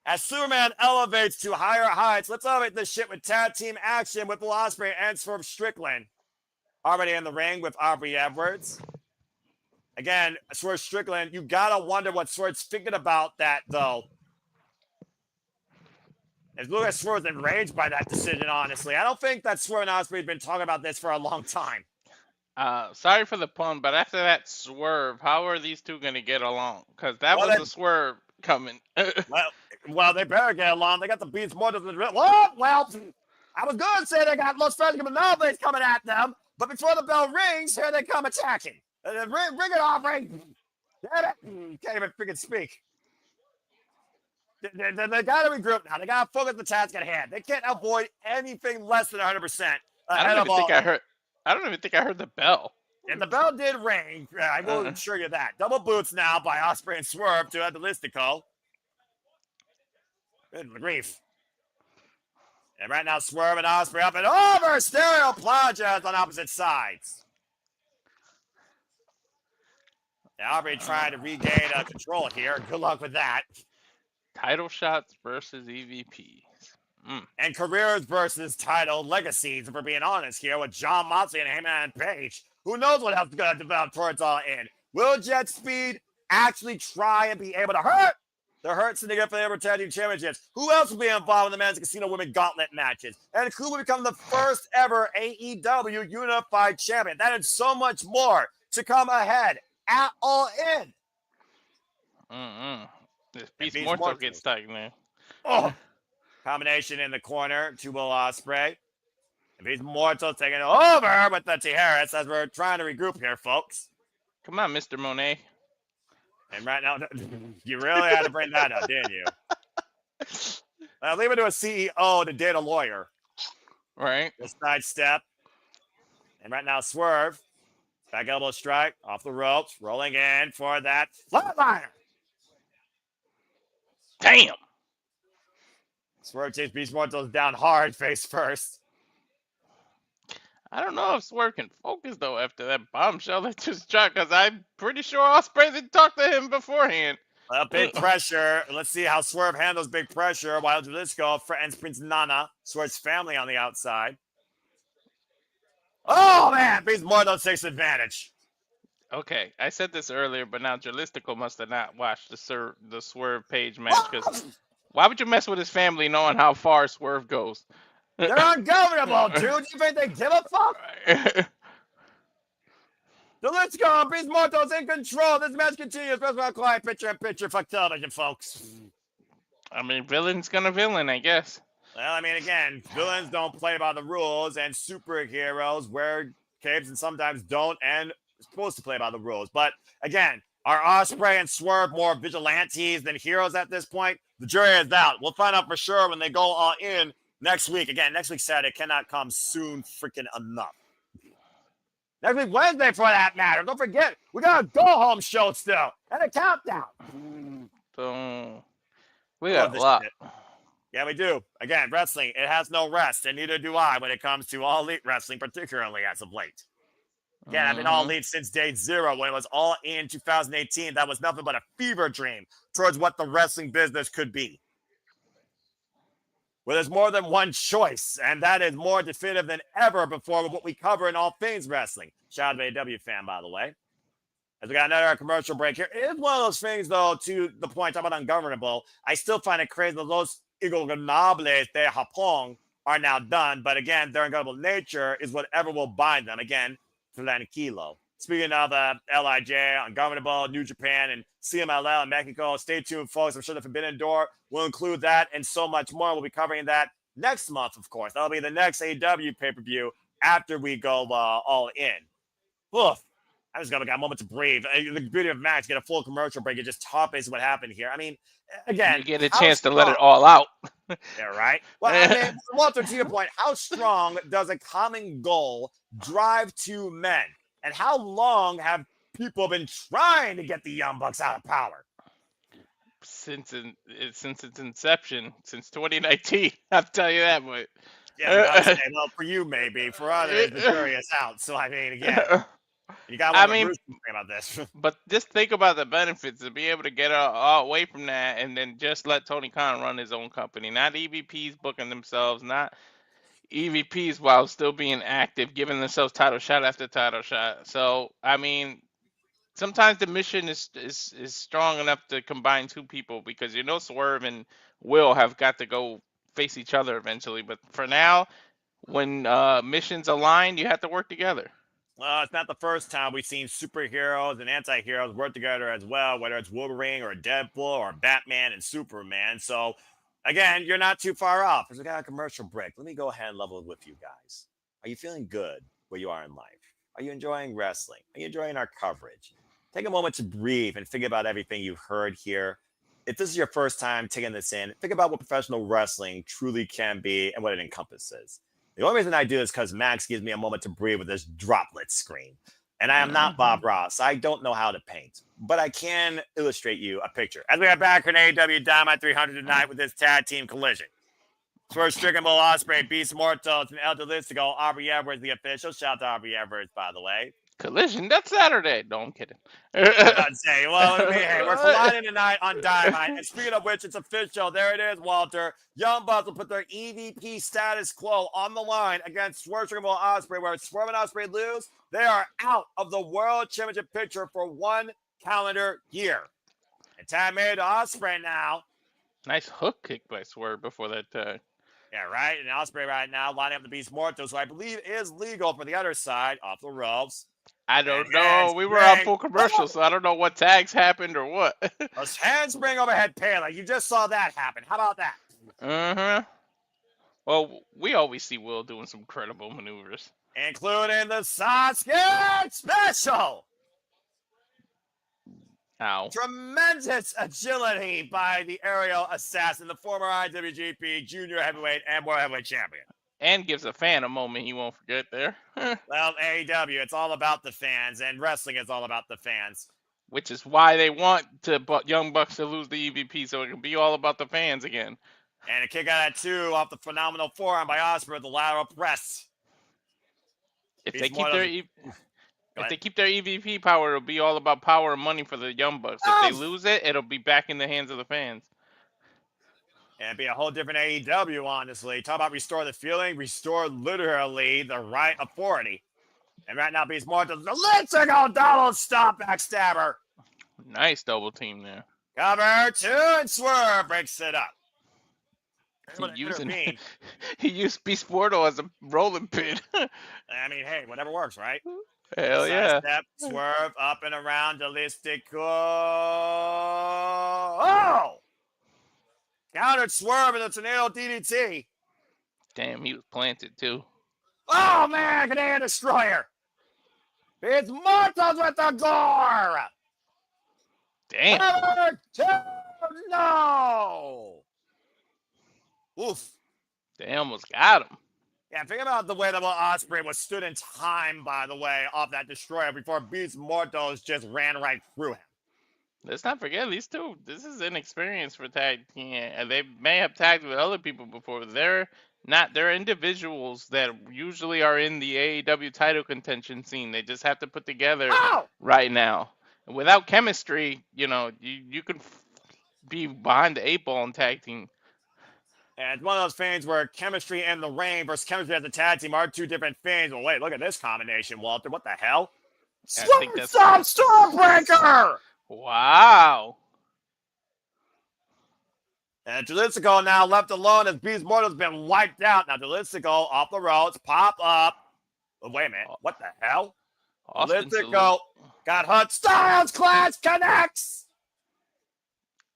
as Superman elevates to higher heights, let's elevate this shit with tag team action with Will Ospreay and Swerve Strickland. Already in the ring with Aubrey Edwards. Again, Swerve Strickland, you gotta wonder what Swerve's thinking about that, though. As Lucas Swerve's enraged by that decision, honestly. I don't think that Swerve and Ospreay have been talking about this for a long time. Sorry for the pun, but after that Swerve, how are these two going to get along? Because that was a Swerve coming. well, they better get along. They got the beats more than the... Well, I was going to say they got Los Frescos Monopolies coming at them, but before the bell rings, here they come attacking. Ring it off, ring. Can't even freaking speak. They got to regroup now. They got to focus the task at hand. They can't avoid anything less than 100%. I don't even think I heard the bell. And the bell did ring. I will assure you that. Double boots now by Ospreay and Swerve to the listicle. Good grief. And right now, Swerve and Ospreay up and over. Stereo plunges on opposite sides. Now, Aubrey trying to regain control here. Good luck with that. Title shots versus EVPs. And careers versus title legacies, if we're being honest here, with John Moxley and Heyman and Page. Who knows what else is going to develop towards All In? Will Jet Speed actually try and be able to hurt the Hurt Syndicate for the Ever Tag Team Championships? Who else will be involved in the Men's Casino Women Gauntlet matches? And who will become the first ever AEW Unified Champion? That and so much more to come ahead at All In. This Beast Mortal gets stuck, man. Oh, combination in the corner to Will Ospreay. And Beast Mortal taking over with the T. Harris as we're trying to regroup here, folks. Come on, Mr. Moné. And right now, you really had to bring that up, didn't you? Leave it to a CEO to date a lawyer. Right. The side step. And right now, Swerve. Back elbow strike. Off the ropes. Rolling in for that flatliner. Damn. Swerve takes Beast Mortals down hard, face first. I don't know if Swerve can focus, though, after that bombshell that just dropped, because I'm pretty sure Ospreay didn't talk to him beforehand. Big pressure. Let's see how Swerve handles big pressure while Jalisco threatens Prince Nana, Swerve's family on the outside. Oh, man. Beast Mortals takes advantage. Okay, I said this earlier, but now Jalistico must have not watched the Swerve Page match, because why would you mess with his family knowing how far Swerve goes? They're ungovernable, dude. Do you think they give a fuck? Jalisco, Beast Mortals in control. This match continues. Wrestling Client, picture for television, folks. I mean, villain's gonna villain, I guess. Well, I mean, again, villains don't play by the rules, and superheroes wear capes and sometimes don't, and supposed to play by the rules. But again, are Ospreay and Swerve more vigilantes than heroes at this point? The jury is out. We'll find out for sure when they go all in next week. Again, next week Saturday cannot come soon freaking enough. Next week Wednesday, for that matter. Don't forget, we got a go-home show still and a countdown. So we got a lot. Shit. Yeah, we do. Again, wrestling, it has no rest, and neither do I when it comes to All Elite Wrestling, particularly as of late. Again, I've been All Elite since day zero. When it was All In 2018, that was nothing but a fever dream towards what the wrestling business could be. Well, there's more than one choice, and that is more definitive than ever before with what we cover in all things wrestling. Shout out to AEW fan, by the way. As we got another commercial break here. It is one of those things, though, to the point about ungovernable. I still find it crazy that those ingobernables de Japón are now done. But again, their ungovernable nature is whatever will bind them. Again, tranquilo. Speaking of LIJ, Ungovernable, New Japan, and CMLL in Mexico, stay tuned, folks. I'm sure the Forbidden Door will include that and so much more. We'll be covering that next month, of course. That'll be the next AEW pay-per-view after we go all in. Oof. I just got a moment to breathe. The beauty of Max, get a full commercial break. It just top is what happened here. I mean, again, you get a chance to let it all out. Yeah, right. Well, I mean, Walter, to your point, how strong does a common goal drive two men? And how long have people been trying to get the Young Bucks out of power? Since its inception, since 2019. I'll tell you that, but yeah, well, for you maybe, for others, the jury is out. So I mean, again. You got about this. But just think about the benefits to be able to get away from that and then just let Tony Khan run his own company. Not EVPs booking themselves, not EVPs while still being active, giving themselves title shot after title shot. So, I mean, sometimes the mission is strong enough to combine two people because Swerve and Will have got to go face each other eventually. But for now, when missions align, you have to work together. Well, it's not the first time we've seen superheroes and anti-heroes work together as well, whether it's Wolverine or Deadpool or Batman and Superman. So, again, you're not too far off. As we got a commercial break, let me go ahead and level with you guys. Are you feeling good where you are in life? Are you enjoying wrestling? Are you enjoying our coverage? Take a moment to breathe and think about everything you've heard here. If this is your first time taking this in, think about what professional wrestling truly can be and what it encompasses. The only reason I do is because Max gives me a moment to breathe with this droplet screen. And I am not Bob Ross. I don't know how to paint, but I can illustrate you a picture. As we are back on AEW Dynamite 300 tonight with this tag team collision. First, Stricken Bull Ospreay, Beast Mortals, and El Jalisco. Aubrey Edwards, the official. Shout out to Aubrey Edwards, by the way. Collision? That's Saturday. No, I'm kidding. I'd say, well, hey, we're colliding tonight on Dynamite. And speaking of which, it's official. There it is, Walter. Young Bucks will put their EVP status quo on the line against Swerve Stricken Bull Ospreay. Where Swerve and Ospreay lose, they are out of the World Championship picture for 1 calendar year. And time made to Ospreay now. Nice hook kick by Swerve before that tag. Yeah, right. And Ospreay right now lining up the Beast Mortals, who I believe is legal for the other side off the ropes. I don't know. We were on full commercial, so I don't know what tags happened or what. A handspring overhead Pele. You just saw that happen. How about that? Uh-huh. Well, we always see Will doing some credible maneuvers. Including the Sasuke special. How? Tremendous agility by the aerial assassin, the former IWGP Junior Heavyweight and World Heavyweight Champion. And gives a fan a moment he won't forget there. Well, AEW, it's all about the fans, and wrestling is all about the fans. Which is why they want Young Bucks to lose the EVP, so it can be all about the fans again. And a kick out at 2 off the phenomenal forearm by Ospreay with the lateral press. If they keep their EVP power, it'll be all about power and money for the Young Bucks. If they lose it, it'll be back in the hands of the fans. And it'd be a whole different AEW, honestly. Talk about restore the feeling, restore literally the right authority. And right now, Beast Mortal's the Let's double stop backstabber. Nice double team there. Cover 2 and Swerve breaks it up. He used Beast Mortal as a rolling pin. I mean, hey, whatever works, right? Hell yeah. Step, swerve, up and around, Delistico. Oh! Countered Swerve in the Tornado DDT. Damn, he was planted too. Oh, man, Canadian Destroyer. It's Mortals with the gore. Damn. No. Oof. They almost got him. Yeah, think about the way that Ospreay was stood in time, by the way, off that Destroyer before Beast Mortals just ran right through him. Let's not forget, these two, this is inexperience for tag team. They may have tagged with other people before. They're individuals that usually are in the AEW title contention scene. They just have to put together right now. And without chemistry, you could be behind the 8 ball in tag team. And it's one of those things where chemistry in the ring versus chemistry as a tag team are two different things. Well, wait, look at this combination, Walter. What the hell? Stormbreaker! Wow. And Jalisco now left alone as Beast Mortal's been wiped out. Now Jalisco off the ropes, pop up. Oh, wait a minute. What the hell? Jalisco got Hut Styles Clash connects.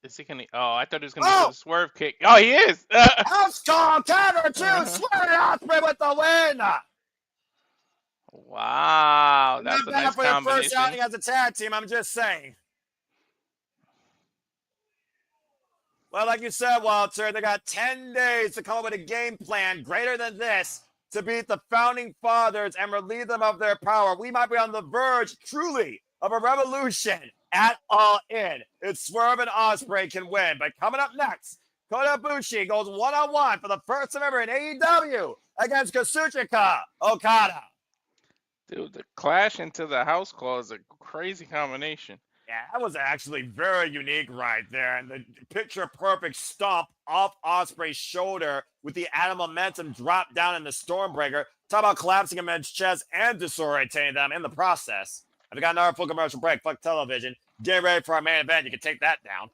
Is he gonna? Oh, I thought he was gonna do a swerve kick. Oh, he is. House call counter 2. Swerve Ospreay with the win. Wow, that's a nice combination. For the first outing as a tag team, I'm just saying. Well, like you said, Walter, they got 10 days to come up with a game plan greater than this to beat the Founding Fathers and relieve them of their power. We might be on the verge, truly, of a revolution at All In. It's Swerve and Ospreay can win. But coming up next, Kota Ibushi goes one-on-one for the first time ever in AEW against Kazuchika Okada. Dude, the clash into the house call is a crazy combination. Yeah, that was actually very unique right there. And the picture-perfect stomp off Ospreay's shoulder with the added momentum drop down in the Stormbreaker. Talk about collapsing a man's chest and disorientating them in the process. I've got another full commercial break. Fuck television. Get ready for our main event. You can take that down.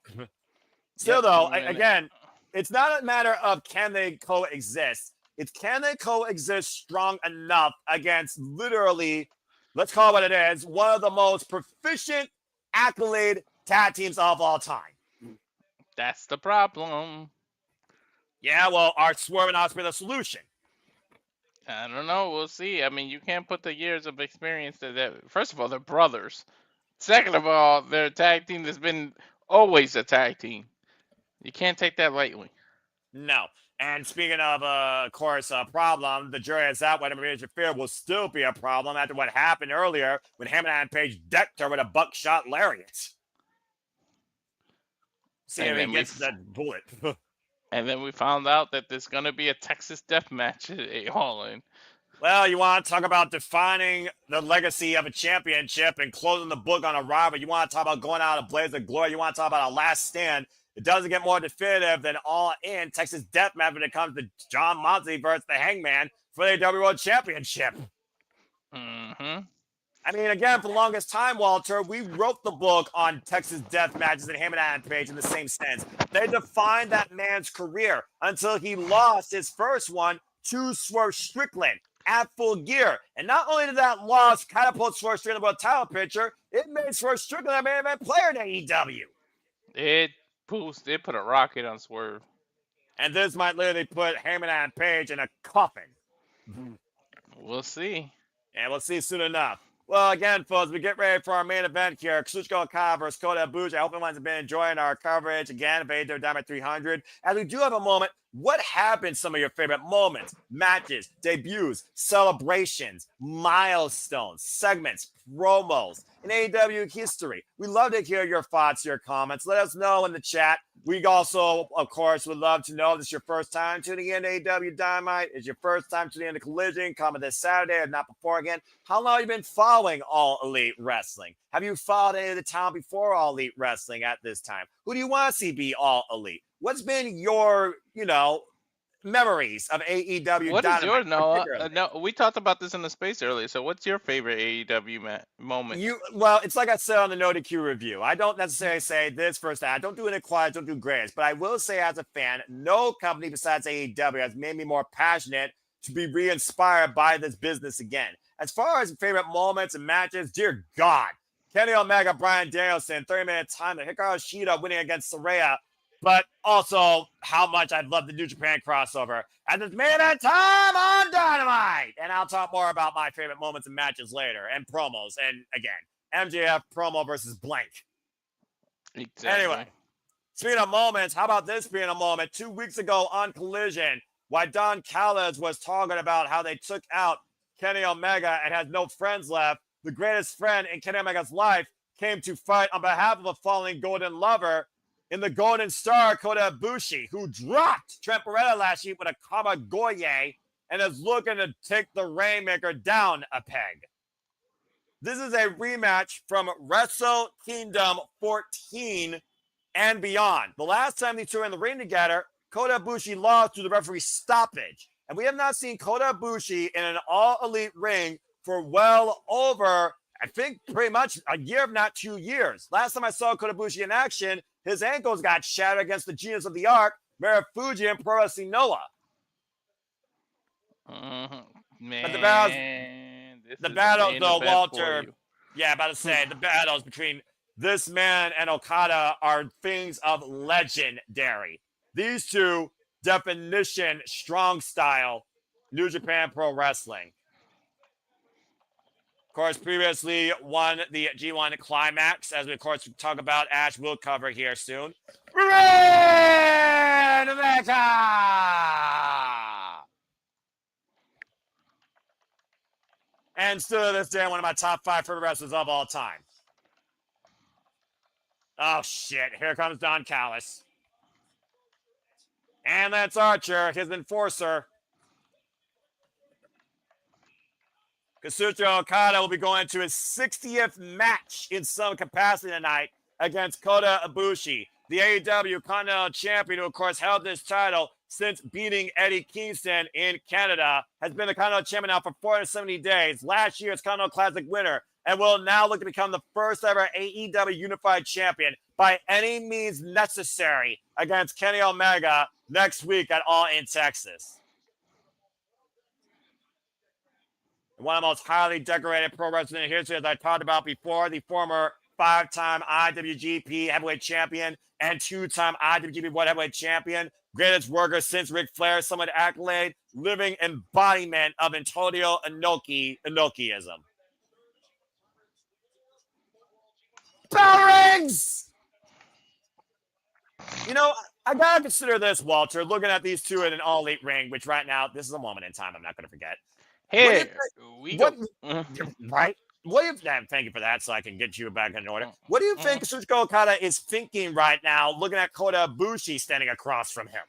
Still, though, again, it's not a matter of can they coexist. It's can they coexist strong enough against literally, let's call it what it is, one of the most proficient accolade tag teams of all time. That's the problem. Yeah, well, are Swerve and Ospreay the solution? I don't know. We'll see. I mean, you can't put the years of experience that. First of all, they're brothers. Second of all, they're a tag team that's been always a tag team. You can't take that lightly. No. And speaking of course, a problem, the jury is out whether Major Fear will still be a problem after what happened earlier when Hangman Page decked her with a buckshot lariat. See if he gets that bullet. And then we found out that there's going to be a Texas death match at a All In. Well, you want to talk about defining the legacy of a championship and closing the book on a rival. You want to talk about going out a blaze of glory. You want to talk about a last stand. It doesn't get more definitive than All In Texas death match when it comes to John Moxley versus the Hangman for the AEW World Championship. Mm-hmm. I mean, again, for the longest time, Walter, we wrote the book on Texas death matches and Hangman and Page in the same sense. They defined that man's career until he lost his first one to Swerve Strickland at Full Gear. And not only did that loss catapult Swerve Strickland with a title picture, it made Swerve Strickland a main event player in AEW. It put a rocket on Swerve. And this might literally put Hangman and Page in a coffin. We'll see. And we'll see soon enough. Well, again, folks, we get ready for our main event here. Kazuchika Okada versus Kota Ibushi. I hope everyone's been enjoying our coverage again of AEW Dynamite 300. As we do have a moment, what have been some of your favorite moments, matches, debuts, celebrations, milestones, segments, promos in AEW history? We love to hear your thoughts, your comments. Let us know in the chat. We also, of course, would love to know if this is your first time tuning in to AEW Dynamite. Is your first time tuning in to Collision? Comment this Saturday or not before again. How long have you been following All Elite Wrestling? Have you followed any of the talent before All Elite Wrestling at this time? Who do you want to see be All Elite? What's been your, memories of AEW What is Dynamite? yours? No, particularly? no, we talked about this in the space earlier. So, what's your favorite AEW moment? Well, it's like I said on the No DQ review. I don't necessarily say this first. I don't do any quiet, don't do greatest, but I will say as a fan, no company besides AEW has made me more passionate to be re-inspired by this business again. As far as favorite moments and matches, dear God, Kenny Omega, Bryan Danielson, 30-minute time, the Hikaru Shida winning against Saraya, but also how much I love the New Japan crossover. And it's main event time on Dynamite. And I'll talk more about my favorite moments and matches later and promos. And again, MJF promo versus blank. Exactly. Anyway, speaking of moments, how about this being a moment? 2 weeks ago on Collision, why Don Callis was talking about how they took out Kenny Omega and has no friends left. The greatest friend in Kenny Omega's life came to fight on behalf of a fallen Golden Lover in the Golden Star, Kota Ibushi, who dropped Trent Beretta last week with a Kamagoye and is looking to take the Rainmaker down a peg. This is a rematch from Wrestle Kingdom 14 and beyond. The last time these two were in the ring together, Kota Ibushi lost to the referee stoppage. And we have not seen Kota Ibushi in an all-elite ring for well over, I think, pretty much a year, if not 2 years. Last time I saw Kota Ibushi in action, his ankles got shattered against the Genius of the Arc, Marufuji, and Pro Wrestling Noah. Man, But the battle, though, Walter, about to say, the battles between this man and Okada are things of legendary. These two, definition, strong style, New Japan Pro Wrestling. Of course, previously won the G1 Climax, as we, of course, talk about. Ash will cover here soon. Rainmaker! And still to this day, one of my top 5 favorite wrestlers of all time. Oh, shit. Here comes Don Callis. And Lance Archer, his enforcer. Kazuchika Okada will be going to his 60th match in some capacity tonight against Kota Ibushi, the AEW Continental Champion, who, of course, held this title since beating Eddie Kingston in Canada, has been the Continental Champion now for 470 days. Last year's Continental Classic winner, and will now look to become the first ever AEW Unified Champion by any means necessary against Kenny Omega next week at All In Texas. One of the most highly decorated pro wrestling in history, as I talked about before, the former 5-time IWGP Heavyweight Champion and 2-time IWGP World Heavyweight Champion, greatest worker since Ric Flair, somewhat accolade, living embodiment of Antonio Inokiism. Bell rings! I gotta consider this, Walter, looking at these two in an all-elite ring, which right now, this is a moment in time I'm not going to forget. Here we go. Right? Thank you for that, so I can get you back in order. What do you think Kazuchika Okada is thinking right now, looking at Kota Ibushi standing across from him?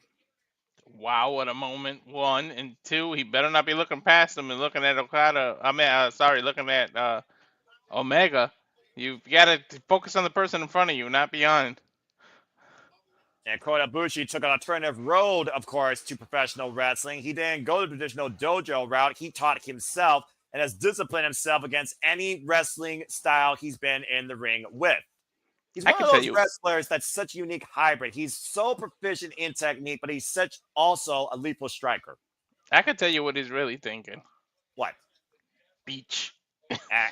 Wow, what a moment. 1 and 2. He better not be looking past him and looking at Okada. Looking at Omega. You've got to focus on the person in front of you, not beyond. And Kota Ibushi took an alternative road, of course, to professional wrestling. He didn't go the traditional dojo route. He taught himself and has disciplined himself against any wrestling style he's been in the ring with. He's one of those wrestlers that's such a unique hybrid. He's so proficient in technique, but he's such also a lethal striker. I can tell you what he's really thinking. What? Beach.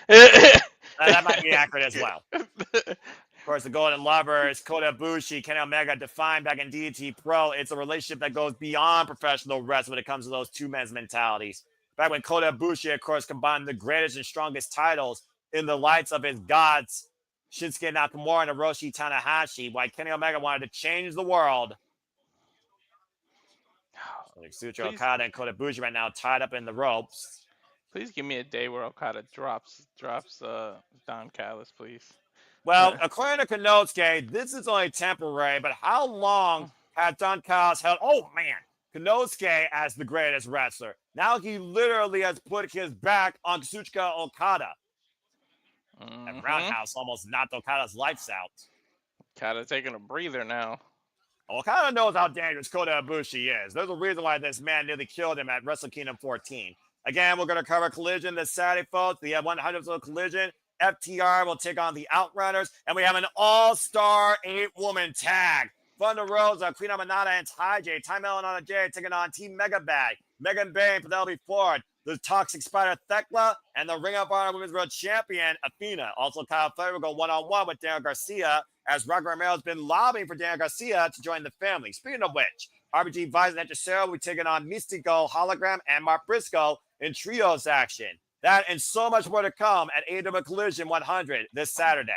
That might be accurate as well. Of course, the Golden Lovers, Kota Ibushi, Kenny Omega, defined back in DDT Pro. It's a relationship that goes beyond professional wrestling when it comes to those two men's mentalities. Back when Kota Ibushi, of course, combined the greatest and strongest titles in the lights of his gods, Shinsuke Nakamura and Hiroshi Tanahashi, why Kenny Omega wanted to change the world. Kazuchika Okada and Kota Ibushi right now tied up in the ropes. Please give me a day where Okada drops Don Callis, please. Well, according to Konosuke, this is only temporary, but how long has Don Callis held? Oh, man. Konosuke as the greatest wrestler. Now he literally has put his back on Kazuchika Okada. That roundhouse almost knocked Okada's lights out. Okada taking a breather now. Okada knows how dangerous Kota Ibushi is. There's a reason why this man nearly killed him at Wrestle Kingdom 14. Again, we're going to cover Collision this Saturday, folks. The 100th Collision. FTR will take on the Outrunners. And we have an all-star 8-woman tag. Thunder Rosa, Queen Aminata, and Ty J. Ty Mellon on a J taking on Team Mega Bag. Megan Bay, Penelope Ford, the Toxic Spider Thekla, and the Ring of Honor Women's World Champion Athena. Also, Kyle Flair will go one-on-one with Daniel Garcia, as Rock Romero has been lobbying for Daniel Garcia to join the family. Speaking of which, RBG Vice and Hechicero will be taking on Mystico, Hologram, and Mark Briscoe in trios action. That and so much more to come at AEW Collision 100 this Saturday.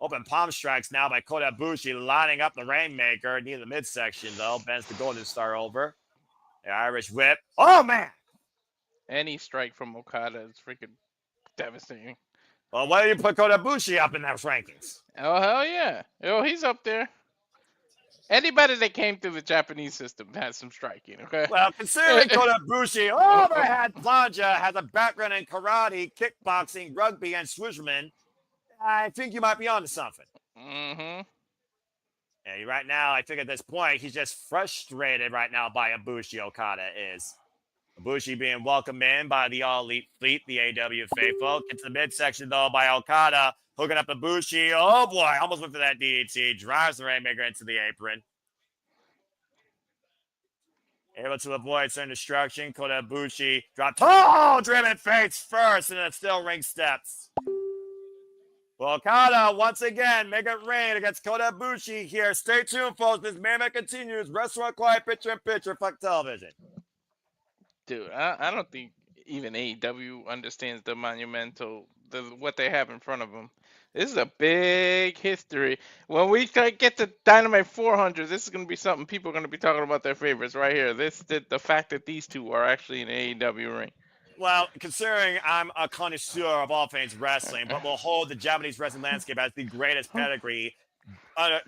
Open palm strikes now by Kota Ibushi, lining up the Rainmaker near the midsection, though. Bends the Golden Star over. The Irish Whip. Oh, man! Any strike from Okada is freaking devastating. Well, why do you put Kota Ibushi up in those rankings? Oh, hell yeah. Oh, he's up there. Anybody that came through the Japanese system has some striking, okay? Well, considering Kota Ibushi, overhead plunger, has a background in karate, kickboxing, rugby, and swishman, I think you might be onto something. Mm-hmm. Yeah, right now, I think at this point, he's just frustrated right now by Ibushi. Okada is. Ibushi being welcomed in by the All Elite Fleet, the AEW faithful. Gets the midsection, though, by Okada. Hooking up Ibushi. Oh, boy. Almost went for that DDT. Drives the Rainmaker into the apron. Able to avoid certain destruction. Kota Ibushi dropped. Oh, driven face first, and then still ring steps. Well, Okada, once again, make it rain against Kota Ibushi here. Stay tuned, folks. This Merriman continues. Restaurant Quiet, picture-in-picture, fuck television. Dude, I don't think even AEW understands the what they have in front of them. This is a big history. When we get to Dynamite 400, this is going to be something people are going to be talking about their favorites right here. The fact that these two are actually in the AEW ring. Well, considering I'm a connoisseur of all things wrestling, but will hold the Japanese wrestling landscape as the greatest pedigree,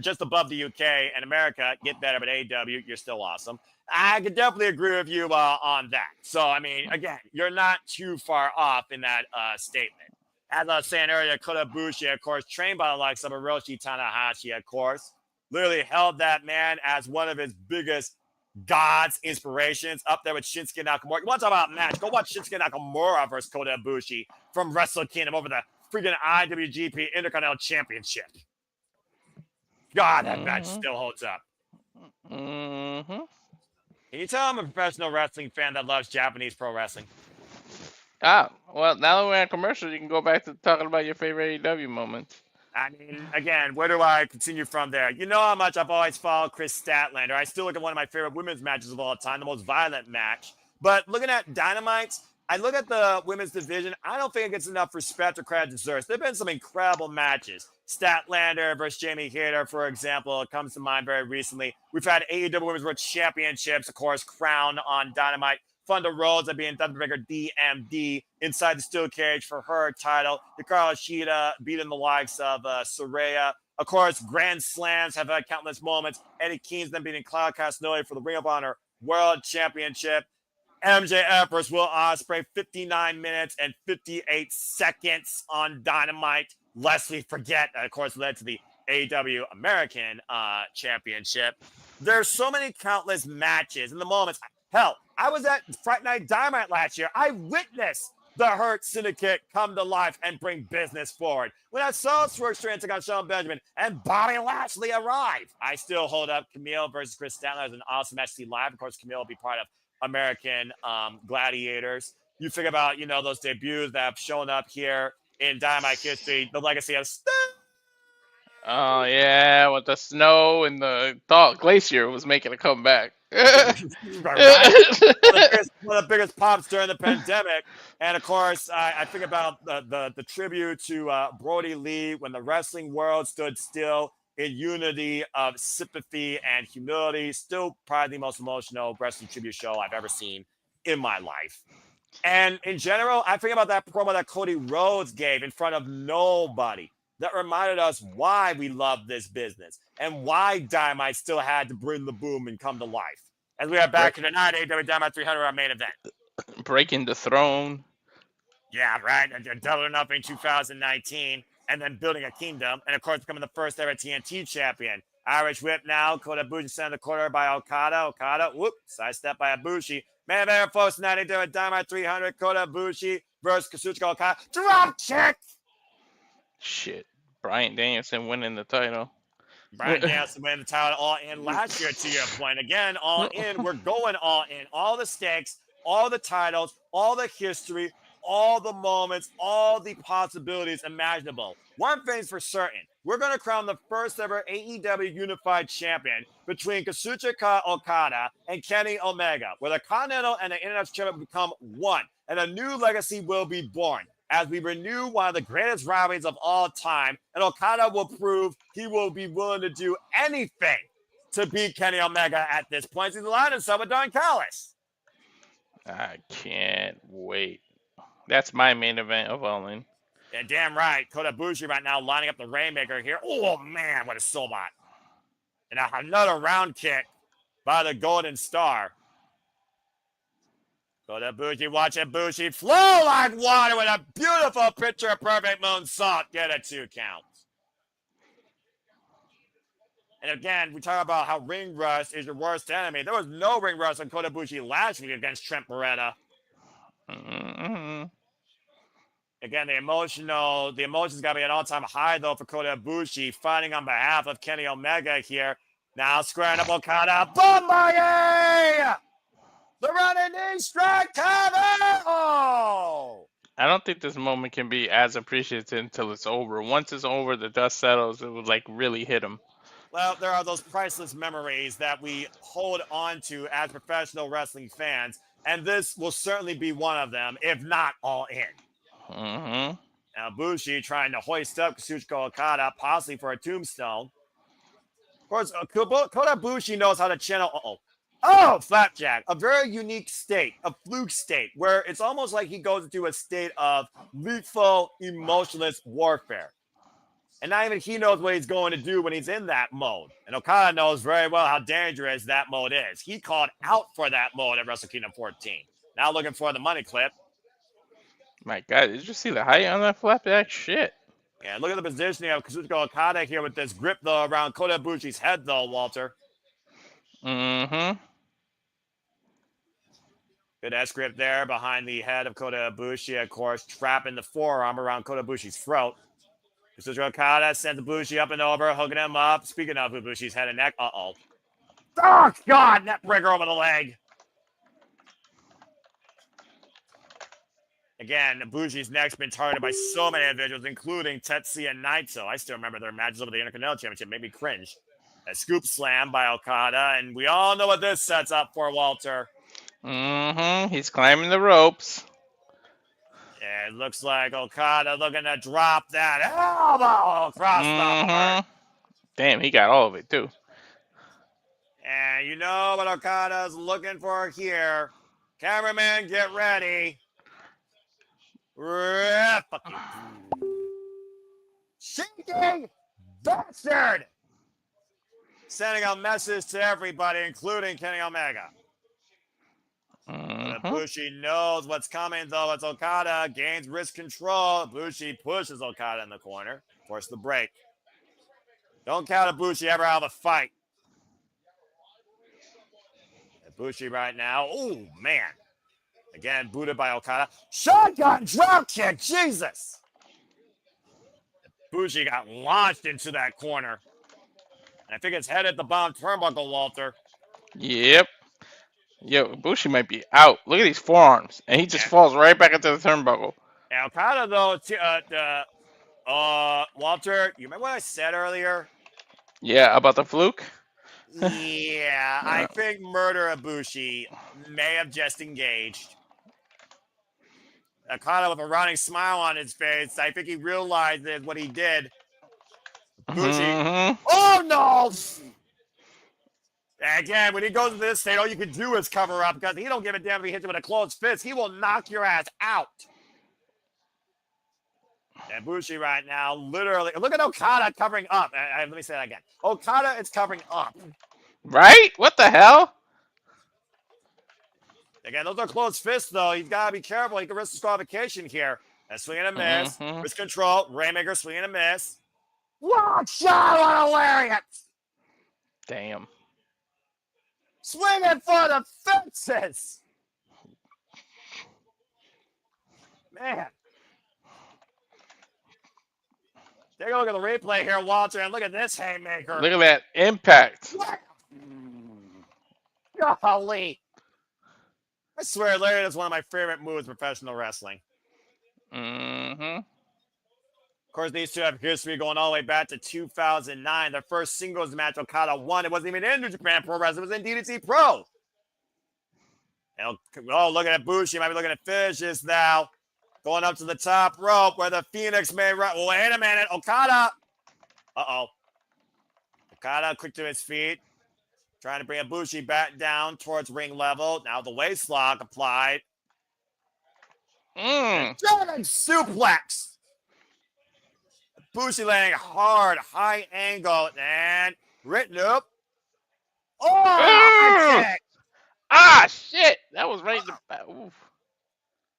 just above the UK and America, get better, but AEW, you're still awesome. I could definitely agree with you on that. So, I mean, again, you're not too far off in that statement. As I was saying earlier, Kota Ibushi, of course, trained by the likes of Hiroshi Tanahashi, of course, literally held that man as one of his biggest gods, inspirations, up there with Shinsuke Nakamura. You want to talk about match? Go watch Shinsuke Nakamura versus Kota Ibushi from Wrestle Kingdom over the freaking IWGP Intercontinental Championship. God, that match still holds up. Mm-hmm. Can you tell I'm a professional wrestling fan that loves Japanese pro wrestling? Ah, well, now that we're on commercial, you can go back to talking about your favorite AEW moments. I mean, again, where do I continue from there? You know how much I've always followed Chris Statlander. I still look at one of my favorite women's matches of all time, the most violent match. But looking at Dynamite, I look at the women's division. I don't think it gets enough respect or credit deserves. There have been some incredible matches. Statlander versus Jamie Hayter, for example, comes to mind very recently. We've had AEW Women's World Championships, of course, crowned on Dynamite. Thunder Rosa being Thunderbreaker DMD inside the steel cage for her title. Hikaru Shida beating the likes of Saraya. Of course, Grand Slams have had countless moments. Eddie Kingston beating Claudio Castagnoli for the Ring of Honor World Championship. MJF versus Will Ospreay, 59 minutes and 58 seconds on Dynamite. Lest we forget, that, of course, led to the AEW American Championship. There's so many countless matches and the moments. Hell, I was at Friday Night Dynamite last year. I witnessed the Hurt Syndicate come to life and bring business forward. When I saw Swerve Strickland take on Shawn Benjamin and Bobby Lashley arrive, I still hold up Camille versus Chris Statlander as an awesome match to see live. Of course, Camille will be part of American Gladiators. You think about, those debuts that have shown up here in Dynamite history, the legacy of Oh yeah, with the snow and the glacier was making a comeback. Right? One of the biggest pops during the pandemic. And of course, I think about the tribute to Brody Lee when the wrestling world stood still in unity of sympathy and humility. Still probably the most emotional wrestling tribute show I've ever seen in my life. And in general, I think about that promo that Cody Rhodes gave in front of nobody. That reminded us why we love this business and why Dynamite still had to bring the boom and come to life. As we are back in tonight, AEW Dynamite 300, our main event. Breaking the throne. Yeah, right. And Double or Nothing 2019, and then Building a Kingdom, and of course becoming the first ever TNT champion. Irish Whip now. Kota Ibushi sent in the corner by Okada. Okada, whoop, sidestep by Ibushi. Man, man, folks, tonight AEW Dynamite 300. Kota Ibushi versus Kazuchika Okada. Drop kick. Shit. Bryan Danielson winning the title. Bryan Danielson winning the title all in last year, to your point. Again, all in. We're going all in. All the stakes, all the titles, all the history, all the moments, all the possibilities imaginable. One thing's for certain. We're going to crown the first ever AEW Unified Champion between Kazuchika Okada and Kenny Omega, where the Continental and the International Champion become one, and a new legacy will be born as we renew one of the greatest rivalries of all time, and Okada will prove he will be willing to do anything to beat Kenny Omega at this point. He's aligned himself with Don Callis. I can't wait. That's my main event of All In. Yeah, damn right. Kota Ibushi right now lining up the Rainmaker here. Oh, man, what a Soulbot. And another round kick by the Golden Star. Kota Ibushi, watch Ibushi flow like water with a beautiful picture perfect moonsault. Get a 2 count. And again, we talk about how ring rust is your worst enemy. There was no ring rust on Kota Ibushi last week against Trent Beretta. Mm-hmm. Again, the emotions got to be at an all-time high, though, for Kota Ibushi, fighting on behalf of Kenny Omega here. Now squaring up Okada. Bombardier! The running knee strike cover! Oh! I don't think this moment can be as appreciated until it's over. Once it's over, the dust settles, it would like really hit him. Well, there are those priceless memories that we hold on to as professional wrestling fans, and this will certainly be one of them, if not all in. Mm-hmm. Now, Ibushi trying to hoist up Kazuchika Okada, possibly for a tombstone. Of course, Kota Ibushi knows how to channel. Oh, flapjack. A very unique state, a fluke state, where it's almost like he goes into a state of lethal, emotionless warfare. And not even he knows what he's going to do when he's in that mode. And Okada knows very well how dangerous that mode is. He called out for that mode at Wrestle Kingdom 14. Now looking for the money clip. My God, did you see the height on that flapjack? Shit. Yeah, look at the positioning of Kazuchika Okada here with this grip, though, around Kota Ibushi's head, though, Walter. Mm-hmm. Good S-grip there behind the head of Kota Ibushi, of course, trapping the forearm around Kota Ibushi's throat. Kazuchika Okada sends Ibushi up and over, hooking him up. Speaking of Ibushi's head and neck, oh, God, neck breaker over the leg. Again, Ibushi's neck's been targeted by so many individuals, including Tetsuya Naito. I still remember their matches over the Intercontinental Championship. Made me cringe. A scoop slam by Okada, and we all know what this sets up for, Walter. Mm-hmm. He's climbing the ropes. Yeah, it looks like Okada looking to drop that elbow across the heart. Damn, he got all of it, too. And you know what Okada's looking for here. Cameraman, get ready. Shaking bastard! Sending a message to everybody, including Kenny Omega. Ibushi knows what's coming, though. It's Okada. Gains wrist control. Ibushi pushes Okada in the corner. Force the break. Don't count Ibushi ever out of a fight. Ibushi right now. Oh, man. Again, booted by Okada. Shotgun drop kick. Jesus. Ibushi got launched into that corner. And I think it's headed the bomb turnbuckle, Walter. Yep. Yo, Ibushi might be out. Look at these forearms. And he just falls right back into the turnbuckle. Now, Okada, though, Walter, you remember what I said earlier? Yeah, about the fluke? Yeah, I think Murder Ibushi may have just engaged. Okada with a running smile on his face. I think he realizes what he did. Ibushi. Oh, no! Again, when he goes into this state, all you can do is cover up because he don't give a damn if he hits you with a closed fist. He will knock your ass out. And Ibushi right now, literally, look at Okada covering up. Let me say that again. Okada is covering up. Right? What the hell? Again, those are closed fists, though. You've got to be careful. He can risk disqualification here. And swing and a miss. Risk control. Rainmaker, swing and a miss. Long shot on a lariat. Damn. Swinging for the fences. Man. Take a look at the replay here, Walter, and look at this haymaker. Look at that impact. Golly. I swear, lariat is one of my favorite moves in professional wrestling. Of course, these two have history going all the way back to 2009. Their first singles match, Okada won. It wasn't even in New Japan Pro Wrestling. It was in DDT Pro. And, look at Ibushi. Might be looking at finishes now. Going up to the top rope where the Phoenix may run. Wait a minute. Okada. Uh-oh. Okada quick to his feet. Trying to bring Ibushi back down towards ring level. Now the waist lock applied. German suplex. Ibushi landing hard, high angle, and written up. Oh, shit. That was right in the... Oof.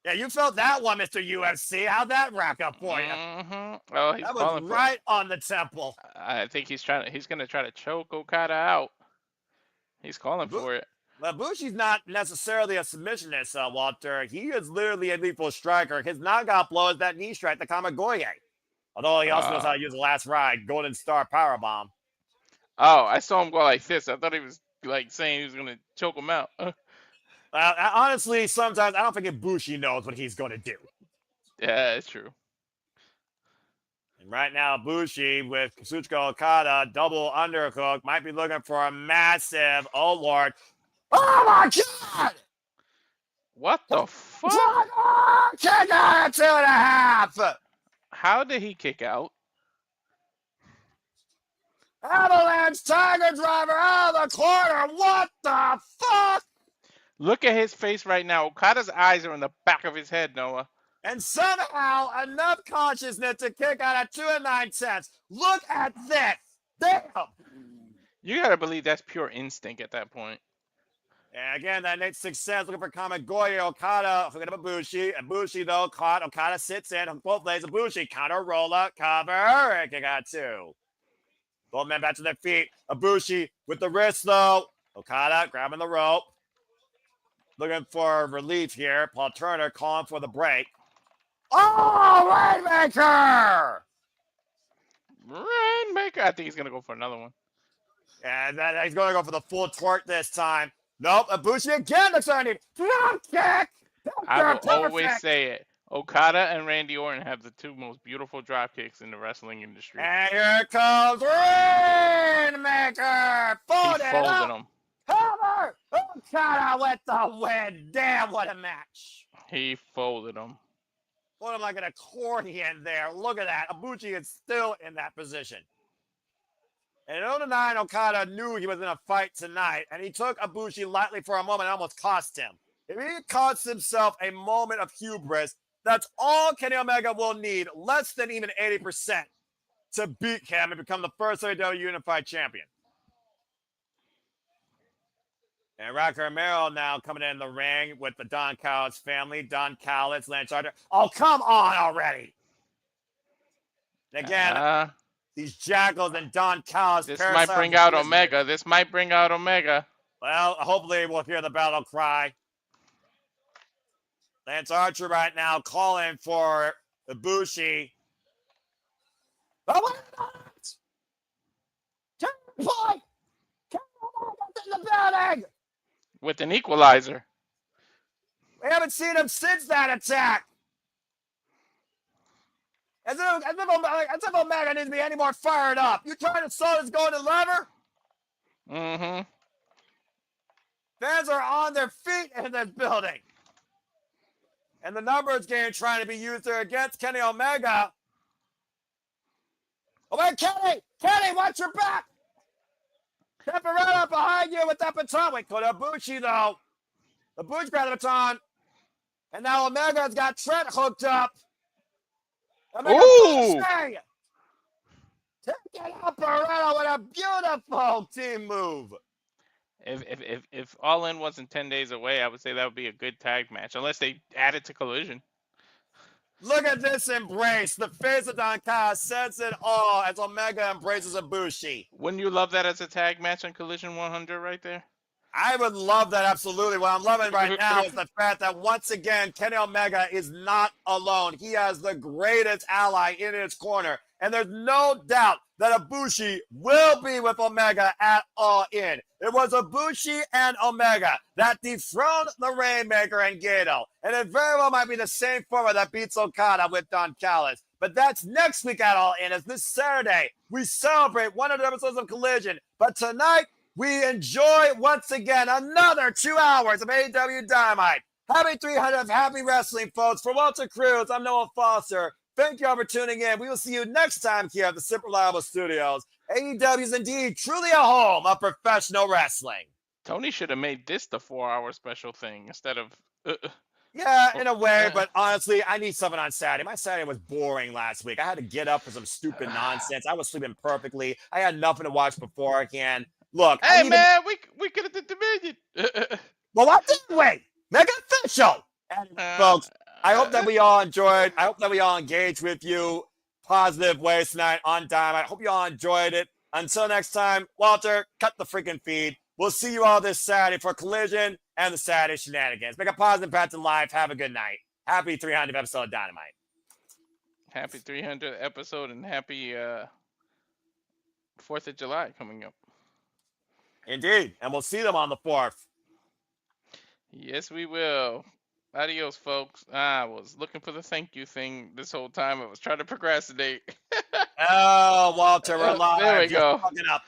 Yeah, you felt that one, Mr. UFC. How'd that rack up for you? Oh, he's that was right on the temple. I think he's going to try to choke Okada out. He's calling for it. But Bushi's not necessarily a submissionist, Walter. He is literally a lethal striker. His knockout blow is that knee strike, the Kamigoye. Although he also knows how to use the last ride, Golden Star Powerbomb. Oh, I saw him go like this. I thought he was like saying he was going to choke him out. Honestly, sometimes I don't think Ibushi knows what he's going to do. Yeah, it's true. And right now, Ibushi with Kazuchika Okada, double underhook, might be looking for a massive, oh Lord. Oh my God! What the fuck? Kick out at 2.5! How did he kick out? Avalanche Tiger Driver out of the corner. What the fuck? Look at his face right now. Okada's eyes are in the back of his head, Noah. And somehow enough consciousness to kick out at 2 9/10. Look at this. Damn. You gotta believe that's pure instinct at that point. And again, that makes 6 cents. Looking for Kamigoye. Okada hooking up Ibushi. Ibushi, though, caught. Okada sits in. Both legs. Ibushi. Counter roller. Cover. And kick out 2. Both men back to their feet. Ibushi with the wrist, though. Okada grabbing the rope. Looking for relief here. Paul Turner calling for the break. Oh, Rainmaker! Rainmaker. I think he's going to go for another one. And he's going to go for the full torque this time. Nope. Ibushi again. Looks like a drop kick. I will always say it. Okada and Randy Orton have the two most beautiful drop kicks in the wrestling industry. And here comes Rainmaker. Folded him. Cover! Okada with the win. Damn, what a match. He folded him. Put him like an accordion there. Look at that. Ibushi is still in that position. And in 09, Okada knew he was in a fight tonight, and he took Ibushi lightly for a moment and almost cost him. If he costs himself a moment of hubris, that's all Kenny Omega will need, less than even 80%, to beat him and become the first AEW Unified Champion. And Rocker Romero now coming in the ring with the Don Callis family. Don Callis, Lance Archer. Oh, come on already. And again, these Jackals and Don Callis. This might bring out Omega. This might bring out Omega. Well, hopefully we'll hear the battle cry. Lance Archer right now calling for Ibushi. Oh, wait a minute! Turn point! Turn in the building! With an equalizer. We haven't seen him since that attack. As if Omega needs to be any more fired up. You trying to slow this golden lever? Mm-hmm. Fans are on their feet in this building. And the numbers game trying to be used there against Kenny Omega. Oh, wait, Kenny! Kenny, watch your back! Kept it right up behind you with that baton. Wait, Kota Ibushi, though. Ibushi grabbed the baton. And now Omega's got Trent hooked up. Omega Ooh! Bushi! Take it out, Barreto, with a beautiful team move. If All In wasn't 10 days away, I would say that would be a good tag match, unless they add it to Collision. Look at this embrace. The face of Don Kai says it all as Omega embraces Ibushi. Wouldn't you love that as a tag match on Collision 100 right there? I would love that, absolutely. What I'm loving right now is the fact that once again, Kenny Omega is not alone. He has the greatest ally in his corner. And there's no doubt that Ibushi will be with Omega at All In. It was Ibushi and Omega that dethroned the Rainmaker and Gato. And it very well might be the same format that beats Okada with Don Callis. But that's next week at All In, as this Saturday we celebrate 100 episodes of Collision. But tonight, we enjoy once again another 2 hours of AEW Dynamite. Happy 300 of happy wrestling, folks. For Walter Cruz, I'm Noah Foster. Thank you all for tuning in. We will see you next time here at the Super Reliable Studios. AEW is indeed truly a home of professional wrestling. Tony should have made this the 4-hour special thing instead of... Yeah, in a way, but honestly, I need something on Saturday. My Saturday was boring last week. I had to get up for some stupid nonsense. I was sleeping perfectly. I had nothing to watch beforehand. Look, hey man, we could have did Dominion. Well, what did we? Make it official, folks. I hope that we all enjoyed. I hope that we all engaged with you positive ways tonight on Dynamite. I hope you all enjoyed it. Until next time, Walter, cut the freaking feed. We'll see you all this Saturday for Collision and the Saturday Shenanigans. Make a positive impact in life. Have a good night. Happy 300th episode of Dynamite. Happy 300th episode and happy 4th of July coming up. Indeed. And we'll see them on the 4th. Yes, we will. Adios, folks. I was looking for the thank you thing this whole time. I was trying to procrastinate. Oh, Walter, we're live. There we go. Up.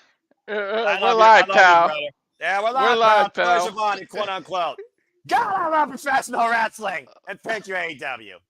We're live, pal. Yeah, we're live, pal. Giovanni, quote unquote. God, I love professional wrestling. And thank you, AEW.